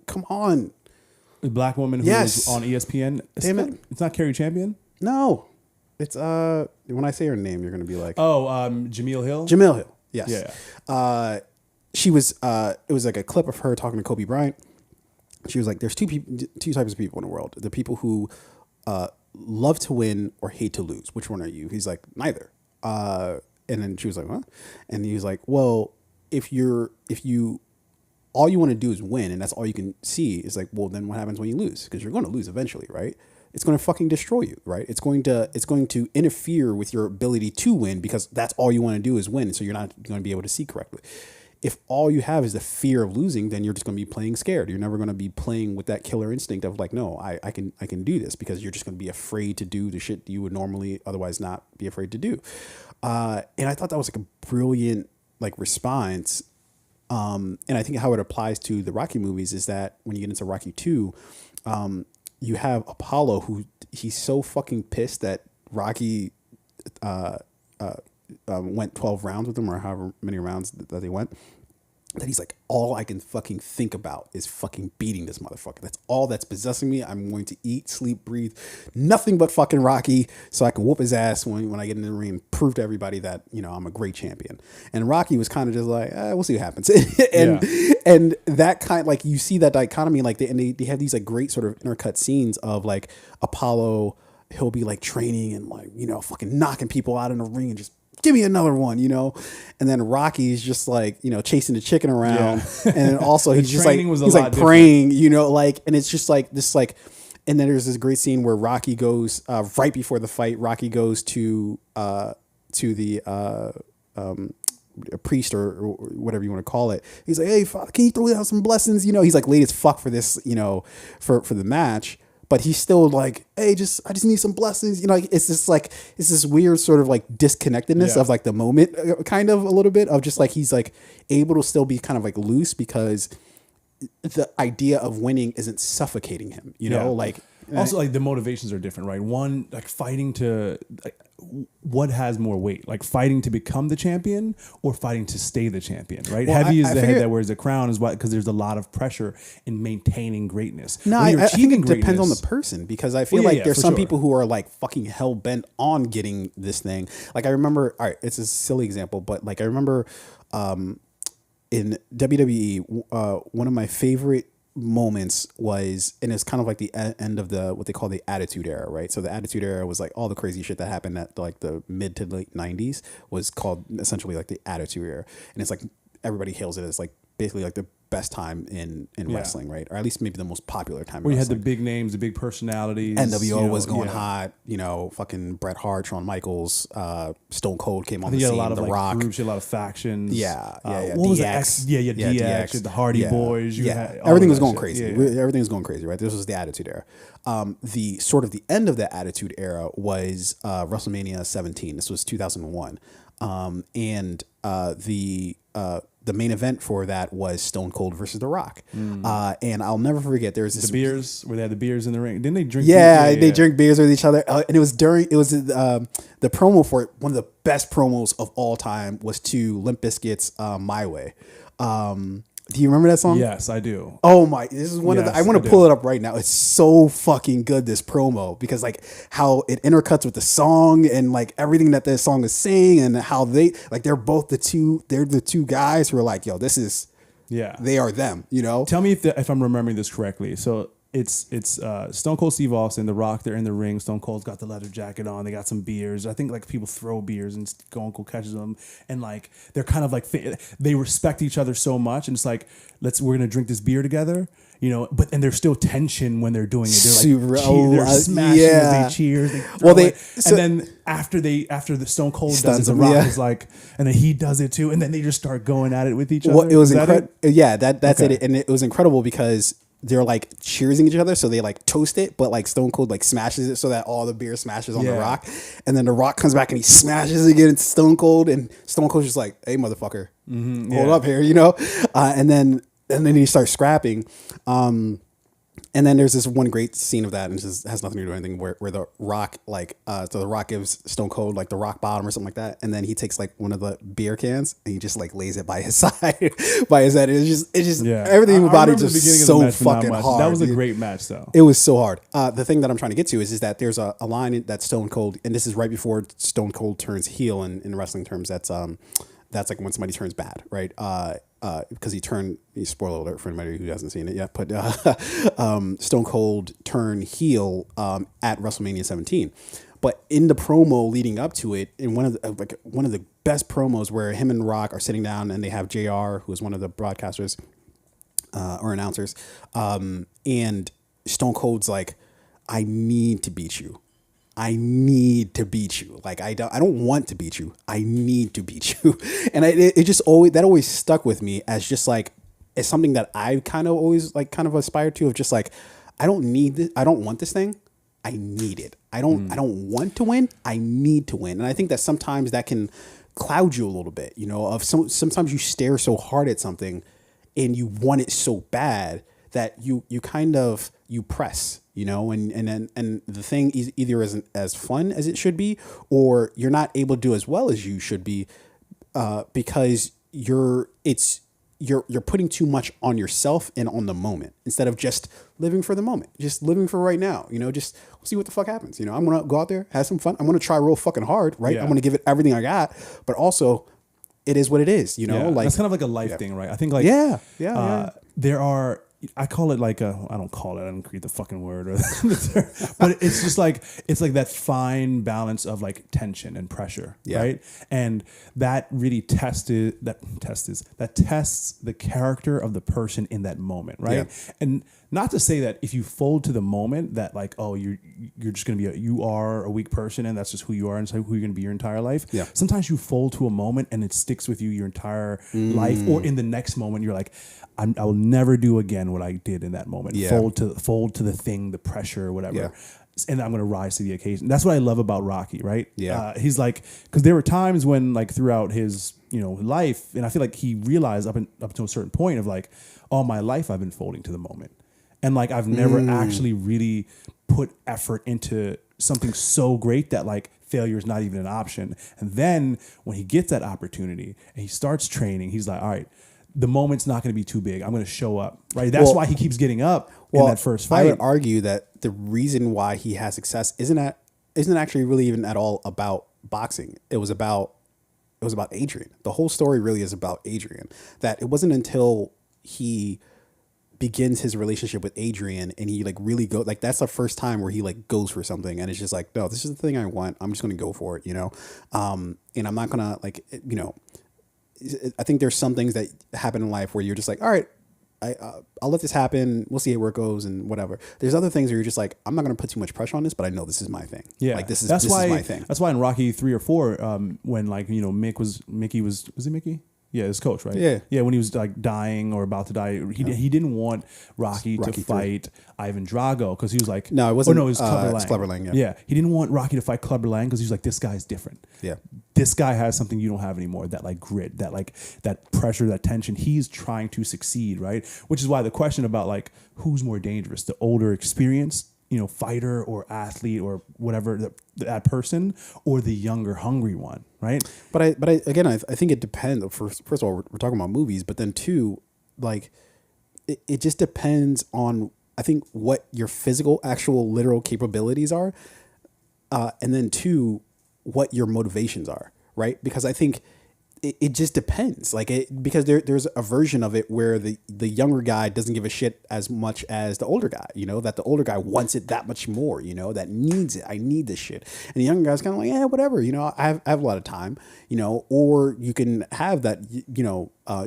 come on, the black woman who was on ESPN. Damn it! It's not Kerry Champion. No, it's when I say her name, you're gonna be like, Jameel Hill. Jameel Hill. Yes. Yeah. She was. It was like a clip of her talking to Kobe Bryant. She was like, "There's two types of people in the world: the people who love to win or hate to lose. Which one are you?" He's like, "Neither." And then she was like, "What?" And he was like, "Well, if you all you want to do is win, and that's all you can see, is like, well, then what happens when you lose? Because you're going to lose eventually, right? It's going to fucking destroy you, right? It's going to interfere with your ability to win because that's all you want to do is win. So you're not going to be able to see correctly. If all you have is the fear of losing, then you're just going to be playing scared. You're never going to be playing with that killer instinct of like, no, I can do this, because you're just going to be afraid to do the shit you would normally otherwise not be afraid to do. And I thought that was like a brilliant like response. And I think how it applies to the Rocky movies is that when you get into Rocky 2, you have Apollo, who he's so fucking pissed that Rocky went 12 rounds with him, or however many rounds that they went. that he's like, all I can fucking think about is fucking beating this motherfucker. That's all that's possessing me. I'm going to eat, sleep, breathe, nothing but fucking Rocky, so I can whoop his ass when I get in the ring and prove to everybody that, you know, I'm a great champion. And Rocky was kind of just like, we'll see what happens. and that kind, like, you see that dichotomy, like they have these like great sort of intercut scenes of like Apollo, he'll be like training and like, you know, fucking knocking people out in the ring and just give me another one, you know? And then Rocky's just like, you know, chasing the chicken around. Yeah. And also he's just like, he's like praying, you know, like, and it's just like this, like, and then there's this great scene where Rocky goes, right before the fight, Rocky goes to the, a priest or whatever you want to call it. He's like, hey, Father, can you throw down some blessings? You know, he's like late as fuck for this, you know, for the match. But he's still like, hey, I just need some blessings. You know, like, it's this weird sort of like disconnectedness of like the moment, kind of a little bit of just like, he's like able to still be kind of like loose because the idea of winning isn't suffocating him, you know, like. Also, like the motivations are different, right? One, like fighting to, like, what has more weight? Like fighting to become the champion or fighting to stay the champion, right? Well, heavy is the head that wears the crown, is why, because there's a lot of pressure in maintaining greatness. No, I think it depends on the person, because I feel like there's some people who are like fucking hell bent on getting this thing. Like I remember, all right, it's a silly example, but like I remember in WWE, one of my favorite moments was, and it's kind of like the end of the what they call the Attitude Era, right? So the Attitude Era was like all the crazy shit that happened at like the mid to late 90s was called essentially like the Attitude Era, and it's like everybody hails it as like basically like the best time in wrestling, right? Or at least maybe the most popular time. Where you had the big names, the big personalities. NWO was going hot, you know, fucking Bret Hart, Shawn Michaels, Stone Cold came on the scene, a lot of The Rock. Groups, you had a lot of factions. What was DX. DX, the Hardy Boys. Everything was going crazy. Everything was going crazy, right? This was the Attitude Era. The sort of the end of the Attitude Era was WrestleMania 17. This was 2001. And the main event for that was Stone Cold versus The Rock. And I'll never forget, there was this... The beers, where they had the beers in the ring. Didn't they drink beers? They drink beers with each other. And it was the promo for it. One of the best promos of all time was to Limp Bizkit's My Way. Do you remember that song? Yes, I do. Oh my, this is one of the, I want to pull it up right now. It's so fucking good, this promo, because like how it intercuts with the song and like everything that this song is saying, and how they, like, they're the two guys who are like, yo, this is, they are them, you know? Tell me if I'm remembering this correctly. So it's Stone Cold Steve Austin, The Rock, they're in the ring. Stone Cold's got the leather jacket on. They got some beers. I think like people throw beers and Stone Cold catches them. And like, they're kind of like, they respect each other so much. And it's like, we're going to drink this beer together, you know, and there's still tension when they're doing it. They're like, they're smashing as they cheer. And then after the Stone Cold does it, The Rock is like, and then he does it too. And then they just start going at it with each other. Well, it was incredible. Yeah, that's it. And it was incredible because they're like cheersing each other, so they like toast it, but like Stone Cold like smashes it so that all the beer smashes on The Rock, and then The Rock comes back and he smashes it against Stone Cold, and Stone Cold's just like, "Hey, motherfucker, hold up here," you know, and then he starts scrapping. And then there's this one great scene of that, and it just has nothing to do with anything, where The Rock, like, so The Rock gives Stone Cold, like, the rock bottom or something like that, and then he takes, like, one of the beer cans, and he just, like, lays it by his side, by his head. It's just everything about it just so fucking hard. That was a great match, though. It was so hard. The thing that I'm trying to get to is that there's a line that Stone Cold, and this is right before Stone Cold turns heel in wrestling terms, that's like when somebody turns bad, right? Because spoiler alert for anybody who hasn't seen it yet, but Stone Cold turned heel at WrestleMania 17. But in the promo leading up to it, in one of the best promos, where him and Rock are sitting down and they have JR, who is one of the broadcasters or announcers, and Stone Cold's like, "I need to beat you. I need to beat you. Like, I don't want to beat you. I need to beat you." And it just always stuck with me as just like, it's something that I kind of always like kind of aspired to, of just like, I don't need this. I don't want this thing. I need it. I don't want to win. I need to win. And I think that sometimes that can cloud you a little bit, you know, sometimes you stare so hard at something and you want it so bad that you press, you know, and the thing is either isn't as fun as it should be, or you're not able to do as well as you should be, because you're putting too much on yourself and on the moment instead of just living for the moment, just living for right now. Just see what the fuck happens. I'm gonna go out there, have some fun. I'm gonna try real fucking hard, right? I'm gonna give it everything I got, but also it is what it is. Like that's kind of like a life thing, right? I think like there are. I call it like I don't call it. I didn't create the fucking word, but it's just like that fine balance of like tension and pressure, right? And that really tests the character of the person in that moment, right? Yeah. And not to say that if you fold to the moment that like, oh, you're just gonna be you are a weak person and that's just who you are and so who you're gonna be your entire life. Yeah. Sometimes you fold to a moment and it sticks with you your entire life, or in the next moment you're like, I will never do again what I did in that moment. Yeah. Fold to the thing, the pressure, whatever. Yeah. And I'm going to rise to the occasion. That's what I love about Rocky, right? Yeah. He's like, because there were times when like throughout his, life, and I feel like he realized up to a certain point of like, all my life I've been folding to the moment. And like, I've never actually really put effort into something so great that like failure is not even an option. And then when he gets that opportunity and he starts training, he's like, all right, the moment's not going to be too big. I'm going to show up, right? That's why he keeps getting up in that first fight. I would argue that the reason why he has success isn't actually really even at all about boxing. It was about Adrian. The whole story really is about Adrian. That it wasn't until he begins his relationship with Adrian and he like really that's the first time where he like goes for something and it's just like, no, this is the thing I want. I'm just going to go for it, and I'm not going to like, I think there's some things that happen in life where you're just like, all right, I'll let this happen. We'll see where it goes and whatever. There's other things where you're just like, I'm not going to put too much pressure on this, but I know this is my thing. Yeah, like this is my thing. That's why in Rocky 3 or 4, when like Mickey was it Mickey? Yeah, his coach, right? Yeah. Yeah, when he was like dying or about to die, he didn't want Rocky to fight Ivan Drago because he was like... No, it wasn't. Oh, no, it was Clubber Lang. It's Clubber Lang, yeah. Yeah, he didn't want Rocky to fight Clubber Lang because he was like, this guy's different. Yeah. This guy has something you don't have anymore, that like grit, that pressure, that tension. He's trying to succeed, right? Which is why the question about like, who's more dangerous, the older experienced fighter or athlete or whatever that person, or the younger hungry one, right? But I think it depends. First of all, we're talking about movies, but then two, like it just depends on, I think, what your physical, actual, literal capabilities are, and then two, what your motivations are, right? Because I think it just depends. Because there's a version of it where the younger guy doesn't give a shit as much as the older guy, that the older guy wants it that much more, that needs it. I need this shit. And the younger guy's kind of like, yeah, whatever, I have a lot of time, or you can have that,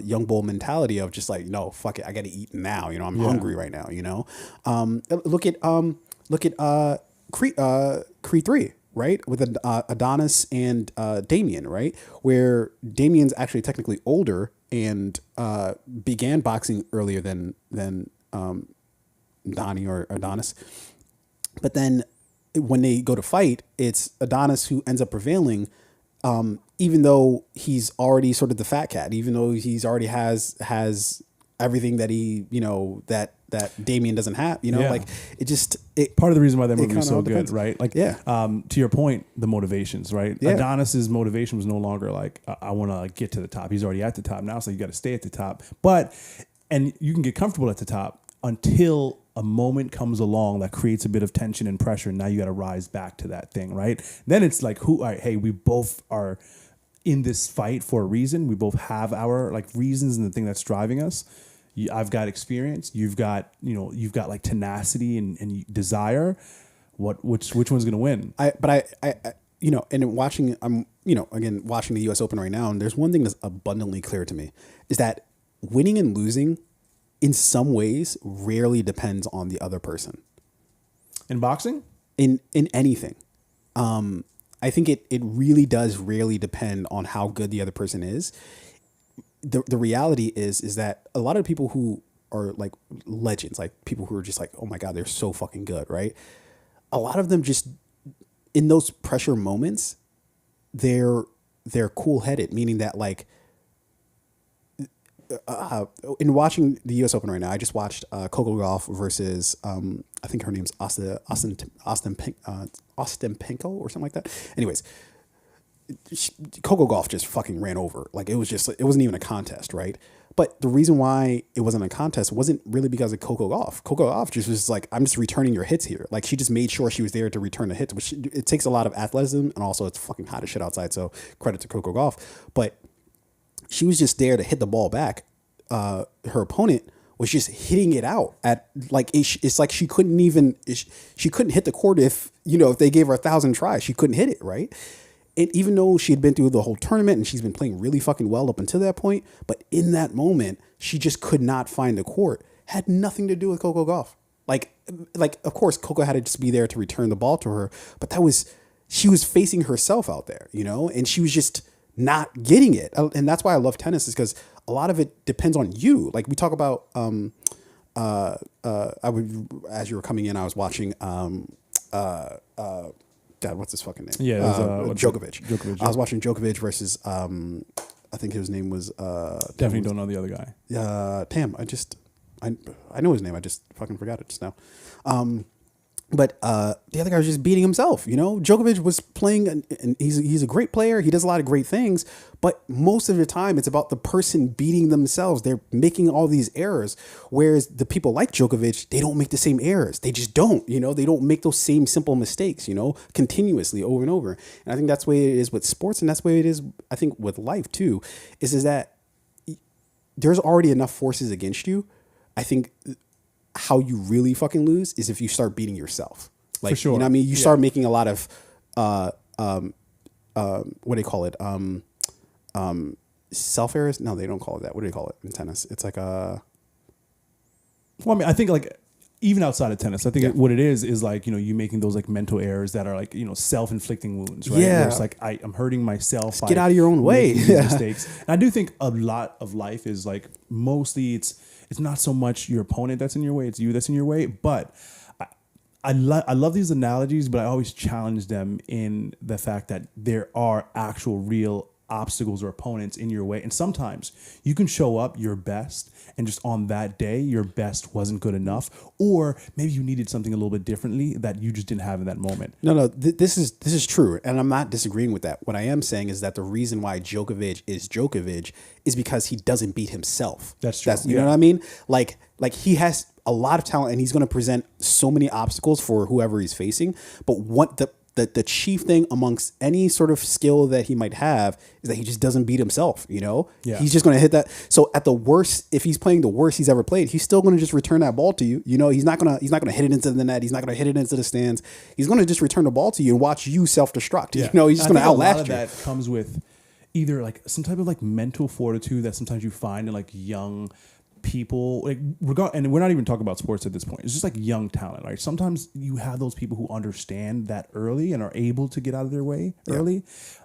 young bull mentality of just like, no, fuck it. I got to eat now. I'm hungry right now, look at Creed 3. Right, with Adonis and Damien, right, where Damien's actually technically older and began boxing earlier than Donnie or Adonis, but then when they go to fight, it's Adonis who ends up prevailing, even though he's already sort of the fat cat, even though he's already has everything that he that Damien doesn't have, like it part of the reason why that movie was so good, right? Like, to your point, the motivations, right? Yeah. Adonis's motivation was no longer like, I want to get to the top. He's already at the top now, so you got to stay at the top. And you can get comfortable at the top until a moment comes along that creates a bit of tension and pressure. And now you got to rise back to that thing, right? Then it's like, all right, hey, we both are in this fight for a reason. We both have our like reasons and the thing that's driving us. I've got experience. You've got like tenacity and desire. Which one's gonna win? And watching, I'm again watching the U.S. Open right now, and there's one thing that's abundantly clear to me is that winning and losing, in some ways, rarely depends on the other person. In boxing, in anything, I think it really does rarely depend on how good the other person is. The reality is that a lot of people who are like legends, like people who are just like, oh my God, they're so fucking good, right? A lot of them just, in those pressure moments, they're cool-headed, meaning that like, in watching the U.S. Open right now, I just watched Coco Gauff versus I think her name's Austin Penko or something like that. Anyways, Coco Gauff just fucking ran over. Like it wasn't even a contest, right? But the reason why it wasn't a contest wasn't really because of Coco Gauff. Coco Gauff just was like, I'm just returning your hits here. Like, she just made sure she was there to return the hits, which it takes a lot of athleticism, and also it's fucking hot as shit outside. So credit to Coco Gauff. But she was just there to hit the ball back. Her opponent was just hitting it out at like, it's like she couldn't hit the court if they gave her 1,000 tries, she couldn't hit it, right? And even though she had been through the whole tournament and she's been playing really fucking well up until that point, but in that moment, she just could not find the court. Had nothing to do with Coco Gauff. Like, of course, Coco had to just be there to return the ball to her, but she was facing herself out there, and she was just not getting it. And that's why I love tennis, is because a lot of it depends on you. Like, we talk about, as you were coming in, I was watching, God, what's his fucking name? Yeah, Djokovic. Djokovic. I was watching Djokovic versus I think his name was definitely don't know the other guy. Damn, I know his name. I just fucking forgot it just now. But the other guy was just beating himself. Djokovic was playing, and he's a great player. He does a lot of great things, but most of the time it's about the person beating themselves. They're making all these errors, whereas the people like Djokovic, they don't make the same errors. They just don't. They don't make those same simple mistakes. Continuously over and over. And I think that's the way it is with sports, and that's the way it is, I think, with life too. Is that there's already enough forces against you. I think how you really fucking lose is if you start beating yourself. Like, for sure. You know what I mean? You start making a lot of, what do they call it? Self errors? No, they don't call it that. What do they call it in tennis? It's like Well, I mean, I think like even outside of tennis, I think what it is like, you making those like mental errors that are like, self-inflicting wounds, right? Yeah. Where it's like, I'm hurting myself. Just get out of your own way. These mistakes. And I do think a lot of life is like, mostly it's not so much your opponent that's in your way, it's you that's in your way. But I love these analogies, but I always challenge them in the fact that there are actual real obstacles or opponents in your way. And sometimes you can show up your best, and just on that day, your best wasn't good enough. Or maybe you needed something a little bit differently that you just didn't have in that moment. No, this is true. And I'm not disagreeing with that. What I am saying is that the reason why Djokovic is because he doesn't beat himself. That's true. You know what I mean? Like he has a lot of talent, and he's going to present so many obstacles for whoever he's facing. But what the chief thing amongst any sort of skill that he might have is that he just doesn't beat himself. Yeah. He's just going to hit that. So at the worst, if he's playing the worst he's ever played, he's still going to just return that ball to you. He's not going to hit it into the net. He's not going to hit it into the stands. He's going to just return the ball to you and watch you self-destruct. Yeah. He's just going to outlast you. That comes with either like some type of like mental fortitude that sometimes you find in like young people, like and we're not even talking about sports at this point. It's just like young talent, right? Sometimes you have those people who understand that early and are able to get out of their way early.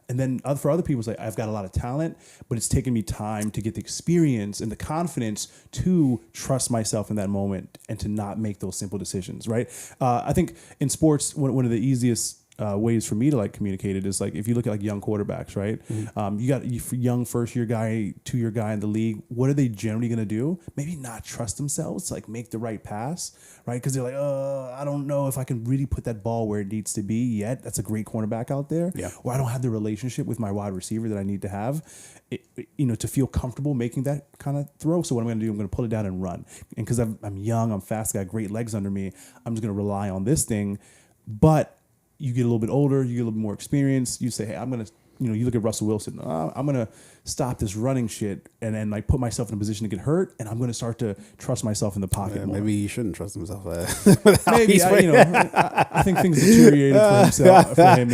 And then for other people, it's like, I've got a lot of talent, but it's taken me time to get the experience and the confidence to trust myself in that moment and to not make those simple decisions, right? I think in sports, one of the easiest ways for me to like communicate it is like, if you look at like young quarterbacks, right? Mm-hmm. You got young first year guy, 2-year guy in the league. What are they generally going to do? Maybe not trust themselves to like make the right pass, right? Because they're like, I don't know if I can really put that ball where it needs to be yet. That's a great cornerback out there. Yeah. Or I don't have the relationship with my wide receiver that I need to have, to feel comfortable making that kind of throw. So what I'm going to do, I'm going to pull it down and run. And because I'm young, I'm fast, got great legs under me, I'm just going to rely on this thing. But you get a little bit older, you get a little bit more experience. You say, hey, I'm going to, you look at Russell Wilson. I'm going to stop this running shit and then like put myself in a position to get hurt, and I'm going to start to trust myself in the pocket more. Maybe he shouldn't trust himself. Maybe, I think things deteriorated for him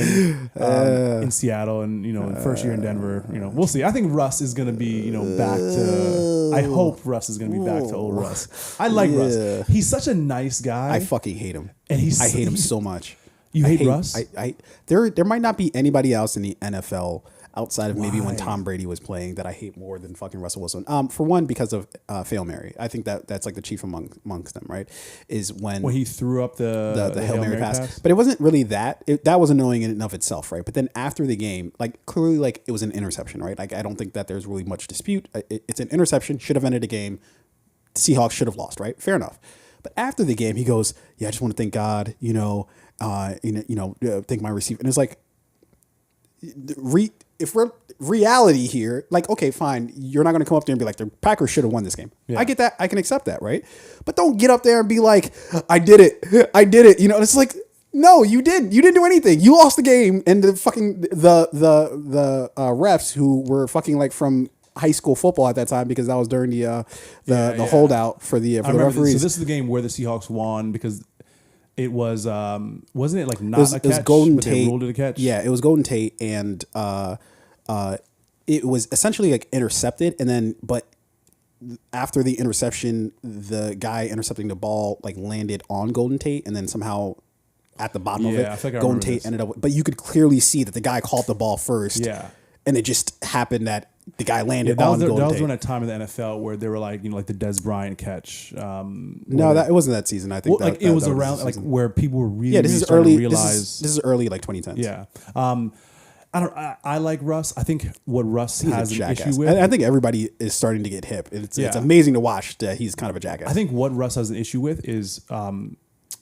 in Seattle and, first year in Denver. We'll see. I think Russ is going to be, back to, I hope Russ is going to be back to old Russ. I like Russ. He's such a nice guy. I fucking hate him. And I hate him so much. You hate Russ? There might not be anybody else in the NFL outside of maybe when Tom Brady was playing that I hate more than fucking Russell Wilson. For one, because of Hail Mary. I think that's like the chief amongst them, right? Is when he threw up the Hail Mary pass. But it wasn't really that. That was annoying in and of itself, right? But then after the game, like clearly like it was an interception, right? Like I don't think that there's really much dispute. It's an interception, should have ended the game. Seahawks should have lost, right? Fair enough. But after the game, he goes, I just want to thank God, thank my receiver. And it's like, if we're reality here, like, okay, fine, you're not going to come up there and be like, the Packers should have won this game. Yeah. I get that. I can accept that, right? But don't get up there and be like, I did it. You know, it's like, no, you didn't. You didn't do anything. You lost the game, and the fucking the refs who were fucking like from high school football at that time, because that was during the holdout for the referees. So this is the game where the Seahawks won because it was wasn't it like not a catch? It was Golden but Tate. They ruled it a catch. Yeah, it was Golden Tate, and it was essentially like intercepted, and then but after the interception, the guy intercepting the ball like landed on Golden Tate, and then somehow at the bottom of it, Golden Tate ended up. But you could clearly see that the guy caught the ball first. Yeah, and it just happened that the guy landed on Golden Tate. That was during a time in the NFL where they were like, you know, like the Des Bryant catch. No, it wasn't that season. I think it was around like where people were really this is early. This is early like 2010s. Yeah. I like Russ. I think what Russ has an issue with. I think everybody is starting to get hip. It's amazing to watch that he's kind of a jackass. I think what Russ has an issue with is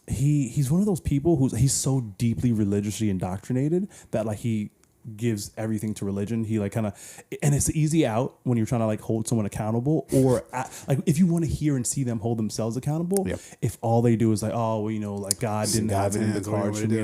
he's one of those people he's so deeply religiously indoctrinated that like he gives everything to religion. He like kind of, and it's the easy out when you're trying to like hold someone accountable, or like if you want to hear and see them hold themselves accountable. Yep. If all they do is like, oh, well, you know, like God didn't have it in the cards for me.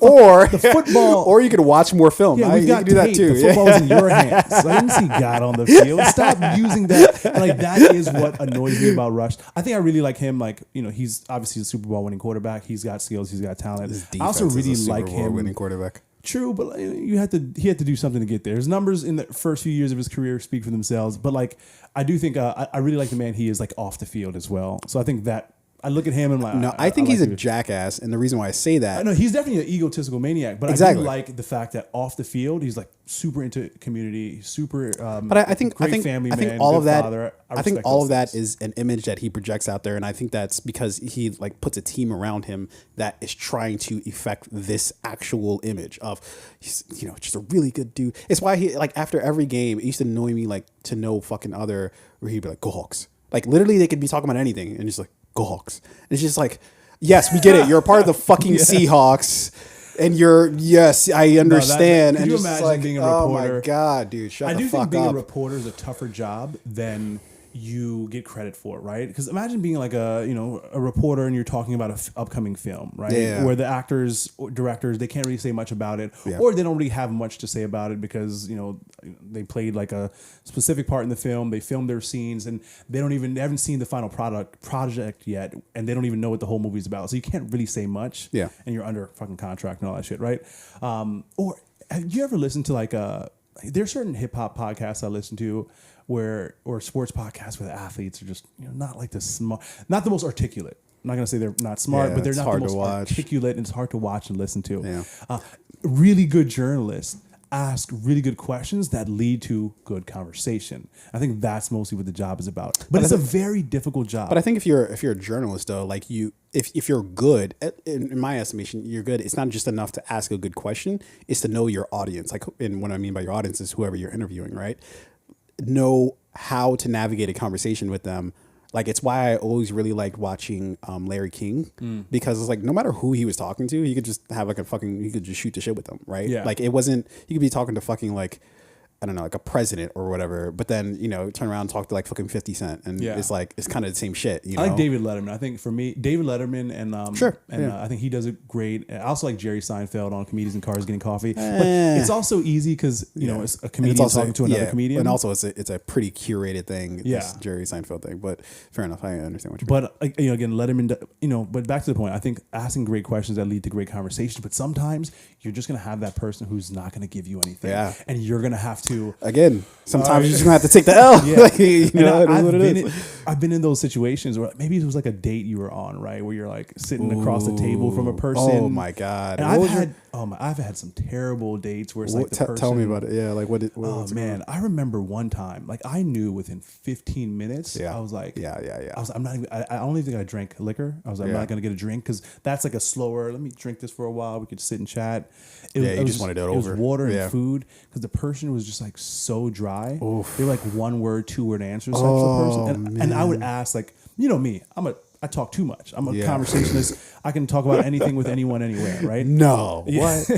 Or the football, or you could watch more film. Yeah, you can do that too. The football's in your hands. I didn't see God on the field. Stop using that. And like that is what annoys me about Rush. I think I really like him. Like, you know, he's obviously a Super Bowl winning quarterback. He's got skills. He's got talent. I also really like him winning quarterback. True, but he had to do something to get there. His numbers in the first few years of his career speak for themselves. But like, I do think I really like the man he is like off the field as well. So I think that I look at him and I'm like, no, I think he's a jackass, and the reason why I say that, no, he's definitely an egotistical maniac. But I do like the fact that off the field he's like super into community, super. But I think family man. I think all of that. Father. I think all of that is an image that he projects out there, and I think that's because he like puts a team around him that is trying to effect this actual image of he's, you know, just a really good dude. It's why he like after every game it used to annoy me like to no fucking other where he'd be like, "Go Hawks!" Like literally they could be talking about anything and just like, "Go Hawks!" And it's just like, yes, we get it. You're a part of the fucking Seahawks. And yes, I understand. Could and you imagine like, being a reporter? Oh my God, dude, shut the fuck up. I do think being a reporter is a tougher job than you get credit for, right? Because imagine being like a reporter and you're talking about an upcoming film, right? Yeah. Where the actors or directors, they can't really say much about it, or they don't really have much to say about it because, you know, they played like a specific part in the film, they filmed their scenes, and they haven't seen the final project yet, and they don't even know what the whole movie's about. So you can't really say much. Yeah. And you're under fucking contract and all that shit, right? Or have you ever listened to like there's certain hip hop podcasts I listen to or sports podcasts where the athletes are just, you know, not like the smart, not the most articulate. I'm not gonna say they're not smart, but they're not the most articulate, and it's hard to watch and listen to. Yeah. Really good journalists ask really good questions that lead to good conversation. I think that's mostly what the job is about. But it's a very difficult job. But I think if you're a journalist though, like if you're good, in my estimation, you're good. It's not just enough to ask a good question; it's to know your audience. Like, and what I mean by your audience is whoever you're interviewing, right? Know how to navigate a conversation with them. Like, it's why I always really liked watching Larry King, because it's like no matter who he was talking to, he could just have like he could just shoot the shit with them, right? Yeah. Like, it wasn't, he could be talking to fucking like, I don't know, like a president or whatever, but then, you know, turn around and talk to like fucking 50 Cent, and it's like, it's kind of the same shit, you know? I like David Letterman. I think for me, David Letterman and I think he does it great. I also like Jerry Seinfeld on Comedians in Cars Getting Coffee, but it's also easy because, you know, it's a comedian talking to another comedian. And also it's a pretty curated thing, this Jerry Seinfeld thing, but fair enough. I understand what you're saying. But, you know, again, Letterman, you know, but back to the point, I think asking great questions that lead to great conversations, but sometimes you're just going to have that person who's not going to give you anything. Yeah. And you're going to have to... Again, sometimes you're just going to have to take the L. Yeah. Like, you know, I've been in those situations where maybe it was like a date you were on, right? Where you're like sitting across the table from a person. Oh, my God. And I've had some terrible dates where it's like the person... Tell me about it. Yeah, like what man, I remember one time, like I knew within 15 minutes, I was like... Yeah. I don't even think I drank liquor. I was like, I'm not going to get a drink because that's like a slower, let me drink this for a while. We could sit and chat. You just wanted it over. It was water and food because the person was just like so dry. Oof. They were like 1 word, 2 word answers types of person. And I would ask, like, you know me, I I talk too much. I'm a conversationalist. I can talk about anything with anyone, anywhere, right? No. What?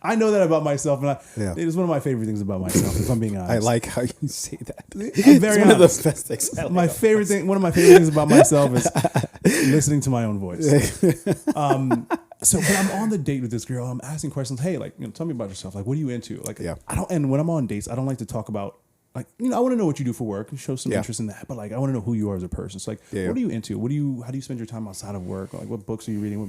I know that about myself, and it is one of my favorite things about myself, if I'm being honest. I like how you say that. I'm very one honest. of the best things. One of my favorite things about myself is listening to my own voice. So when I'm on the date with this girl, I'm asking questions. Hey, like, tell me about yourself. Like, what are you into? Like, I don't. And when I'm on dates, I don't like to talk about, like, I want to know what you do for work and show some interest in that. But like, I want to know who you are as a person. So like, what are you into? How do you spend your time outside of work? Like, what books are you reading? What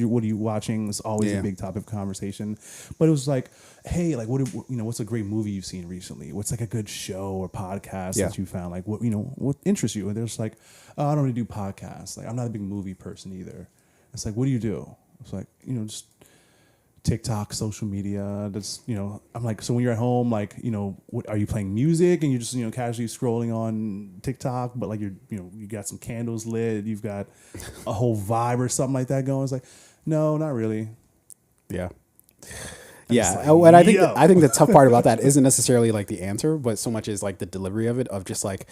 what are you watching? It's always a big topic of conversation. But it was like, hey, like, what's a great movie you've seen recently? What's like a good show or podcast that you found? Like, what interests you? And they're just like, oh, I don't really do podcasts. Like, I'm not a big movie person either. It's like, what do you do? It's like, just TikTok, social media. That's, I'm like, so when you're at home, like, what, are you playing music and you're just, casually scrolling on TikTok, but like you got some candles lit, you've got a whole vibe or something like that going. It's like, no, not really. Yeah. And yeah. And I think the tough part about that isn't necessarily like the answer, but so much is like the delivery of it, of just like,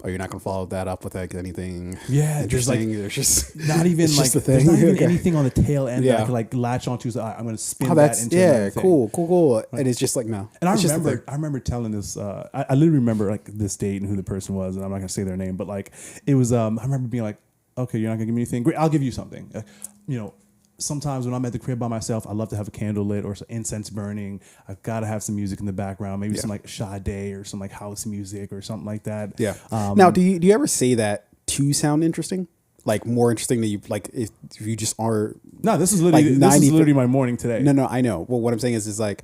oh, you're not going to follow that up with like anything. Yeah, interesting. There's just not even like the there's not even anything on the tail end that I could like latch onto. So I'm going to spin that into another thing. Cool. Right. And it's just like no. And I remember telling this. I literally remember like this date and who the person was, and I'm not going to say their name, but like it was. I remember being like, okay, you're not going to give me anything. Great, I'll give you something. Sometimes when I'm at the crib by myself, I love to have a candle lit or some incense burning. I've got to have some music in the background, maybe some like Sade or some like house music or something like that. Yeah. Now, do you ever say that to sound interesting? Like more interesting than you like if you just are. No, this is literally my morning today. No, I know. Well, what I'm saying is like.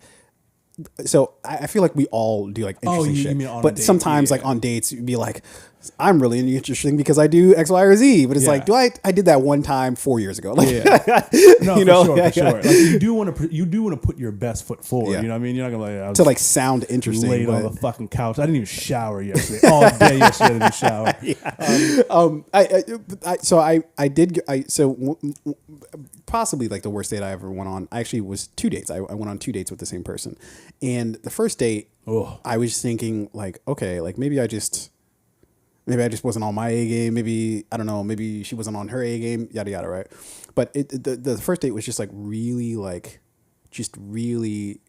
So I feel like we all do like interesting shit. Mean on but sometimes like on dates you'd be like, I'm really interesting because I do X, Y, or Z. But it's like, I did that one time 4 years ago. Like, no, for sure. Like you do want to put your best foot forward. You know what I mean? You're not gonna to like sound interesting. Laid on the fucking couch. I didn't even shower yesterday. All day yesterday I didn't shower. So possibly like the worst date I ever went on. I actually was 2 dates. I went on 2 dates with the same person. And the first date, I was thinking like, okay, like maybe I just wasn't on my A game. Maybe, I don't know, maybe she wasn't on her A game, yada, yada, right? But the first date was just like really like, just really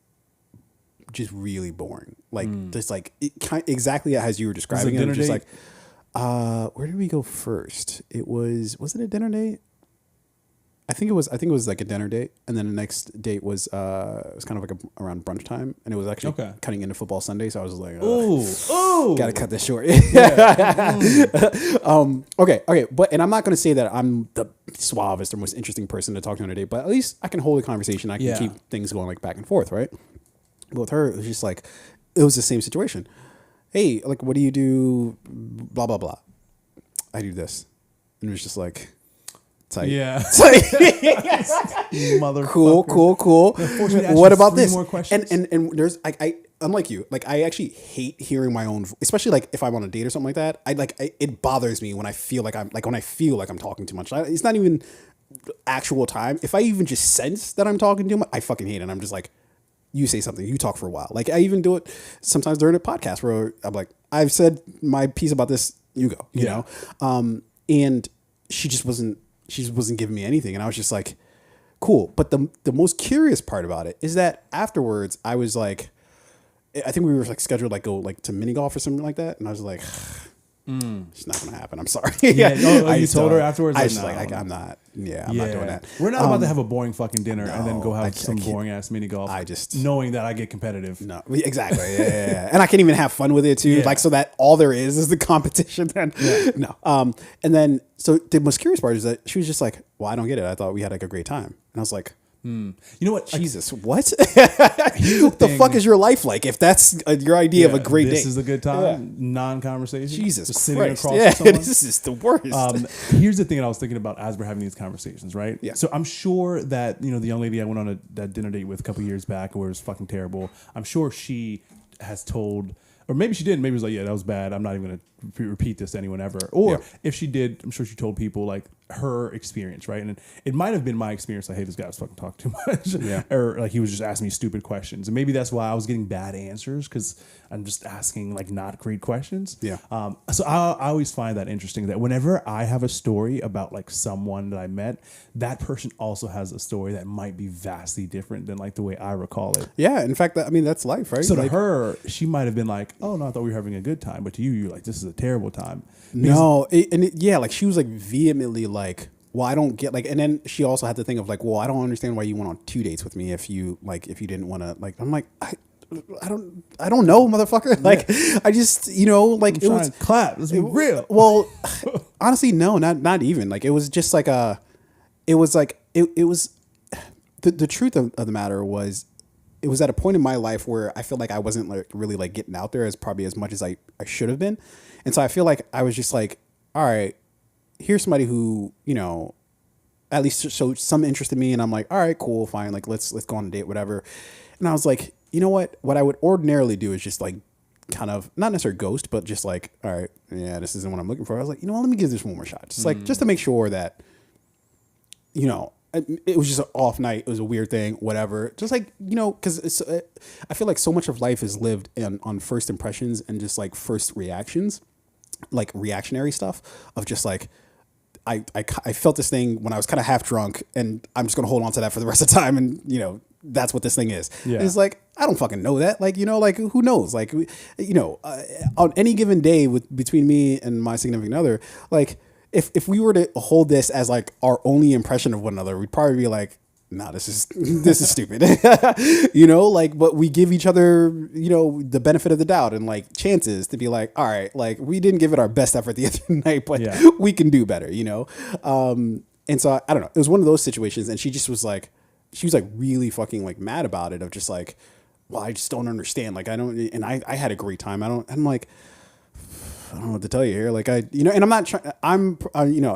boring. Like, just like, exactly as you were describing it. It was just like, where did we go first? Was it a dinner date? I think it was like a dinner date, and then the next date was it was kind of like around brunch time, and it was actually cutting into football Sunday. So I was like, gotta cut this short. Okay, but and I'm not gonna say that I'm the suavest or most interesting person to talk to on a date, but at least I can hold a conversation. I can keep things going like back and forth, right? But with her, it was just like it was the same situation. Hey, like, what do you do? Blah blah blah. I do this, and it was just like. Tight. Yeah. Motherfucker. Cool. What about this? More questions? And there's I unlike you, like I actually hate hearing my own, especially like if I'm on a date or something like that. It bothers me when I feel like I'm talking too much. It's not even actual time. If I even just sense that I'm talking too much, I fucking hate it. And I'm just like, you say something, you talk for a while. Like I even do it sometimes during a podcast where I'm like, I've said my piece about this, you go, you know? And she wasn't giving me anything. And I was just like, cool. But the most curious part about it is that afterwards I was like, I think we were like scheduled like go like to mini golf or something like that. And I was like, it's not going to happen. I'm sorry. You told her afterwards? I was just like, I'm not doing that. We're not about to have a boring fucking dinner and then go have some boring ass mini golf. Knowing that I get competitive. No, exactly. Yeah. And I can't even have fun with it too. Yeah. Like, so that all there is the competition then. Yeah. No. And then, so the most curious part is that she was just like, well, I don't get it. I thought we had like a great time. And I was like, You know what? Jesus, what? The fuck is your life like? If that's your idea of a great date, this is a good time. Non-conversation. Jesus just sitting Christ. across from someone. This is the worst. Here's the thing that I was thinking about as we're having these conversations, right? Yeah. So I'm sure that the young lady I went on that dinner date with a couple years back, where it was fucking terrible. I'm sure she has told. Or maybe she didn't. Maybe it was like, yeah, that was bad. I'm not even going to repeat this to anyone ever. Or if she did, I'm sure she told people like her experience, right? And it might have been my experience. Like, hey, this guy was fucking talking too much, Yeah. or like he was just asking me stupid questions, and maybe that's why I was getting bad answers because I'm just asking like not great questions. Yeah. So I always find that interesting that whenever I have a story about like someone that I met, that person also has a story that might be vastly different than like the way I recall it. Yeah. In fact, I mean, that's life, right? So like, to her, she might have been like, "Oh no, I thought we were having a good time," but to you, you're like, "This is a terrible time." No, yeah, like she was like vehemently like, well, I don't get like, and then she also had to think of like, well, I don't understand why you went on 2 dates with me if you didn't want to like. I'm like, I don't know, motherfucker. Like, I just, like it was clap. Let's be real. Well, honestly, no, not even. Like, it was just like it was like it was the truth of the matter was. It was at a point in my life where I feel like I wasn't like really like getting out there as probably as much as I should have been. And so I feel like I was just like, all right, here's somebody who, at least showed some interest in me. And I'm like, all right, cool, fine. Like, let's go on a date, whatever. And I was like, you know what I would ordinarily do is just like kind of not necessarily ghost, but just like, all right, yeah, this isn't what I'm looking for. I was like, let me give this one more shot. Just like, just to make sure that, it was just an off night. It was a weird thing, whatever. Just like, because I feel like so much of life is lived on first impressions and just like first reactions, like reactionary stuff of just like, I felt this thing when I was kind of half drunk and I'm just going to hold on to that for the rest of the time. And, that's what this thing is. Yeah. And it's like, I don't fucking know that. Like, like who knows? Like, on any given day between me and my significant other, like, if we were to hold this as like our only impression of one another, we'd probably be like, nah, this is stupid. Like, but we give each other, the benefit of the doubt and like chances to be like, all right, like we didn't give it our best effort the other night, but we can do better, And so I don't know. It was one of those situations, and she was like really fucking like mad about it, of just like, well, I just don't understand. Like, I don't, and I had a great time. I'm like, I don't know what to tell you here. Like, and I'm not trying,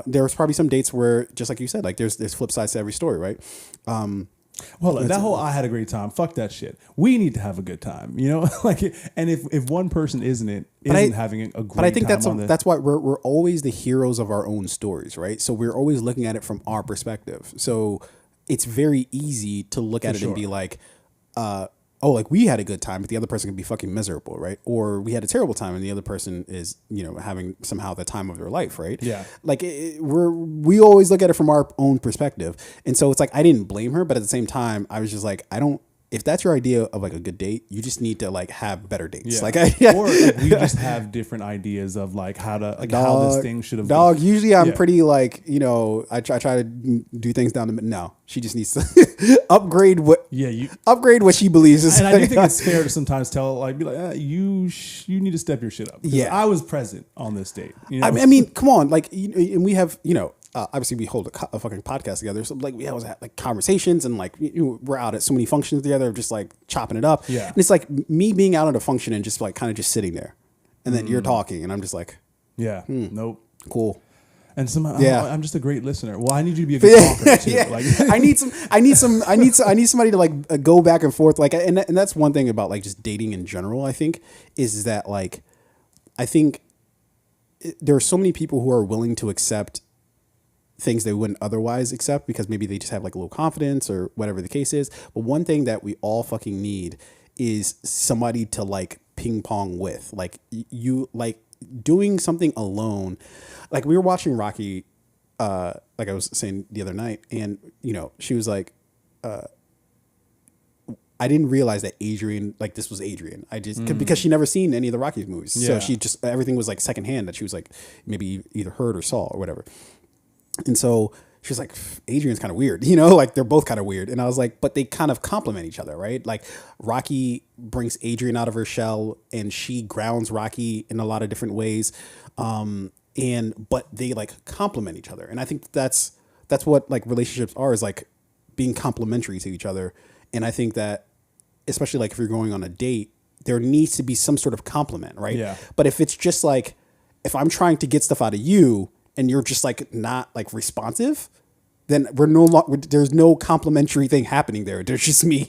there was probably some dates where, just like you said, like there's flip sides to every story, right? Well, that whole I had a great time. Fuck that shit. We need to have a good time, like, and if one person isn't having a great time. But I think that's why we're always the heroes of our own stories, right? So we're always looking at it from our perspective. So it's very easy to look at it and be like, oh, like we had a good time, but the other person can be fucking miserable, right? Or we had a terrible time and the other person is, having somehow the time of their life, right? Yeah. Like we always look at it from our own perspective. And so it's like, I didn't blame her, but at the same time, I was just like, if that's your idea of like a good date, you just need to like have better dates. Yeah. Like, or like, we just have different ideas of like how this thing should have been. Usually I'm pretty like, I try to do things down the middle. No, she just needs to upgrade what she believes is. And I do think it's fair to sometimes tell, like, be like, you need to step your shit up. Yeah. I was present on this date. I mean, come on. Like, and we have, obviously we hold a fucking podcast together. So like we always have like conversations and like, we're out at so many functions together, just like chopping it up. Yeah. And it's like me being out at a function and just like kind of just sitting there and then you're talking and I'm just like, nope. Cool. And somehow I'm just a great listener. Well, I need you to be a good talker too. Yeah. Like I need somebody to like go back and forth. Like, and that's one thing about like just dating in general, I think, is that like, I think there are so many people who are willing to accept things they wouldn't otherwise accept because maybe they just have like a little confidence or whatever the case is. But one thing that we all fucking need is somebody to like ping pong with. Like you like doing something alone. Like we were watching Rocky, like I was saying the other night, and she was like, I didn't realize that Adrian, like this was Adrian. I just, because she never seen any of the Rocky movies. Yeah. So she just, everything was like secondhand that she was like maybe either heard or saw or whatever. And so she was like, Adrian's kind of weird, like they're both kind of weird. And I was like, but they kind of complement each other, right? Like Rocky brings Adrian out of her shell and she grounds Rocky in a lot of different ways. But they like complement each other. And I think that's what like relationships are, is like being complementary to each other. And I think that especially like if you're going on a date, there needs to be some sort of compliment, right? Yeah. But if it's just like, if I'm trying to get stuff out of you, and you're just like not like responsive, then we're no longer, there's no complimentary thing happening there. There's just me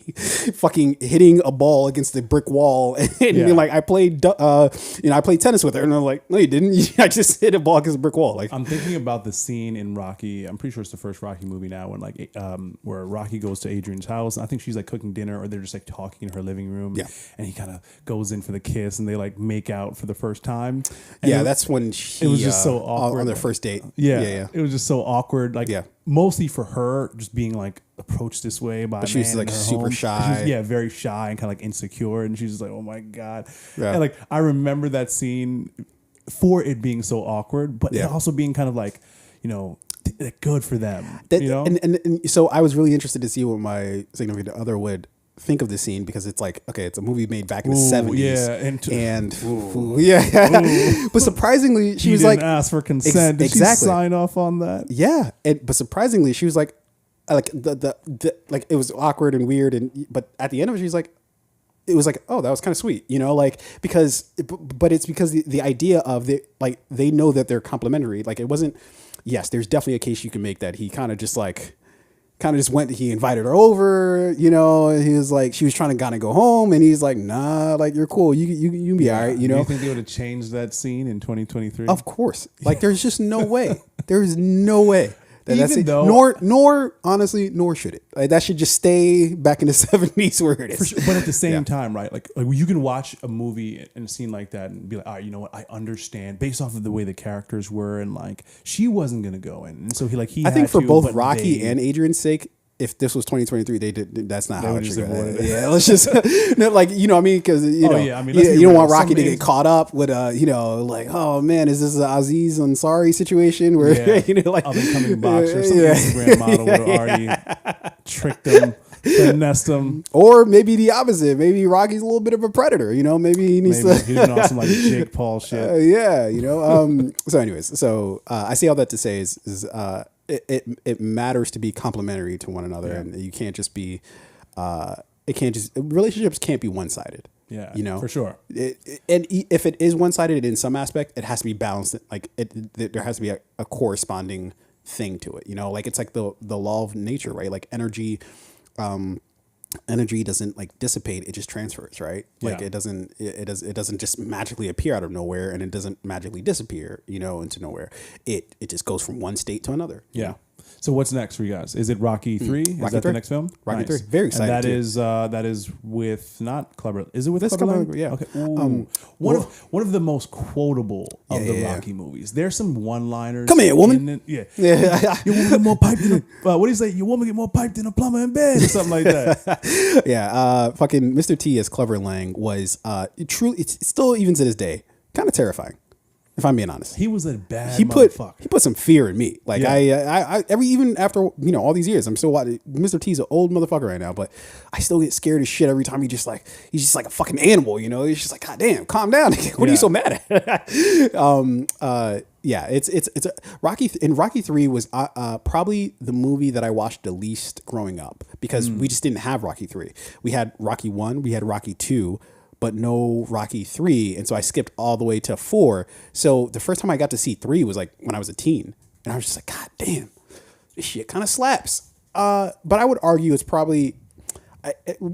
fucking hitting a ball against the brick wall. And being like, I played tennis with her. And I'm like, no, you didn't. I just hit a ball against a brick wall. Like, I'm thinking about the scene in Rocky. I'm pretty sure it's the first Rocky movie now when like, where Rocky goes to Adrian's house. And I think she's like cooking dinner or they're just like talking in her living room. Yeah. And he kind of goes in for the kiss and they like make out for the first time. And that's when it was just so awkward. On their first date. Yeah. It was just so awkward. Like, mostly for her, just being like approached this way by but she was like super shy. She was, very shy and kind of like insecure. And she's just like, oh my God. Yeah. And like, I remember that scene for it being so awkward, but it also being kind of like, good for them. And so I was really interested to see what my significant other would think of the scene because it's like, okay, it's a movie made back in the 70s. But surprisingly, she was didn't like, ask for consent. Did she sign off on that? Yeah. But surprisingly, she was like the like it was awkward and weird. But at the end of it, she was like, it was like, oh, that was kind of sweet, but it's because the idea of they know that they're complimentary. Like it wasn't, yes, there's definitely a case you can make that he kind of just went, he invited her over, he was like, she was trying to go home and he's like, nah, like you're cool. You can be all right. Do you think they would have changed that scene in 2023? Of course. Like there's just no way. There is no way. Even though, nor should it. Like, that should just stay back in the 70s where it is. Sure. But at the same time, right? Like you can watch a movie and a scene like that and be like, all right, you know what? I understand based off of the way the characters were and like she wasn't gonna go in, and so he I think for both Rocky and Adrian's sake, if this was 2023, they did. That's not how it should go. Yeah, let's just like what I mean, because you don't want Rocky to get caught up with like, oh man, is this an Aziz Ansari situation where up and coming boxer, some Instagram model would have already tricked him, finessed him, or maybe the opposite. Maybe Rocky's a little bit of a predator. Maybe he needs to. He's doing on some like Jake Paul shit. So, anyways, I say all that to say is. It matters to be complementary to one another, and you can't just be. Relationships can't be one sided. Yeah, for sure. And if it is one sided in some aspect, it has to be balanced. Like there has to be a corresponding thing to it. Like it's like the law of nature, right? Like energy. Energy doesn't like dissipate; it just transfers, right? Like it doesn't just magically appear out of nowhere, and it doesn't magically disappear, into nowhere. It just goes from one state to another. Yeah. So what's next for you guys? Is it Rocky 3? Is that the next film? Rocky 3. Very excited. And that is with not Clubber. Is it with Clubber Lang? Yeah. Okay. One of the most quotable of the Rocky movies. There's some one-liners. Come here, woman. Your woman get more piped than what do you say? Your woman get more piped than a plumber in bed or something like that. Fucking Mr. T as Clubber Lang was truly. It's still even to this day kind of terrifying. If I'm being honest, he was a bad motherfucker. He put some fear in me. Like even after all these years, I'm still watching. Mr. T's an old motherfucker right now, but I still get scared as shit every time he's just like a fucking animal. He's just like, God damn, calm down. What are you so mad at? It's Rocky. And Rocky 3 was probably the movie that I watched the least growing up because we just didn't have Rocky 3. We had Rocky 1, we had Rocky 2. But no Rocky 3. And so I skipped all the way to 4. So the first time I got to see 3 was like when I was a teen. And I was just like, God damn, this shit kind of slaps. But I would argue it's probably,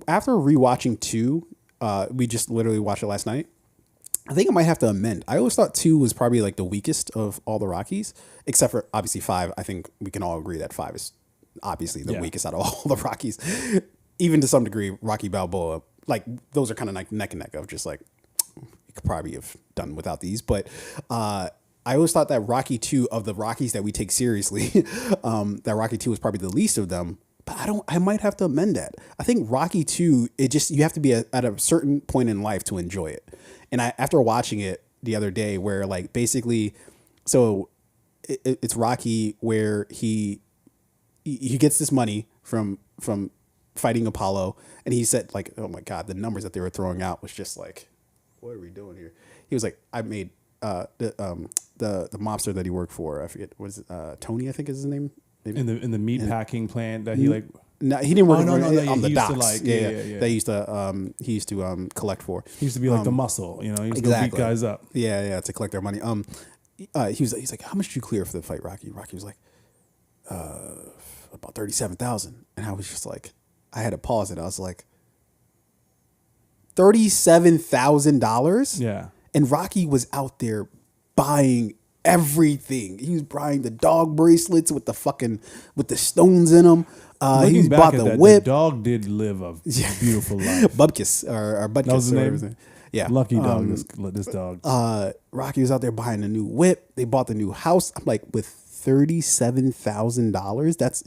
after rewatching 2, we just literally watched it last night. I think I might have to amend. I always thought 2 was probably like the weakest of all the Rockies, except for obviously 5. I think we can all agree that 5 is obviously the weakest out of all the Rockies. Even to some degree, Rocky Balboa, like those are kind of like neck and neck of just like you could probably have done without these. But I always thought that Rocky 2 of the Rockies that we take seriously, that Rocky 2 was probably the least of them. But I might have to amend that. I think Rocky 2, you have to be at a certain point in life to enjoy it. And after watching it the other day, where like basically, so it's Rocky where he gets this money from fighting Apollo, and he said like, oh my God, the numbers that they were throwing out was just like, what are we doing here? He was like, I made the mobster that he worked for, I forget, was it Tony, I think is his name, maybe? in the meat packing plant that he like. No, he didn't work on the he docks. They used to he used to collect for. He used to be like the muscle, he used to go beat guys up. Yeah, to collect their money. He's like, how much did you clear for the fight, Rocky? Rocky was like, about 37,000. And I was just like, I had to pause it. I was like, $37,000? Yeah. And Rocky was out there buying everything. He was buying the dog bracelets with the stones in them. He bought the whip. The dog did live a beautiful life. Bubkiss or Butkiss. That was the name? Yeah. Lucky dog, this dog. Rocky was out there buying a new whip. They bought the new house. I'm like, with $37,000, that's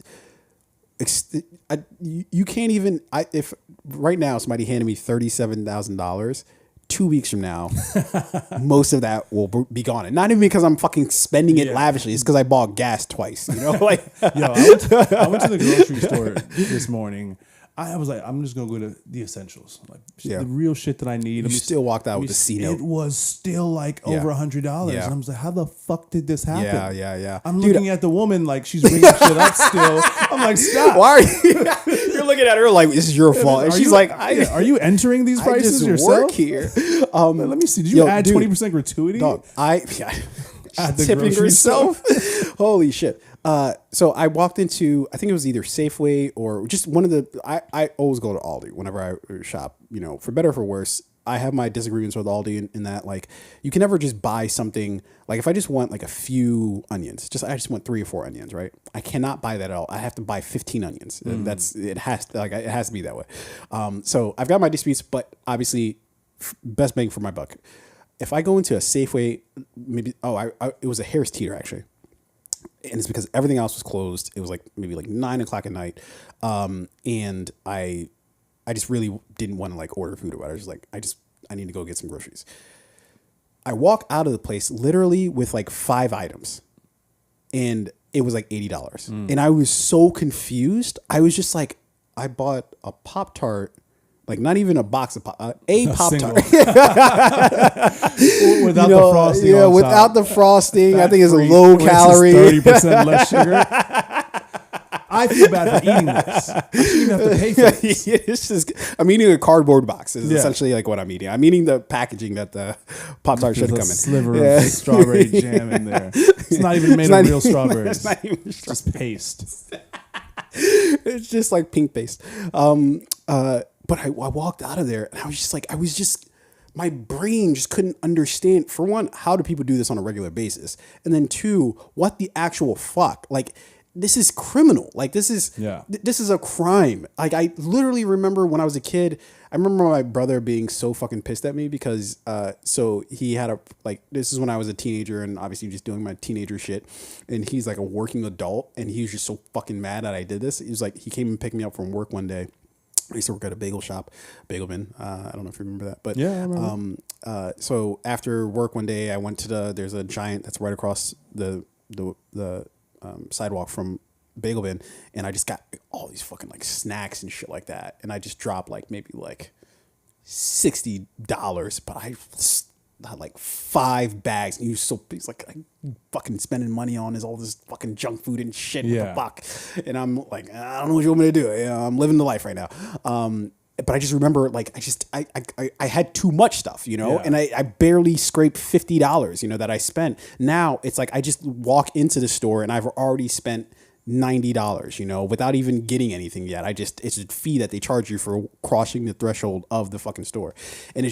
you can't even. If right now somebody handed me $37,000, 2 weeks from now, most of that will be gone. And not even because I'm fucking spending it lavishly. It's because I bought gas twice. You know, like yo, I went to the grocery store this morning. I was like, I'm just gonna go to the essentials, like the real shit that I need. You still walked out with the C note. It was still like over $100, and I was like, how the fuck did this happen? Yeah. I'm looking at the woman like she's bringing shit up still. I'm like, stop. Why are you? You're looking at her like this is your fault, and she's like, are you entering these prices I just yourself? Work here. Let me see. Did you add 20% gratuity? Dog, tipping herself. Holy shit. So I walked into, I think it was either Safeway or just one of the, I always go to Aldi whenever I shop, you know, for better or for worse. I have my disagreements with Aldi in that, like, you can never just buy something. Like, if I just want like a few onions, I just want 3 or 4 onions, right? I cannot buy that at all. I have to buy 15 onions. It has to be that way. So I've got my disputes, but obviously best bang for my buck. If I go into a Safeway, maybe, it was a Harris Teeter actually. And it's because everything else was closed. It was like maybe like 9 o'clock at night. And I just really didn't want to like order food or whatever. I was like, I need to go get some groceries. I walk out of the place literally with like 5 items and it was like $80. And I was so confused. I was just like, I bought a Pop-Tart. Like not even a box of Pop-Tart. Without the frosting. Yeah, without the frosting. I think it's a low calorie. 30% less sugar. I feel bad for eating this. I shouldn't even have to pay for this. I'm eating a cardboard box. Is essentially like what I'm eating. I'm eating the packaging that the Pop-Tart should come in. Sliver of strawberry jam in there. It's not even made of real strawberries. It's not even just paste. It's just like pink paste. But I walked out of there and I was just like, my brain just couldn't understand, for one, how do people do this on a regular basis? And then 2, what the actual fuck? Like, this is criminal. Like, this is a crime. Like, I literally remember when I was a kid, I remember my brother being so fucking pissed at me because, so he had this is when I was a teenager and obviously just doing my teenager shit. And he's like a working adult and he was just so fucking mad that I did this. He was like, he came and picked me up from work one day. I used to work at a bagel shop, Bagel Bin. I don't know if you remember that, but yeah, I remember. So after work one day, I went to there's a Giant that's right across the sidewalk from Bagel Bin, and I just got all these fucking like snacks and shit like that, and I just dropped like maybe like $60, but I had like 5 bags, and he's like fucking spending money on all this fucking junk food and shit. What the fuck? And I'm like, I don't know what you want me to do. You know, I'm living the life right now. But I just remember like I had too much stuff, you know, and I barely scraped $50, you know, that I spent. Now it's like I just walk into the store and I've already spent $90, you know, without even getting anything yet. It's a fee that they charge you for crossing the threshold of the fucking store, and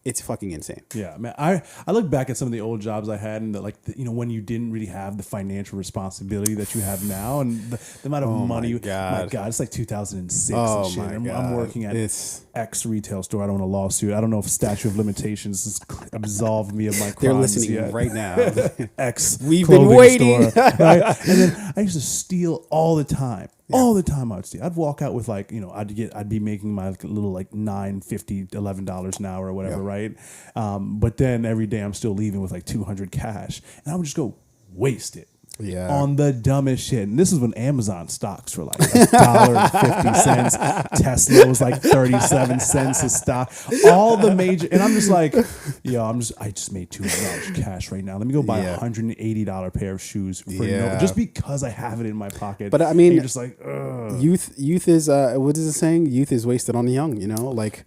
it's fucking insane. Yeah, man. I look back at some of the old jobs I had, and when you didn't really have the financial responsibility that you have now, and the amount of money. My God, it's like 2006 and shit. I'm working at X retail store. I don't want a lawsuit. I don't know if statute of limitations has absolved me of my crimes. They're listening yet. right now. X. We've been waiting. Store, right? And then I used to steal all the time. Yeah. All the time I'd steal. I'd walk out with like, you know, I'd be making my little like $9.50, $11 an hour or whatever, right? But then every day I'm still leaving with like $200 cash, and I would just go waste it. On the dumbest shit. And this is when Amazon stocks were like $1.50. Tesla was like 37 cents a stock. All the major, and I'm just like, I just made $200 cash right now. Let me go buy a $180 pair of shoes for just because I have it in my pocket. But I mean, and you're just like, ugh. Youth is what is it saying? Youth is wasted on the young, you know? Like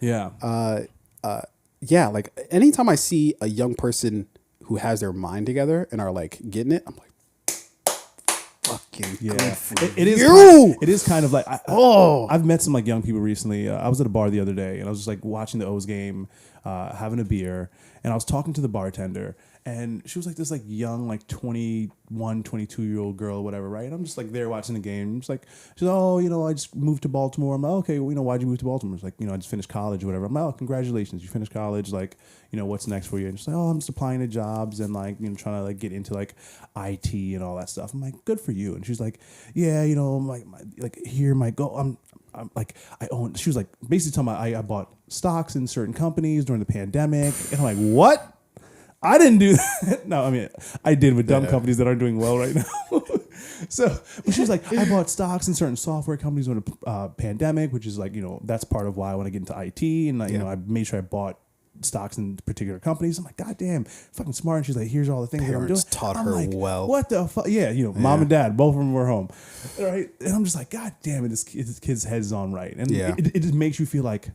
like anytime I see a young person who has their mind together and are like getting it, I'm like, fucking Yeah, good for it is. you. It is kind of like I've met some like young people recently. I was at a bar the other day, and I was just like watching the O's game, having a beer, and I was talking to the bartender, and she was like this like young like 21, 22-year-old girl or whatever, right? And I'm just like there watching the game. I'm just like, she's like, oh, I just moved to Baltimore. I'm like, okay, well, why'd you move to Baltimore? It's like, I just finished college or whatever. I'm like, oh, congratulations, you finished college. Like, what's next for you? And she's like, oh, I'm just applying to jobs and like, trying to like get into like IT and all that stuff. I'm like, good for you. And she's like, yeah, like here my go. I'm like, I own. She was like, basically telling me I bought stocks in certain companies during the pandemic, and I'm like, what? I didn't do that. No, I mean, I did with dumb companies that aren't doing well right now. So she was like, I bought stocks in certain software companies during the pandemic, which is like, that's part of why I want to get into IT. And, I made sure I bought stocks in particular companies. I'm like, God damn, fucking smart. And she's like, here's all the things Parents that I'm doing. taught her like, well. What the fuck? Yeah, mom and dad, both of them were home. Right? And I'm just like, God damn it, this kid's head's on right. And it just makes you feel like,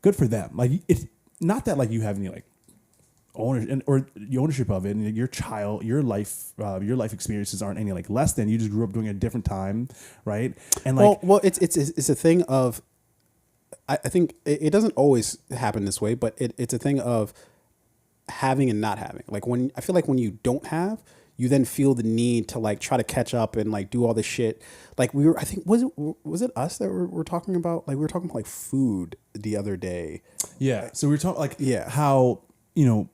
good for them. Like, it's not that like you have any like, ownership of it, and your life experiences aren't any like less than. You just grew up during a different time, right? And like, well, it's a thing of, I think it doesn't always happen this way, but it's a thing of having and not having. Like I feel like when you don't have, you then feel the need to like try to catch up and like do all this shit. Like I think was it us that were talking about, like we were talking about like food the other day. Yeah. So we were talking like how,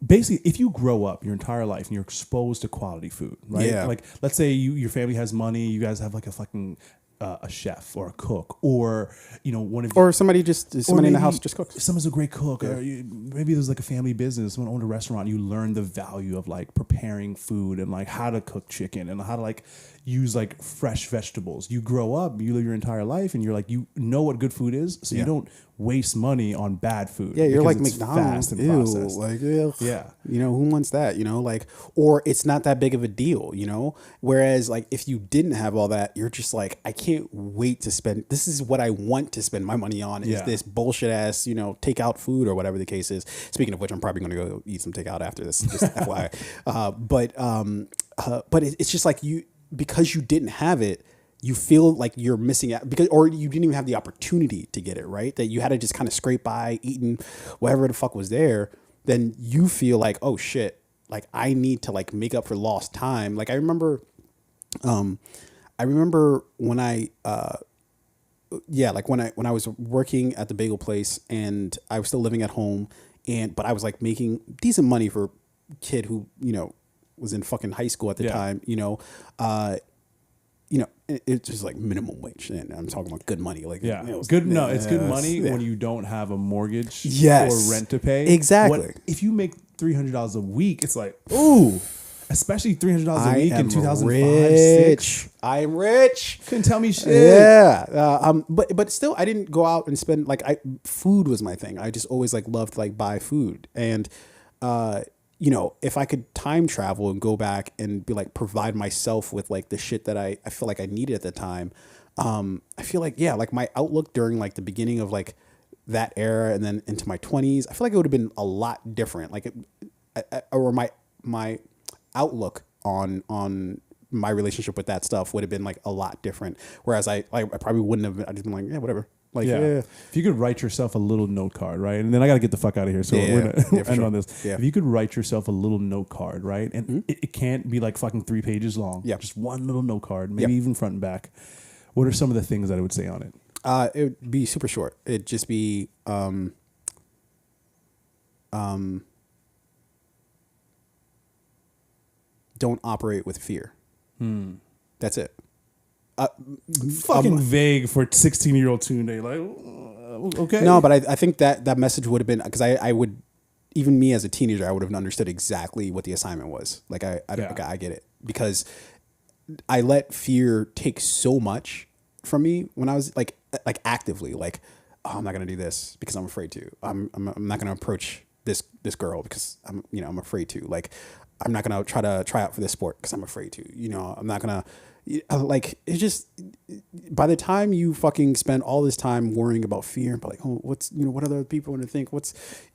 basically if you grow up your entire life and you're exposed to quality food, right? Yeah. Like let's say your family has money, you guys have like a fucking a chef or a cook, or one of or somebody in the house just cooks. Someone's a great cook, or maybe there's like a family business. Someone owned a restaurant. You learn the value of like preparing food and like how to cook chicken and how to like use like fresh vegetables. You grow up, you live your entire life, and you're like you know what good food is, so you don't waste money on bad food. Yeah, you're like it's McDonald's. fast and processed. Like yeah. Who wants that? Like, or it's not that big of a deal. Whereas like if you didn't have all that, you're just like, I can't wait to spend. This is what I want to spend my money on. Is this bullshit ass takeout food or whatever the case is. Speaking of which, I'm probably going to go eat some takeout after this. Just FYI. But it's just like because you didn't have it, you feel like you're missing out or you didn't even have the opportunity to get it, right? That you had to just kind of scrape by eating whatever the fuck was there. Then you feel like, oh shit, like I need to like make up for lost time. Like I remember when I was working at the bagel place and I was still living at home but I was like making decent money for a kid who, was in fucking high school at the time, it's just like minimum wage, and I'm talking about good money. Like, it's good money when you don't have a mortgage or rent to pay. Exactly. If you make $300 a week, it's like, ooh, especially $300 a week in 2005-6. I'm rich. Couldn't tell me shit. Yeah. But still, I didn't go out and spend food was my thing. I just always like loved to like buy food and. If I could time travel and go back and be like provide myself with like the shit that I feel like I needed at the time, I feel like like my outlook during like the beginning of like that era and then into my 20s, I feel like it would have been a lot different. Like or my outlook on my relationship with that stuff would have been like a lot different. Whereas I probably wouldn't have. I just been like, yeah, whatever. Like, If you could write yourself a little note card, right? And then I got to get the fuck out of here. So we're going to end on this. Yeah. If you could write yourself a little note card, right? And it can't be like fucking 3 pages long. Yeah. Just one little note card, maybe even front and back. What are some of the things that I would say on it? It would be super short. It'd just be, don't operate with fear. That's it. Fucking vague for 16-year-old Tunde. Like, okay. No, but I think that message would have been, because I would, even me as a teenager, I would have understood exactly what the assignment was. Like I get it, because I let fear take so much from me when I was like actively like, oh, I'm not gonna do this because I'm afraid to. I'm not gonna approach this girl because I'm afraid to. Like, I'm not gonna try out for this sport because I'm afraid to. I'm not gonna. Like, it's just, by the time you fucking spend all this time worrying about fear, but like, oh, what's, what other people going to think?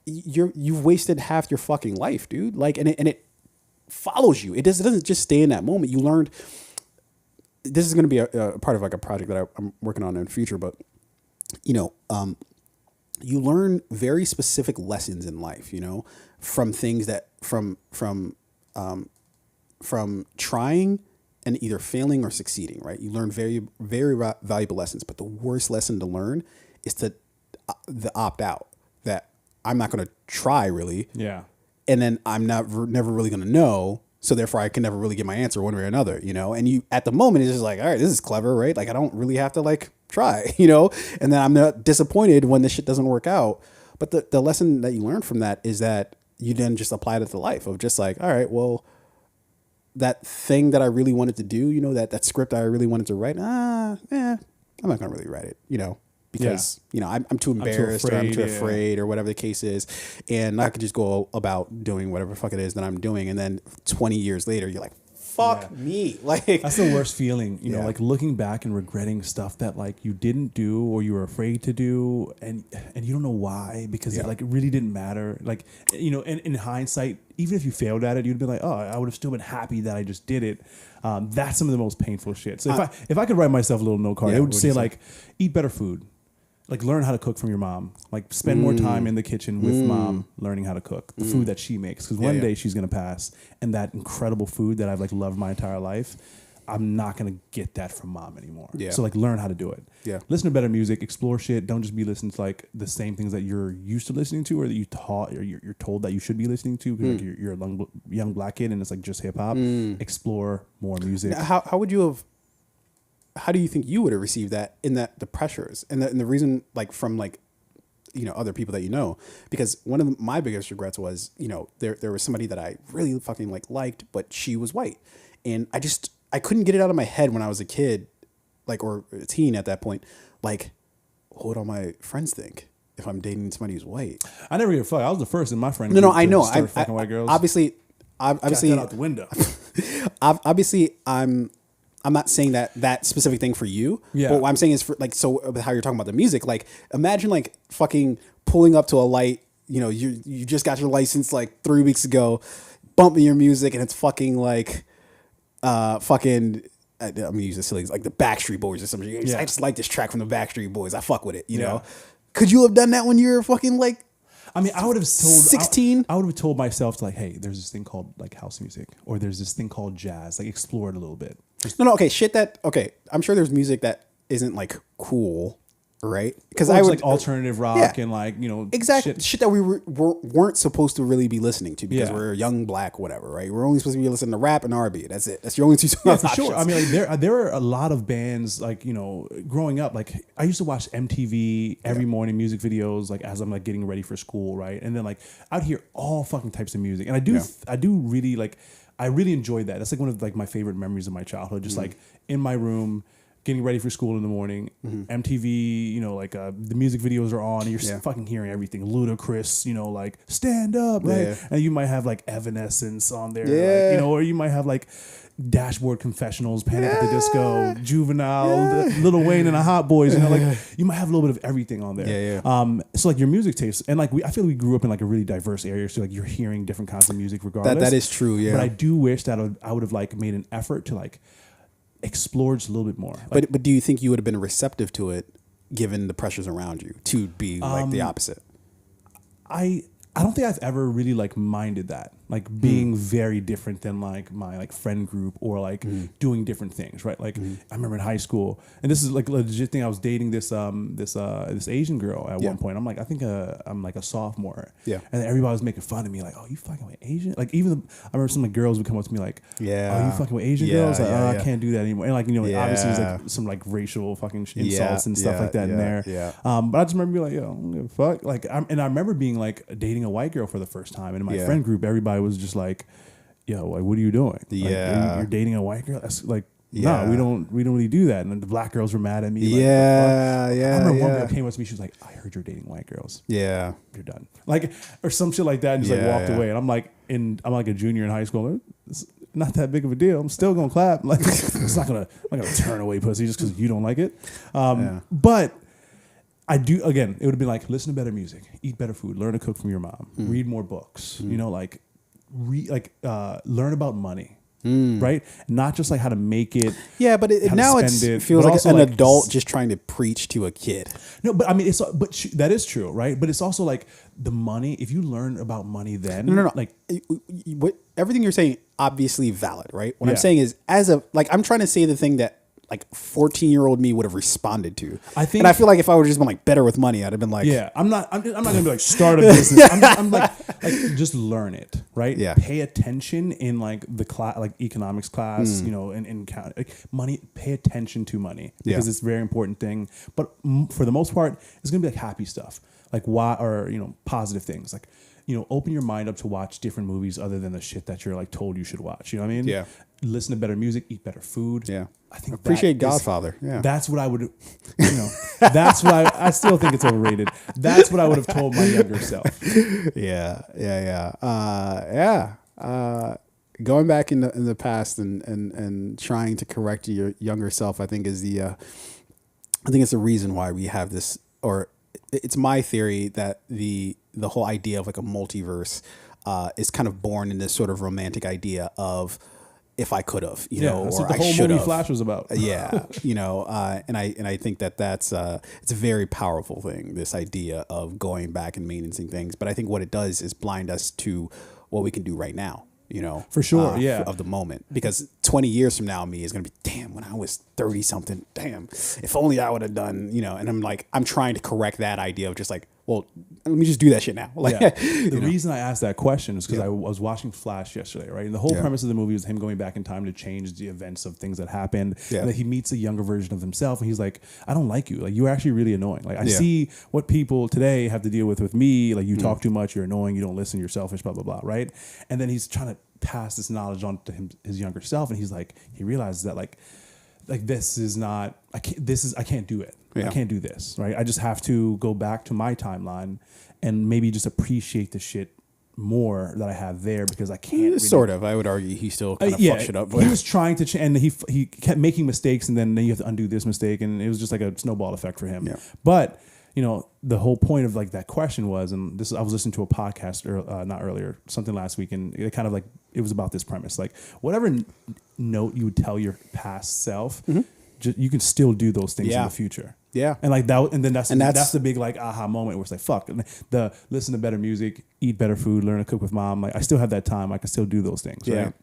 You've wasted half your fucking life, dude. Like, and it follows you. It doesn't just stay in that moment. You learned, this is going to be a part of like a project that I'm working on in the future, but you know, you learn very specific lessons in life, you know, from things that from trying and either failing or succeeding, right? You learn very, very valuable lessons, but the worst lesson to learn is to the opt out, that I'm not going to try really. Yeah. And then I'm never really going to know. So therefore I can never really get my answer one way or another, you know? And you, at the moment, it's just like, all right, this is clever, right? Like I don't really have to like try, you know? And then I'm not disappointed when this shit doesn't work out. But the lesson that you learn from that is that you then just apply it to life of just like, all right, well, that thing that I really wanted to do, you know, that script I really wanted to write, I'm not going to really write it, you know? Because, you know, I'm too embarrassed or I'm too afraid or whatever the case is. And I could just go about doing whatever the fuck it is that I'm doing. And then 20 years later, you're like, fuck me. Like that's the worst feeling, you know, like looking back and regretting stuff that like you didn't do or you were afraid to do. And you don't know why, because it like really didn't matter. Like, you know, in hindsight, even if you failed at it, you'd be like, oh, I would have still been happy that I just did it. That's some of the most painful shit. So if I could write myself a little note card, it would say like, eat better food. Like learn how to cook from your mom. Like spend more time in the kitchen with mom, learning how to cook the food that she makes. Because one day she's gonna pass, and that incredible food that I've like loved my entire life, I'm not gonna get that from mom anymore. Yeah. So like learn how to do it. Yeah. Listen to better music. Explore shit. Don't just be listening to like the same things that you're used to listening to, or that you taught, or you're told that you should be listening to. Because like you're a young black kid and it's like just hip hop. Explore more music. Now, how would you have? How do you think you would have received that in that the pressures and the reason like from like, you know, other people that you know? Because one of my biggest regrets was, you know, there was somebody that I really fucking liked, but she was white, and I couldn't get it out of my head when I was a kid, like, or a teen at that point, like, what would all my friends think if I'm dating somebody who's white? I never gave a fuck. I was the first in my friend. No, I know. Fucking white girls. Obviously, got that out the window. obviously, I'm not saying that specific thing for you. Yeah. But what I'm saying is for like, so how you're talking about the music, like imagine like fucking pulling up to a light, you know, you just got your license like 3 weeks ago, bumping your music and it's fucking like, I'm gonna use this silly, like the Backstreet Boys or something. Yeah. I just like this track from the Backstreet Boys. I fuck with it, you know? Could you have done that when you're fucking like, I mean, I would have told 16. I would have told myself to like, hey, there's this thing called like house music, or there's this thing called jazz. Like, explore it a little bit. No, okay, I'm sure there's music that isn't like cool, right? Because I would like alternative rock and like, you know, exactly shit that we weren't supposed to really be listening to because we're young black, whatever, right? We're only supposed to be listening to rap and R&B. That's it. That's your only two songs. For sure. I mean, like there are a lot of bands like, you know, growing up. Like I used to watch MTV every morning, music videos, like as I'm like getting ready for school, right? And then like I'd hear all fucking types of music, and I do really like. I really enjoyed that. That's like one of like my favorite memories of my childhood. Just like in my room, getting ready for school in the morning, MTV, you know, like the music videos are on, and you're fucking hearing everything. Ludacris, you know, like stand up, right? Yeah. And you might have like Evanescence on there, like, you know, or you might have like Dashboard Confessionals, Panic at the Disco, Juvenile, Lil Wayne and the Hot Boys, you know, like you might have a little bit of everything on there. So like your music taste, and like I feel we grew up in like a really diverse area, so like you're hearing different kinds of music regardless. That is true, yeah. But I do wish that I would have like made an effort to like explore just a little bit more. Like, but do you think you would have been receptive to it given the pressures around you to be like the opposite? I don't think I've ever really like minded that, like being very different than like my like friend group or like doing different things, right? Like I remember in high school, and this is like a legit thing. I was dating this Asian girl at one point. I'm like, I think I'm like a sophomore. Yeah. And then everybody was making fun of me, like, oh, you fucking with Asian? Like I remember some of the girls would come up to me like, oh, you fucking with Asian girls? Like, I can't do that anymore. And like, you know, like, obviously there's like some like racial fucking insults and stuff like that in there. Yeah. But I just remember being like, yo, I don't give a fuck. Like, I remember being like dating a white girl for the first time, and in my friend group, everybody was just like, yo, like, what are you doing? Like, you're dating a white girl? That's like, no, we don't really do that. And then the black girls were mad at me. Like, I remember one girl came up to me, she was like, I heard you're dating white girls. Yeah. You're done. Like, or some shit like that, and just like walked away. And I'm like a junior in high school. It's not that big of a deal. I'm still gonna clap. Like, I'm not gonna turn away pussy just because you don't like it. But I do, again, it would have been like, listen to better music, eat better food, learn to cook from your mom, read more books, you know, like learn about money. right? Not just like how to make it. Yeah, but now it feels like an adult just trying to preach to a kid. No, but I mean, that is true, right? But it's also like the money. If you learn about money, then no. Like everything you're saying obviously valid, right? What I'm saying is, I'm trying to say the thing that like 14-year-old me would have responded to. I feel like if I would have just been like better with money, I'd have been like, yeah, I'm not gonna be like start a business. I'm like just learn it, right? Yeah. Pay attention in like the class, like economics class, you know, in like money. Pay attention to money because it's a very important thing. But for the most part, it's gonna be like happy stuff, like positive things, like. Open your mind up to watch different movies other than the shit that you're like told you should watch. You know what I mean? Yeah. Listen to better music, eat better food. Yeah. I think appreciate Godfather. Yeah. That's what I would, that's what I still think it's overrated. That's what I would have told my younger self. Yeah. Going back in the past and trying to correct your younger self, I think it's the reason why we have this, or it's my theory that the whole idea of like a multiverse is kind of born in this sort of romantic idea of if I could have, know, that's or what the I whole should movie have. Flash was about. Yeah, and I think that's it's a very powerful thing, this idea of going back and maintaining things. But I think what it does is blind us to what we can do right now. For sure, of the moment, because 20 years from now, me is going to be, damn, when I was 30 something, damn, if only I would have done, and I'm trying to correct that idea of just like, well, let me just do that shit now. Like, the reason I asked that question is because I was watching Flash yesterday, right? And the whole premise of the movie was him going back in time to change the events of things that happened. Yeah. And that he meets a younger version of himself, and he's like, I don't like you. Like, you're actually really annoying. Like, I see what people today have to deal with me. Like, you talk too much, you're annoying, you don't listen, you're selfish, blah, blah, blah, right? And then he's trying to pass this knowledge on to his younger self, and he's like, he realizes that like this is not, I can't do it. I can't do this, right? I just have to go back to my timeline and maybe just appreciate the shit more that I have there, because I can't really, sort of. I would argue he still kind of fucks shit up. But he was trying to and he kept making mistakes, and then you have to undo this mistake, and it was just like a snowball effect for him. Yeah. But the whole point of like that question was, and this I was listening to a podcast something last week, and it kind of like it was about this premise, like whatever note you would tell your past self, you can still do those things in the future. Yeah. And like that, and then that's the big like aha moment where it's like, fuck, listen to better music, eat better food, learn to cook with mom. Like I still have that time. I can still do those things. Yeah. Right?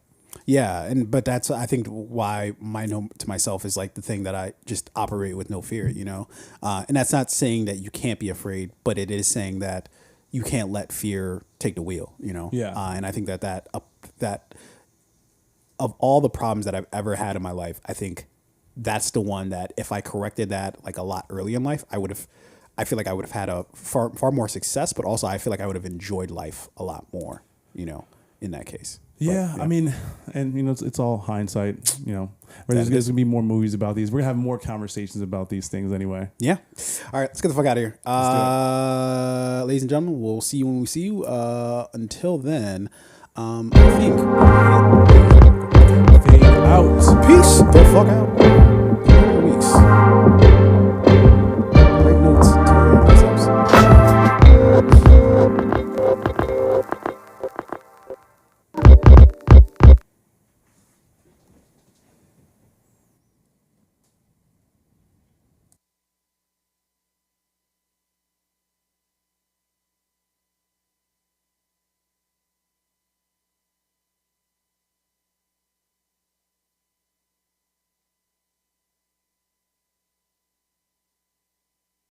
Yeah. But that's, I think, why my note to myself is like the thing that I just operate with no fear, and that's not saying that you can't be afraid, but it is saying that you can't let fear take the wheel, Yeah. And I think that of all the problems that I've ever had in my life, I think that's the one that if I corrected that like a lot early in life, I feel like I would have had a far more success, but also I feel like I would have enjoyed life a lot more, in that case. Yeah, I mean, and it's all hindsight, There's going to be more movies about these. We're going to have more conversations about these things anyway. Yeah. All right, let's get the fuck out of here. Ladies and gentlemen, we'll see you when we see you. Until then, I think fade out. Peace the fuck out.